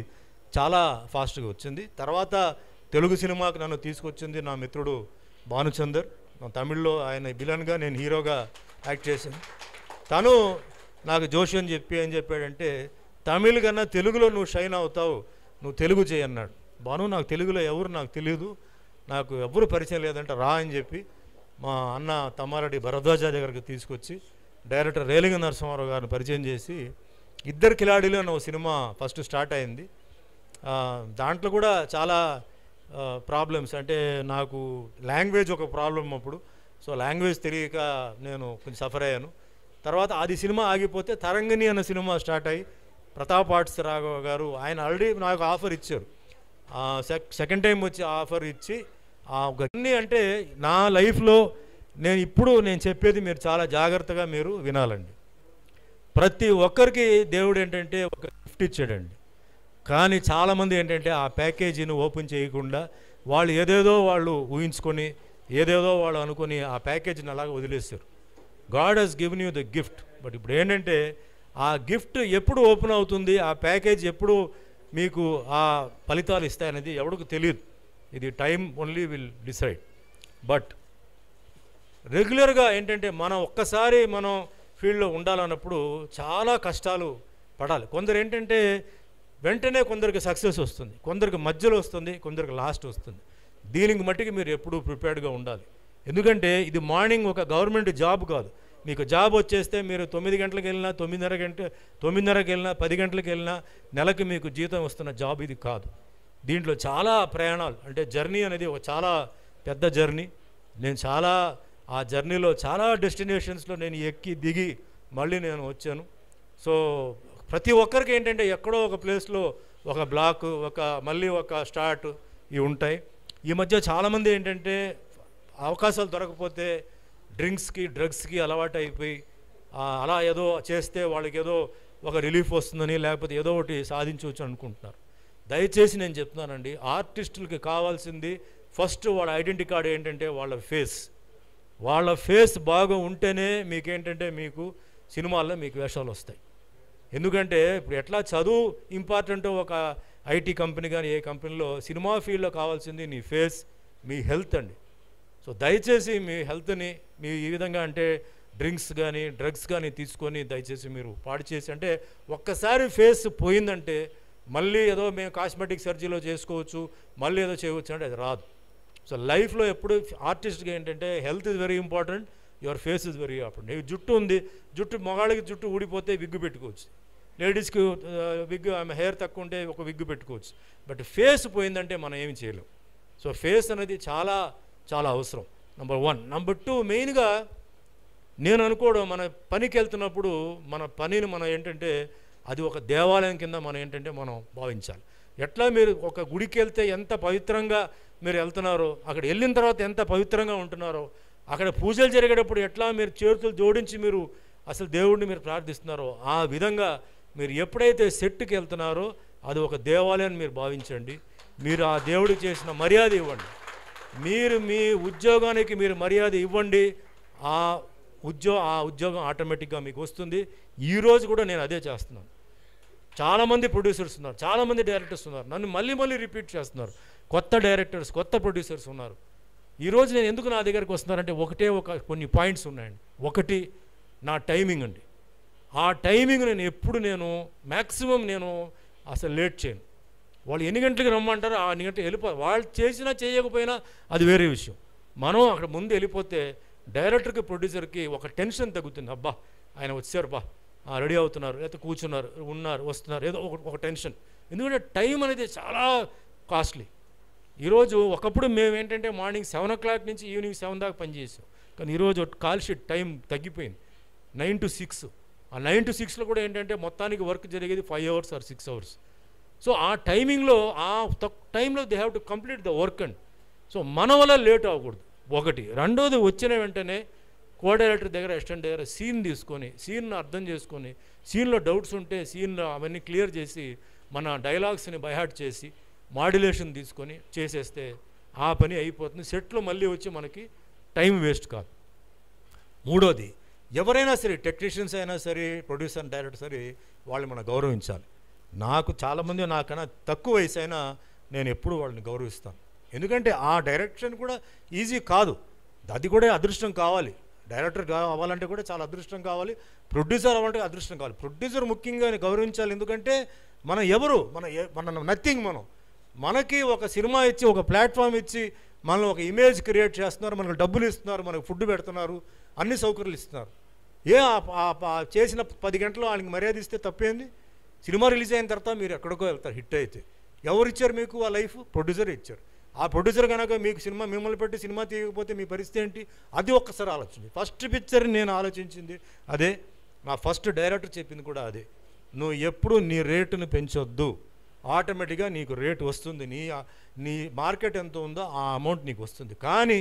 చాలా ఫాస్ట్గా వచ్చింది. తర్వాత తెలుగు సినిమాకి నన్ను తీసుకొచ్చింది నా మిత్రుడు భానుచందర్. తమిళ్లో ఆయన విలన్గా, నేను హీరోగా యాక్ట్ చేశాను. తను నాకు జోషి అని చెప్పి ఏం చెప్పాడంటే, తమిళ్ కన్నా తెలుగులో నువ్వు షైన్ అవుతావు, నువ్వు తెలుగు చేయి అన్నాడు. భాను, నాకు తెలుగులో ఎవరు నాకు తెలియదు, నాకు ఎవరు పరిచయం లేదంటే రా అని చెప్పి మా అన్న తమ్మారెడ్డి భరద్వాజ దగ్గరికి తీసుకొచ్చి డైరెక్టర్ రేలింగ నరసింహారావు గారిని పరిచయం చేసి ఇద్దరు కిలాడీలు అన్న సినిమా ఫస్ట్ స్టార్ట్ అయింది. దాంట్లో కూడా చాలా ప్రాబ్లమ్స్, అంటే నాకు లాంగ్వేజ్ ఒక ప్రాబ్లం అప్పుడు. సో లాంగ్వేజ్ తెలియక నేను కొంచెం సఫర్ అయ్యాను. తర్వాత అది సినిమా ఆగిపోతే తరంగిణి అన్న సినిమా స్టార్ట్ అయ్యి ప్రతాప్ ఆర్ట్స్ రాఘవ గారు ఆయన ఆల్రెడీ నాకు ఆఫర్ ఇచ్చారు. సెకండ్ టైం వచ్చి ఆఫర్ ఇచ్చి అన్నీ, అంటే నా లైఫ్లో నేను చెప్పేది మీరు చాలా జాగ్రత్తగా మీరు వినాలండి. ప్రతి ఒక్కరికి దేవుడు ఏంటంటే ఒక గిఫ్ట్ ఇచ్చాడండి. కానీ చాలామంది ఏంటంటే ఆ ప్యాకేజీని ఓపెన్ చేయకుండా వాళ్ళు ఏదేదో వాళ్ళు ఊహించుకొని ఏదేదో వాళ్ళు అనుకొని ఆ ప్యాకేజీని అలాగ వదిలేస్తారు. God has given you the gift. But ఇప్పుడు ఏంటంటే ఆ గిఫ్ట్ ఎప్పుడు ఓపెన్ అవుతుంది, ఆ ప్యాకేజ్ ఎప్పుడు మీకు ఆ ఫలితాలు ఇస్తాయనేది ఎవరికి తెలియదు. ఇది time only will decide. But రెగ్యులర్గా ఏంటంటే మనం ఒక్కసారి మనం ఫీల్డ్లో ఉండాలన్నప్పుడు చాలా కష్టాలు పడాలి. కొందరు ఏంటంటే వెంటనే కొందరికి సక్సెస్ వస్తుంది, కొందరికి మధ్యలో వస్తుంది, కొందరికి లాస్ట్ వస్తుంది. దీనికి మట్టికి మీరు ఎప్పుడూ ప్రిపేర్డ్గా ఉండాలి. ఎందుకంటే ఇది మార్నింగ్ ఒక గవర్నమెంట్ జాబ్ కాదు. మీకు జాబ్ వచ్చేస్తే మీరు 9 గంటలకు వెళ్ళినా 9:30కి వెళ్ళినా 10 గంటలకు వెళ్ళినా నెలకి మీకు జీతం వస్తున్న జాబ్ ఇది కాదు. దీంట్లో చాలా ప్రయాణాలు, అంటే జర్నీ అనేది ఒక చాలా పెద్ద జర్నీ. నేను చాలా ఆ జర్నీలో చాలా డెస్టినేషన్స్లో నేను ఎక్కి దిగి మళ్ళీ నేను వచ్చాను. సో ప్రతి ఒక్కరికి ఏంటంటే ఎక్కడో ఒక ప్లేస్లో ఒక బ్లాక్, మళ్ళీ ఒక స్టార్ట్ ఇవి ఉంటాయి. ఈ మధ్య చాలామంది ఏంటంటే అవకాశాలు దొరకకపోతే డ్రింక్స్కి, డ్రగ్స్కి అలవాటు అయిపోయి అలా ఏదో చేస్తే వాళ్ళకి ఏదో ఒక రిలీఫ్ వస్తుందని, లేకపోతే ఏదో ఒకటి సాధించవచ్చు అనుకుంటున్నారు. దయచేసి నేను చెప్తున్నానండి, ఆర్టిస్టులకి కావాల్సింది ఫస్ట్ వాళ్ళ ఐడెంటిటీ కార్డు ఏంటంటే వాళ్ళ ఫేస్ బాగా ఉంటేనే మీకేంటంటే మీకు సినిమాల్లో మీకు వేషాలు వస్తాయి. ఎందుకంటే ఇప్పుడు ఎట్లా చదువు ఇంపార్టెంటో ఒక ఐటీ కంపెనీ కానీ ఏ కంపెనీలో, సినిమా ఫీల్డ్లో కావాల్సింది నీ ఫేస్, మీ హెల్త్ అండి. సో దయచేసి మీ హెల్త్ని మీ ఈ విధంగా అంటే డ్రింక్స్ కానీ డ్రగ్స్ కానీ తీసుకొని దయచేసి మీరు పాడు చేసి, అంటే ఒక్కసారి ఫేస్ పోయిందంటే మళ్ళీ ఏదో మేము కాస్మెటిక్ సర్జరీలో చేసుకోవచ్చు, మళ్ళీ ఏదో చేయవచ్చు అంటే అది రాదు. సో లైఫ్లో ఎప్పుడు ఆర్టిస్ట్గా ఏంటంటే health is very important, your face is very important. నీకు జుట్టు ఉంది, మగాళ్ళకి జుట్టు ఊడిపోతే విగ్గు పెట్టుకోవచ్చు, లేడీస్కి విగ్గు హెయిర్ తక్కువ ఉంటే ఒక విగ్గు పెట్టుకోవచ్చు. బట్ ఫేస్ పోయిందంటే మనం ఏమి చేయలేం. సో ఫేస్ అనేది చాలా చాలా అవసరం, నెంబర్ 1. నెంబర్ 2, మెయిన్గా నేను అనుకోవడం, మన పనికి వెళ్తున్నప్పుడు మన పనిని మనం ఏంటంటే అది ఒక దేవాలయం కింద మనం ఏంటంటే మనం భావించాలి. ఎట్లా మీరు ఒక గుడికి వెళ్తే ఎంత పవిత్రంగా మీరు వెళ్తున్నారో, అక్కడ వెళ్ళిన తర్వాత ఎంత పవిత్రంగా ఉంటున్నారో, అక్కడ పూజలు జరిగేటప్పుడు ఎట్లా మీరు చేతులు జోడించి మీరు అసలు దేవుడిని మీరు ప్రార్థిస్తున్నారో, ఆ విధంగా మీరు ఎప్పుడైతే సెట్కి వెళ్తున్నారో అది ఒక దేవాలయాన్ని మీరు భావించండి. మీరు ఆ దేవుడికి చేసిన మర్యాద ఇవ్వండి, మీరు మీ ఉద్యోగానికి మీరు మర్యాద ఇవ్వండి. ఆ ఆ ఉద్యోగం ఆటోమేటిక్గా మీకు వస్తుంది. ఈరోజు కూడా నేను అదే చేస్తున్నాను. చాలామంది ప్రొడ్యూసర్స్ ఉన్నారు, చాలామంది డైరెక్టర్స్ ఉన్నారు, నన్ను మళ్ళీ రిపీట్ చేస్తున్నారు. కొత్త డైరెక్టర్స్, కొత్త ప్రొడ్యూసర్స్ ఉన్నారు. ఈరోజు నేను ఎందుకు నా దగ్గరికి వస్తున్నానంటే కొన్ని పాయింట్స్ ఉన్నాయండి. ఒకటి నా టైమింగ్ అండి. ఆ టైమింగ్ నేను మ్యాక్సిమం నేను అసలు లేట్ చేయను. వాళ్ళు ఎన్ని గంటలకు రమ్మంటారో ఆ 2 గంటలకు వెళ్ళిపోవాలి. వాళ్ళు చేసినా చేయకపోయినా అది వేరే విషయం. మనం అక్కడ ముందు వెళ్ళిపోతే డైరెక్టర్కి ప్రొడ్యూసర్కి ఒక టెన్షన్ తగ్గుతుంది. అబ్బా ఆయన వచ్చారు, బా రెడీ అవుతున్నారు, లేకపోతే కూర్చున్నారు, వస్తున్నారు, ఏదో ఒక టెన్షన్. ఎందుకంటే టైం అనేది చాలా కాస్ట్లీ. ఈరోజు ఒకప్పుడు మేము ఏంటంటే మార్నింగ్ 7 o'clock నుంచి ఈవినింగ్ 7 దాకా పనిచేసాం. కానీ ఈరోజు కాల్ షీట్ టైం తగ్గిపోయింది. 9 to 6. ఆ 9 to 6లో కూడా ఏంటంటే మొత్తానికి వర్క్ జరిగేది 5 hours or 6 hours. సో ఆ టైమింగ్లో టైంలో they have to complete the work and. So మన వల్ల లేట్ అవ్వకూడదు ఒకటి. రెండోది వచ్చిన వెంటనే కో డైరెక్టర్ దగ్గర, అసిస్టెంట్ దగ్గర సీన్ తీసుకొని, సీన్ను అర్థం చేసుకొని, సీన్లో డౌట్స్ ఉంటే సీన్లో అవన్నీ క్లియర్ చేసి, మన డైలాగ్స్ని బైహార్ట్ చేసి మాడ్యులేషన్ తీసుకొని చేసేస్తే ఆ పని అయిపోతుంది. సెట్లో మళ్ళీ వచ్చి మనకి టైం వేస్ట్ కాదు. మూడోది, ఎవరైనా సరే, టెక్నీషియన్స్ అయినా సరే, ప్రొడ్యూసర్, డైరెక్టర్ సరే, వాళ్ళు మనం గౌరవించాలి. నాకు చాలామంది నాకన్నా తక్కువ వయసు అయినా నేను ఎప్పుడు వాళ్ళని గౌరవిస్తాను. ఎందుకంటే ఆ డైరెక్షన్ కూడా ఈజీ కాదు, అది కూడా అదృష్టం కావాలి. డైరెక్టర్ అవ్వాలంటే కూడా చాలా అదృష్టం కావాలి, ప్రొడ్యూసర్ అవ్వాలంటే అదృష్టం కావాలి. ప్రొడ్యూసర్ ముఖ్యంగా గౌరవించాలి. ఎందుకంటే మనం ఎవరు, మన నథింగ్. మనకి ఒక సినిమా ఇచ్చి, ఒక ప్లాట్ఫామ్ ఇచ్చి, మనల్ని ఒక ఇమేజ్ క్రియేట్ చేస్తున్నారు, మనకు డబ్బులు ఇస్తున్నారు, మనకు ఫుడ్ పెడుతున్నారు, అన్ని సౌకర్యాలు ఇస్తున్నారు. చేసిన 10 గంటలు వాళ్ళకి మర్యాద ఇస్తే తప్పేంది? సినిమా రిలీజ్ అయిన తర్వాత మీరు ఎక్కడికో వెళ్తారు హిట్ అయితే. ఎవరు ఇచ్చారు మీకు ఆ లైఫ్? ప్రొడ్యూసర్ ఇచ్చారు. ఆ ప్రొడ్యూసర్ కనుక మీకు మిమ్మల్ని పెట్టి సినిమా తీయకపోతే మీ పరిస్థితి ఏంటి? అది ఒక్కసారి ఆలోచించి. ఫస్ట్ పిక్చర్ నేను ఆలోచించింది అదే, నా ఫస్ట్ డైరెక్టర్ చెప్పింది కూడా అదే. నువ్వు ఎప్పుడు నీ రేటును పెంచొద్దు, ఆటోమేటిక్గా నీకు రేటు వస్తుంది. నీ మార్కెట్ ఎంత ఉందో ఆ అమౌంట్ నీకు వస్తుంది. కానీ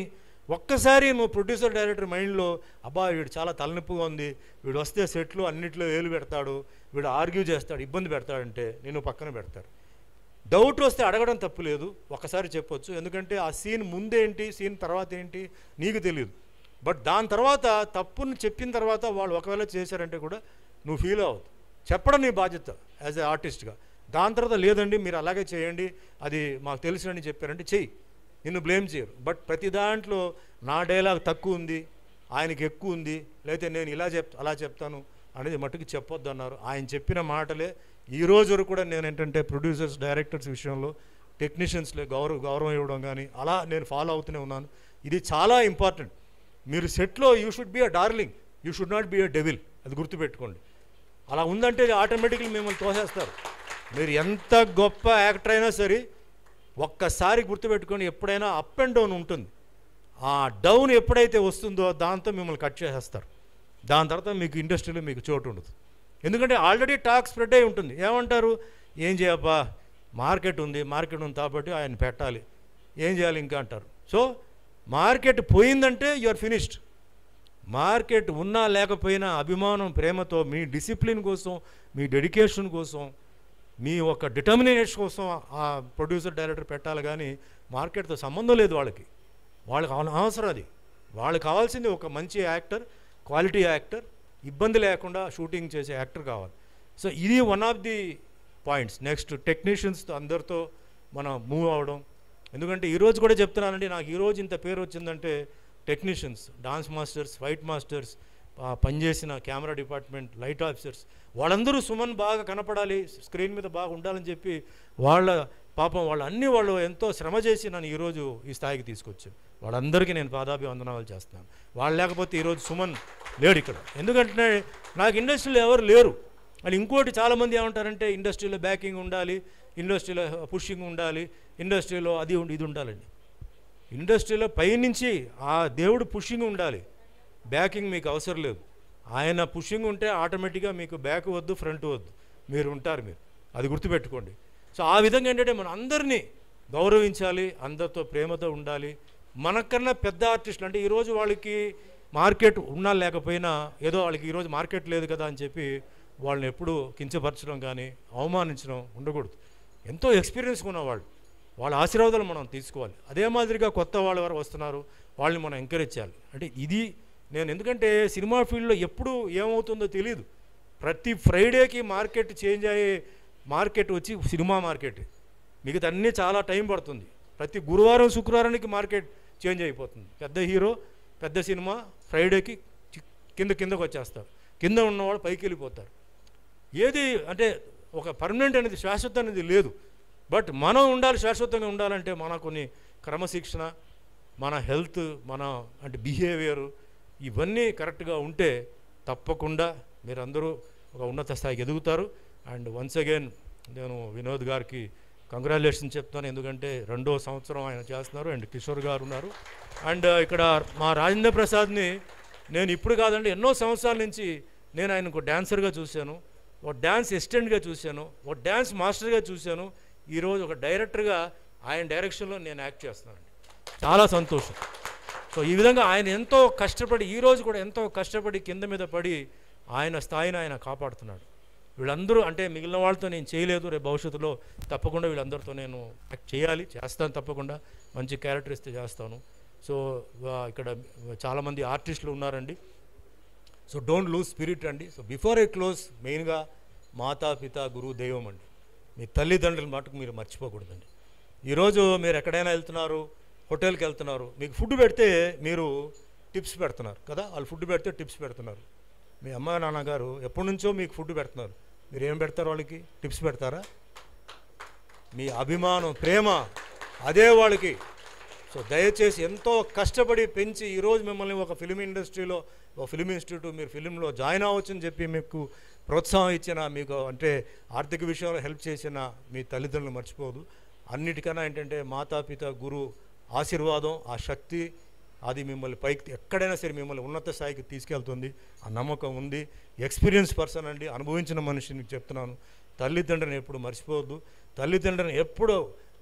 ఒక్కసారి నువ్వు ప్రొడ్యూసర్ డైరెక్టర్ మైండ్లో, అబ్బా వీడు చాలా తలనొప్పిగా ఉంది, వీడు వస్తే సెట్లు అన్నింటిలో ఏలు పెడతాడు, వీడు ఆర్గ్యూ చేస్తాడు, ఇబ్బంది పెడతాడంటే నేను పక్కన పెడతాడు. డౌట్ వస్తే అడగడం తప్పు లేదు, ఒక్కసారి చెప్పొచ్చు. ఎందుకంటే ఆ సీన్ ముందేంటి, సీన్ తర్వాత ఏంటి నీకు తెలియదు. బట్ దాని తర్వాత తప్పుని చెప్పిన తర్వాత వాళ్ళు ఒకవేళ చేశారంటే కూడా నువ్వు ఫీల్ అవ్వద్దు. చెప్పడం నీ బాధ్యత యాజ్ ఏ ఆర్టిస్ట్గా. దాని తర్వాత లేదండి మీరు అలాగే చేయండి, అది మాకు తెలుసునని చెప్పారంటే చెయ్యి, నిన్ను బ్లేమ్ చేయరు. బట్ ప్రతి దాంట్లో నా డైలాగ్ తక్కువ ఉంది, ఆయనకి ఎక్కువ ఉంది, లేకపోతే నేను అలా చెప్తాను అనేది మట్టుకు చెప్పొద్దు అన్నారు. ఆయన చెప్పిన మాటలే ఈ రోజు వరకు కూడా నేను ఏంటంటే ప్రొడ్యూసర్స్, డైరెక్టర్స్ విషయంలో, టెక్నీషియన్స్లో గౌరవం ఇవ్వడం కానీ అలా నేను ఫాలో అవుతూనే ఉన్నాను. ఇది చాలా ఇంపార్టెంట్. మీరు సెట్లో you should be a darling, you should not be a devil. అది గుర్తుపెట్టుకోండి. అలా ఉందంటే ఆటోమేటిక్లీ మిమ్మల్ని తోసేస్తారు. మీరు ఎంత గొప్ప యాక్టర్ అయినా సరే ఒక్కసారి గుర్తుపెట్టుకొని, ఎప్పుడైనా అప్ అండ్ డౌన్ ఉంటుంది. ఆ డౌన్ ఎప్పుడైతే వస్తుందో దాంతో మిమ్మల్ని కట్ చేసేస్తారు. దాని తర్వాత మీకు ఇండస్ట్రీలో మీకు చోటు ఉండదు. ఎందుకంటే ఆల్రెడీ టాక్ స్ప్రెడ్ అయి ఉంటుంది. ఏమంటారు, ఏం చేయబ్బా మార్కెట్ ఉంది కాబట్టి ఆయన పెట్టాలి, ఏం చేయాలి ఇంకా అంటారు. సో మార్కెట్ పోయిందంటే యు ఆర్ ఫినిష్డ్. మార్కెట్ ఉన్నా లేకపోయినా అభిమానం, ప్రేమతో, మీ డిసిప్లిన్ కోసం, మీ డెడికేషన్ కోసం, మీ ఒక డిటర్మినేషన్ కోసం ఆ ప్రొడ్యూసర్, డైరెక్టర్ పెట్టాలి. కానీ మార్కెట్తో సంబంధం లేదు వాళ్ళకి అవసరం. అది వాళ్ళకి కావాల్సింది ఒక మంచి యాక్టర్, క్వాలిటీ యాక్టర్, ఇబ్బంది లేకుండా షూటింగ్ చేసే యాక్టర్ కావాలి. సో ఇది one of the points. Next టెక్నీషియన్స్తో అందరితో మనం మూవ్ అవ్వడం. ఎందుకంటే ఈరోజు కూడా చెప్తున్నానండి, నాకు ఈరోజు ఇంత పేరు వచ్చిందంటే technicians, dance masters, fight masters, పనిచేసిన కెమెరా డిపార్ట్మెంట్, లైట్ ఆఫీసర్స్, వాళ్ళందరూ సుమన్ బాగా కనపడాలి, స్క్రీన్ మీద బాగా ఉండాలని చెప్పి వాళ్ళు ఎంతో శ్రమ చేసి నన్ను ఈరోజు ఈ స్థాయికి తీసుకొచ్చారు. వాళ్ళందరికీ నేను పాదాభివందనాలు చేస్తున్నాను. వాళ్ళు లేకపోతే ఈరోజు సుమన్ లేడు ఇక్కడ. ఎందుకంటే నాకు ఇండస్ట్రీలో ఎవరు లేరు. అని ఇంకోటి చాలామంది ఏమంటారంటే ఇండస్ట్రీలో బ్యాకింగ్ ఉండాలి, ఇండస్ట్రీలో పుషింగ్ ఉండాలి, ఇండస్ట్రీలో ఇది ఉండాలండి. ఇండస్ట్రీలో పైనుంచి ఆ దేవుడు పుషింగ్ ఉండాలి, బ్యాకింగ్ మీకు అవసరం లేదు. ఆయన పుషింగ్ ఉంటే ఆటోమేటిక్గా మీకు బ్యాక్ వద్దు, ఫ్రంట్ వద్దు, మీరు ఉంటారు. అది గుర్తుపెట్టుకోండి. సో ఆ విధంగా ఏంటంటే మనం అందరినీ గౌరవించాలి, అందరితో ప్రేమతో ఉండాలి. మనకన్నా పెద్ద ఆర్టిస్టులు అంటే ఈరోజు వాళ్ళకి మార్కెట్ ఉన్నా లేకపోయినా ఏదో వాళ్ళకి ఈరోజు మార్కెట్ లేదు కదా అని చెప్పి వాళ్ళని ఎప్పుడూ కించపరచడం కానీ అవమానించడం ఉండకూడదు. ఎంతో ఎక్స్పీరియన్స్ ఉన్నవాళ్ళు, వాళ్ళ ఆశీర్వాదాలు మనం తీసుకోవాలి. అదే మాదిరిగా కొత్త వాళ్ళ వారు వస్తున్నారు, వాళ్ళని మనం ఎంకరేజ్ చేయాలి. అంటే ఇది నేను ఎందుకంటే సినిమా ఫీల్డ్లో ఎప్పుడు ఏమవుతుందో తెలియదు. ప్రతి ఫ్రైడేకి మార్కెట్ చేంజ్ అయ్యే మార్కెట్ వచ్చి సినిమా మార్కెట్, మిగతా అన్నీ చాలా టైం పడుతుంది. ప్రతి గురువారం శుక్రవారానికి మార్కెట్ చేంజ్ అయిపోతుంది. పెద్ద హీరో పెద్ద సినిమా ఫ్రైడేకి కిందకు వచ్చేస్తారు, కింద ఉన్నవాళ్ళు పైకి వెళ్ళిపోతారు. ఏది అంటే ఒక పర్మనెంట్ అనేది శాశ్వత అనేది లేదు. బట్ మనం ఉండాలి, శాశ్వతంగా ఉండాలంటే మన కొన్ని క్రమశిక్షణ, మన హెల్త్, మన అంటే బిహేవియర్ ఇవన్నీ కరెక్ట్గా ఉంటే తప్పకుండా మీరందరూ ఒక ఉన్నత స్థాయికి ఎదుగుతారు. అండ్ వన్స్ అగైన్ నేను వినోద్ గారికి కంగ్రాచులేషన్ చెప్తాను, ఎందుకంటే 2వ సంవత్సరం ఆయన చేస్తున్నారు. అండ్ కిషోర్ గారు ఉన్నారు. అండ్ ఇక్కడ మా రాజేంద్ర ప్రసాద్ని నేను ఇప్పుడు కాదండి ఎన్నో సంవత్సరాల నుంచి నేను ఆయనకు డ్యాన్సర్గా చూశాను, ఒక డ్యాన్స్ అసిస్టెంట్గా చూశాను, ఒక డ్యాన్స్ మాస్టర్గా చూశాను. ఈరోజు ఒక డైరెక్టర్గా ఆయన డైరెక్షన్లో నేను యాక్ట్ చేస్తున్నాను. చాలా సంతోషం. సో ఈ విధంగా ఆయన ఎంతో కష్టపడి ఈరోజు కూడా ఎంతో కష్టపడి కింద మీద పడి ఆయన స్థాయిని ఆయన కాపాడుతున్నాడు. వీళ్ళందరూ అంటే మిగిలిన వాళ్ళతో నేను చేయలేదు, రేపు భవిష్యత్తులో తప్పకుండా వీళ్ళందరితో నేను యాక్ట్ చేయాలి, చేస్తాను, తప్పకుండా మంచి క్యారెక్టర్ ఇస్తే చేస్తాను. సో ఇక్కడ చాలామంది ఆర్టిస్టులు ఉన్నారండి. సో డోంట్ లూజ్ స్పిరిట్ అండి. సో బిఫోర్ ఐ క్లోజ్ మెయిన్గా మాతా పిత గురువు దైవం అండి. మీ తల్లిదండ్రుల మటుకు మీరు మర్చిపోకూడదండి. ఈరోజు మీరు ఎక్కడైనా వెళ్తున్నారు, హోటల్కి వెళ్తున్నారు, మీకు ఫుడ్ పెడితే మీరు టిప్స్ పెడుతున్నారు కదా, వాళ్ళు ఫుడ్ పెడితే టిప్స్ పెడుతున్నారు. మీ అమ్మ నాన్నగారు ఎప్పటి నుంచో మీకు ఫుడ్ పెడుతున్నారు, మీరు ఏం పెడతారు వాళ్ళకి? టిప్స్ పెడతారా? మీ అభిమానం ప్రేమ అదే వాళ్ళకి. సో దయచేసి ఎంతో కష్టపడి పెంచి ఈరోజు మిమ్మల్ని ఒక ఫిలిం ఇండస్ట్రీలో, ఒక ఫిలిం ఇన్స్టిట్యూట్ మీరు ఫిలింలో జాయిన్ అవ్వచ్చని చెప్పి మీకు ప్రోత్సాహం ఇచ్చిన, మీకు అంటే ఆర్థిక విషయంలో హెల్ప్ చేసిన మీ తల్లిదండ్రులు మర్చిపోదు. అన్నిటికన్నా ఏంటంటే మాతాపిత గురు ఆశీర్వాదం, ఆ శక్తి అది మిమ్మల్ని పైకి ఎక్కడైనా సరే మిమ్మల్ని ఉన్నత స్థాయికి తీసుకెళ్తుంది. ఆ నమ్మకం ఉంది. ఎక్స్పీరియన్స్ పర్సన్ అండి, అనుభవించిన మనిషిని చెప్తున్నాను. తల్లిదండ్రులను ఎప్పుడు మర్చిపోవద్దు. తల్లిదండ్రులను ఎప్పుడు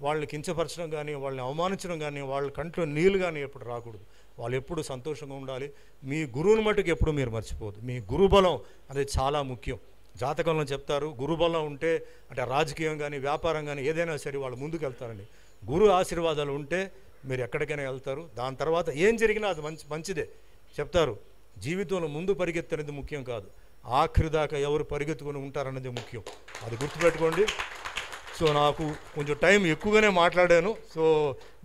వాళ్ళని కించపరచడం కానీ, వాళ్ళని అవమానించడం కానీ, వాళ్ళ కంట్లో నీళ్ళు కానీ ఎప్పుడు రాకూడదు. వాళ్ళు ఎప్పుడు సంతోషంగా ఉండాలి. మీ గురువుని మటుకు ఎప్పుడు మీరు మర్చిపోవద్దు. మీ గురుబలం అనేది చాలా ముఖ్యం. జాతకంలో చెప్తారు, గురుబలం ఉంటే అంటే రాజకీయం కానీ వ్యాపారం కానీ ఏదైనా సరే వాళ్ళు ముందుకు వెళ్తారండి. గురు ఆశీర్వాదాలు ఉంటే మీరు ఎక్కడికైనా వెళ్తారు. దాని తర్వాత ఏం జరిగినా అది మంచిదే చెప్తారు. జీవితంలో ముందు పరిగెత్తనేది ముఖ్యం కాదు, ఆఖరి దాకా ఎవరు పరిగెత్తుకొని ఉంటారనేది ముఖ్యం. అది గుర్తుపెట్టుకోండి. సో నాకు కొంచెం టైం ఎక్కువగానే మాట్లాడాను, సో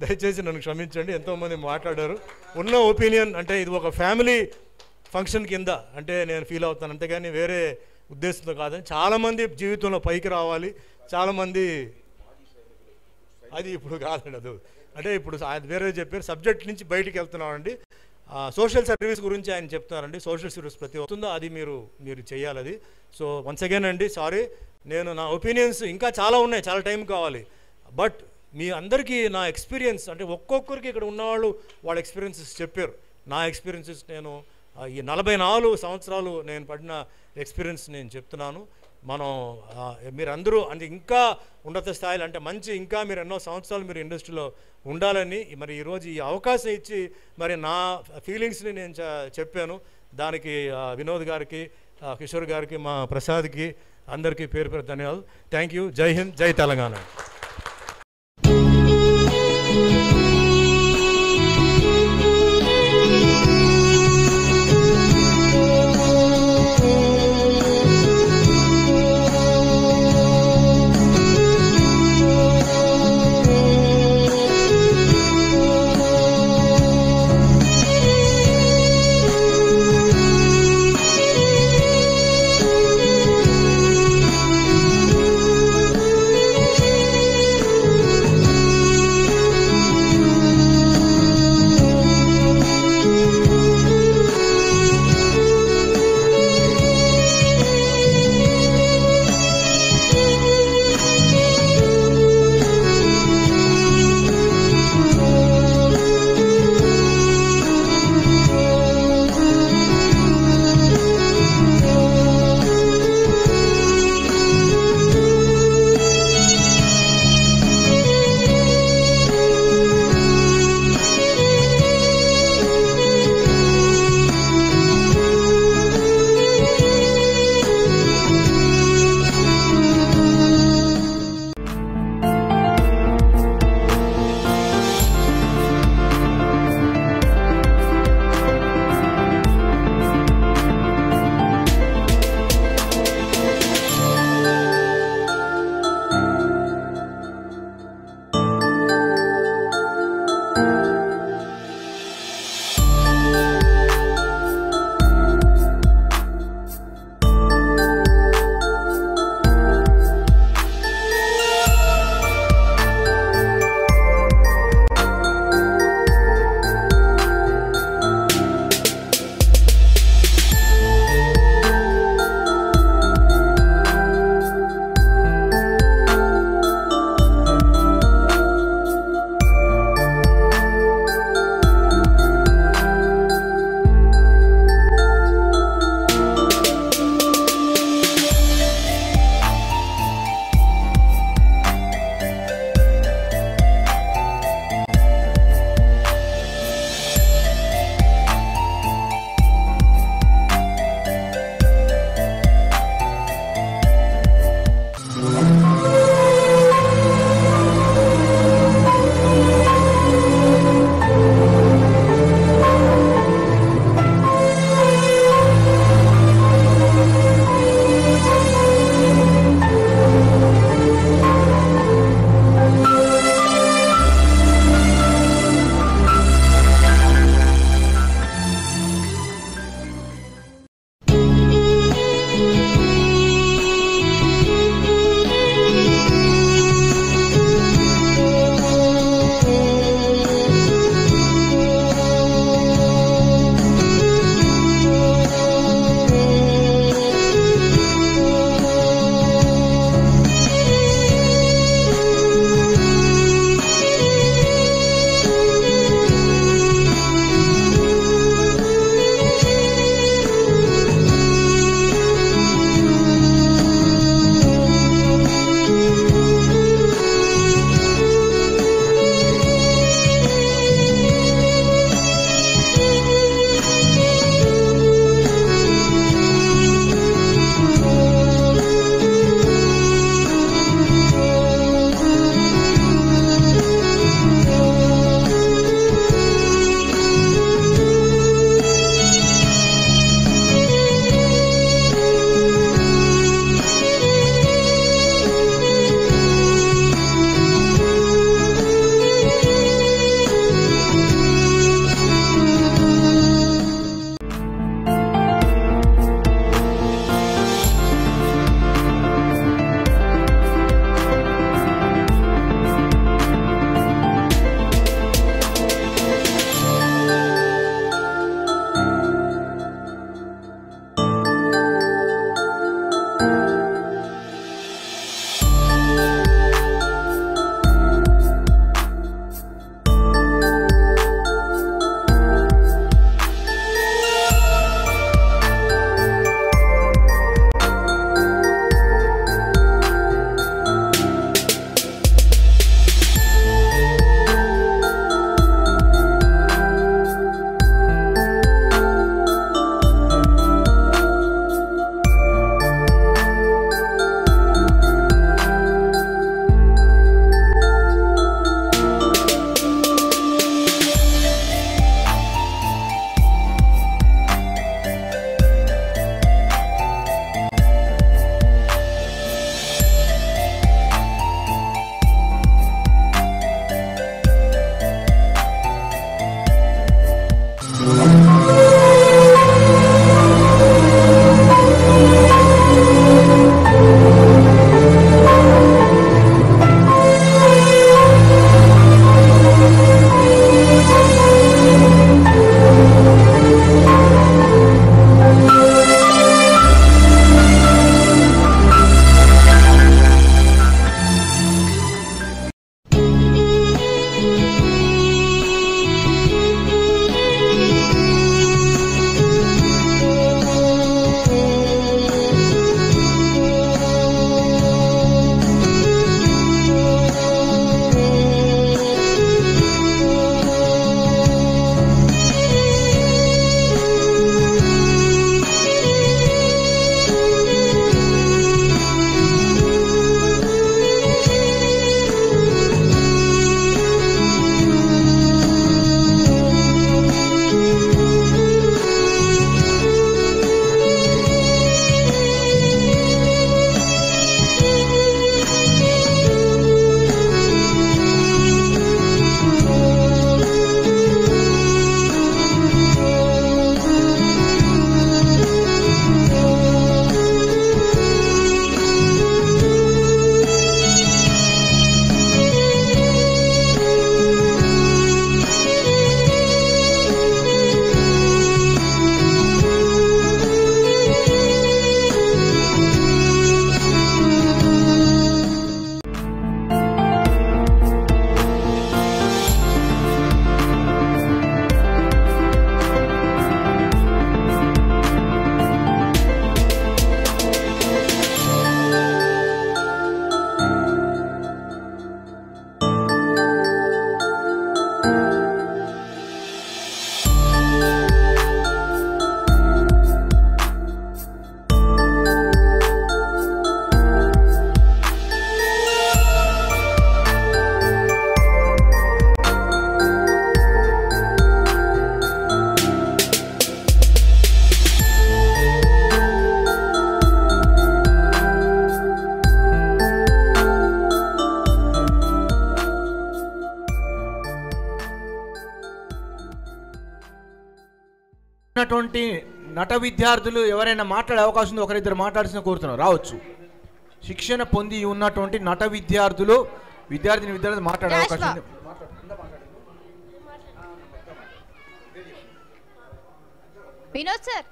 దయచేసి నన్ను క్షమించండి. ఎంతోమంది మాట్లాడారు. ఉన్న ఒపీనియన్ అంటే ఇది ఒక ఫ్యామిలీ ఫంక్షన్ కింద అంటే నేను ఫీల్ అవుతాను, అంతేగాని వేరే ఉద్దేశంతో కాదని. చాలామంది జీవితంలో పైకి రావాలి, చాలామంది అది ఇప్పుడు కాదండి, అది అంటే ఇప్పుడు వేరే చెప్పారు. సబ్జెక్ట్ నుంచి బయటికి వెళ్తున్నామండి. సోషల్ సర్వీస్ గురించి ఆయన చెప్తున్నారండి. సోషల్ సర్వీస్ ప్రతి వస్తుందో అది మీరు చేయాలి అది. సో వన్స్ అగైన్ అండి సారీ, నేను నా ఒపీనియన్స్ ఇంకా చాలా ఉన్నాయి, చాలా టైం కావాలి. బట్ మీ అందరికీ నా ఎక్స్పీరియన్స్ అంటే ఒక్కొక్కరికి ఇక్కడ ఉన్నవాళ్ళు వాళ్ళ ఎక్స్పీరియన్సెస్ చెప్పారు. నా ఎక్స్పీరియన్సెస్ నేను ఈ 44 సంవత్సరాలు నేను పడిన ఎక్స్పీరియన్స్ నేను చెప్తున్నాను. మనం మీరందరూ అంటే ఇంకా ఉన్నత స్థాయిలో అంటే మంచి ఇంకా మీరు ఎన్నో సంవత్సరాలు మీరు ఇండస్ట్రీలో ఉండాలని మరి ఈరోజు ఈ అవకాశం ఇచ్చి మరి నా ఫీలింగ్స్ని నేను చెప్పాను. దానికి వినోద్ గారికి, కిషోర్ గారికి, మా ప్రసాద్కి అందరికీ పేరు పేరు ధన్యవాదాలు. Thank you. జై హింద్, జై తెలంగాణ. ఉన్నటువంటి నట విద్యార్థులు ఎవరైనా మాట్లాడే అవకాశం ఉంది, ఒకరిద్దరు మాట్లాడాల్సిన కోరుతున్నాం, రావచ్చు. శిక్షణ పొంది ఉన్నటువంటి నట విద్యార్థులు విద్యార్థులు మాట్లాడే అవకాశం ఉంది. వినోద్ సార్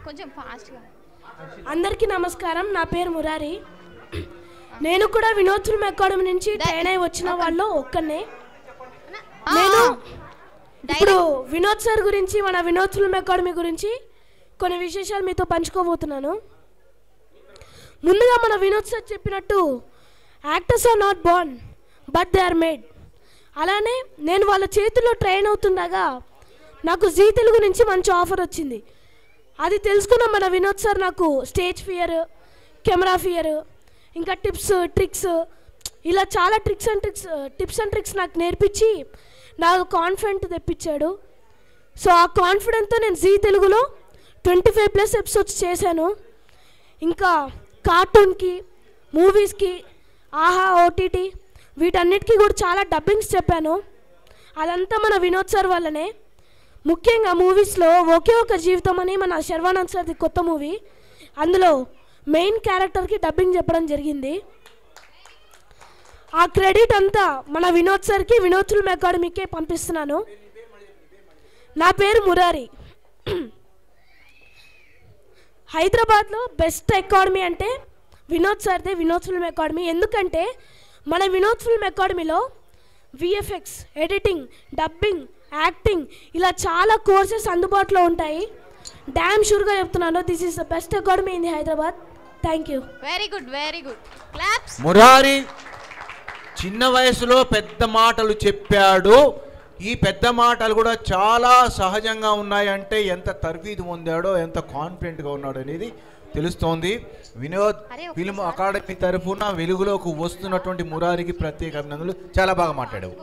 కొంచెం ఫాస్ట్గా. అందరికీ నమస్కారం, నా పేరు మురారి. నేను కూడా వినోద్ ఫిల్మ్ అకాడమీ నుంచి ట్రైన్ అయి వచ్చిన వాళ్ళు ఒక్కనే. నేను ఇప్పుడు వినోద్ సార్ గురించి, మన వినోద్ ఫిల్మ్ అకాడమీ గురించి కొన్ని విశేషాలు మీతో పంచుకోబోతున్నాను. ముందుగా మన వినోద్ సార్ చెప్పినట్టు actors are not born but they are made. అలానే నేను వాళ్ళ చేతుల్లో ట్రైన్ అవుతుండగా నాకు జీ తెలుగు నుంచి మంచి ఆఫర్ వచ్చింది. అది తెలుసుకున్న మన వినోద్ సార్ నాకు స్టేజ్ ఫియర్, కెమెరా ఫియర్, ఇంకా టిప్స్ ట్రిక్స్, ఇలా చాలా టిప్స్ అండ్ ట్రిక్స్ నాకు నేర్పించి నాకు కాన్ఫిడెంట్ తెప్పించాడు. సో ఆ కాన్ఫిడెంట్తో నేను జీ తెలుగులో 25+ ఎపిసోడ్స్ చేశాను. ఇంకా కార్టూన్కి, మూవీస్కి, ఆహా ఓటీటీ వీటన్నిటికీ కూడా చాలా డబ్బింగ్స్ చెప్పాను. అదంతా మన వినోద్ సార్ వల్లనే. ముఖ్యంగా మూవీస్లో ఒకే ఒక జీవితం అని మన శర్వానంద్ సార్ది కొత్త మూవీ, అందులో మెయిన్ క్యారెక్టర్కి డబ్బింగ్ చెప్పడం జరిగింది. ఆ క్రెడిట్ అంతా మన వినోద్ సార్కి, వినోద్ ఫిల్మ్ అకాడమీకే పంపిస్తున్నాను. నా పేరు మురారి. హైదరాబాద్లో బెస్ట్ అకాడమీ అంటే వినోద్ సార్దే, వినోద్ ఫిల్మ్ అకాడమీ. ఎందుకంటే మన వినోద్ ఫిల్మ్ అకాడమీలో విఎఫ్ఎక్స్, ఎడిటింగ్, డబ్బింగ్, యాక్టింగ్ ఇలా చాలా కోర్సెస్ అందుబాటులో ఉంటాయి. డ్యామ్ షూర్గా చెప్తున్నాను, this is the best academy in the Hyderabad. Thank you. Very good, very good. Claps. Murari చిన్న వయసులో పెద్ద మాటలు చెప్పాడు. ఈ పెద్ద మాటలు కూడా చాలా సహజంగా ఉన్నాయంటే ఎంత తర్ఫీదు పొందాడో, ఎంత కాన్ఫిడెంట్గా ఉన్నాడో అనేది తెలుస్తోంది. వినోద్ ఫిల్మ్ అకాడమీ తరఫున వెలుగులోకి వస్తున్నటువంటి మురారికి ప్రత్యేక అభినందనలు. చాలా బాగా మాట్లాడావు.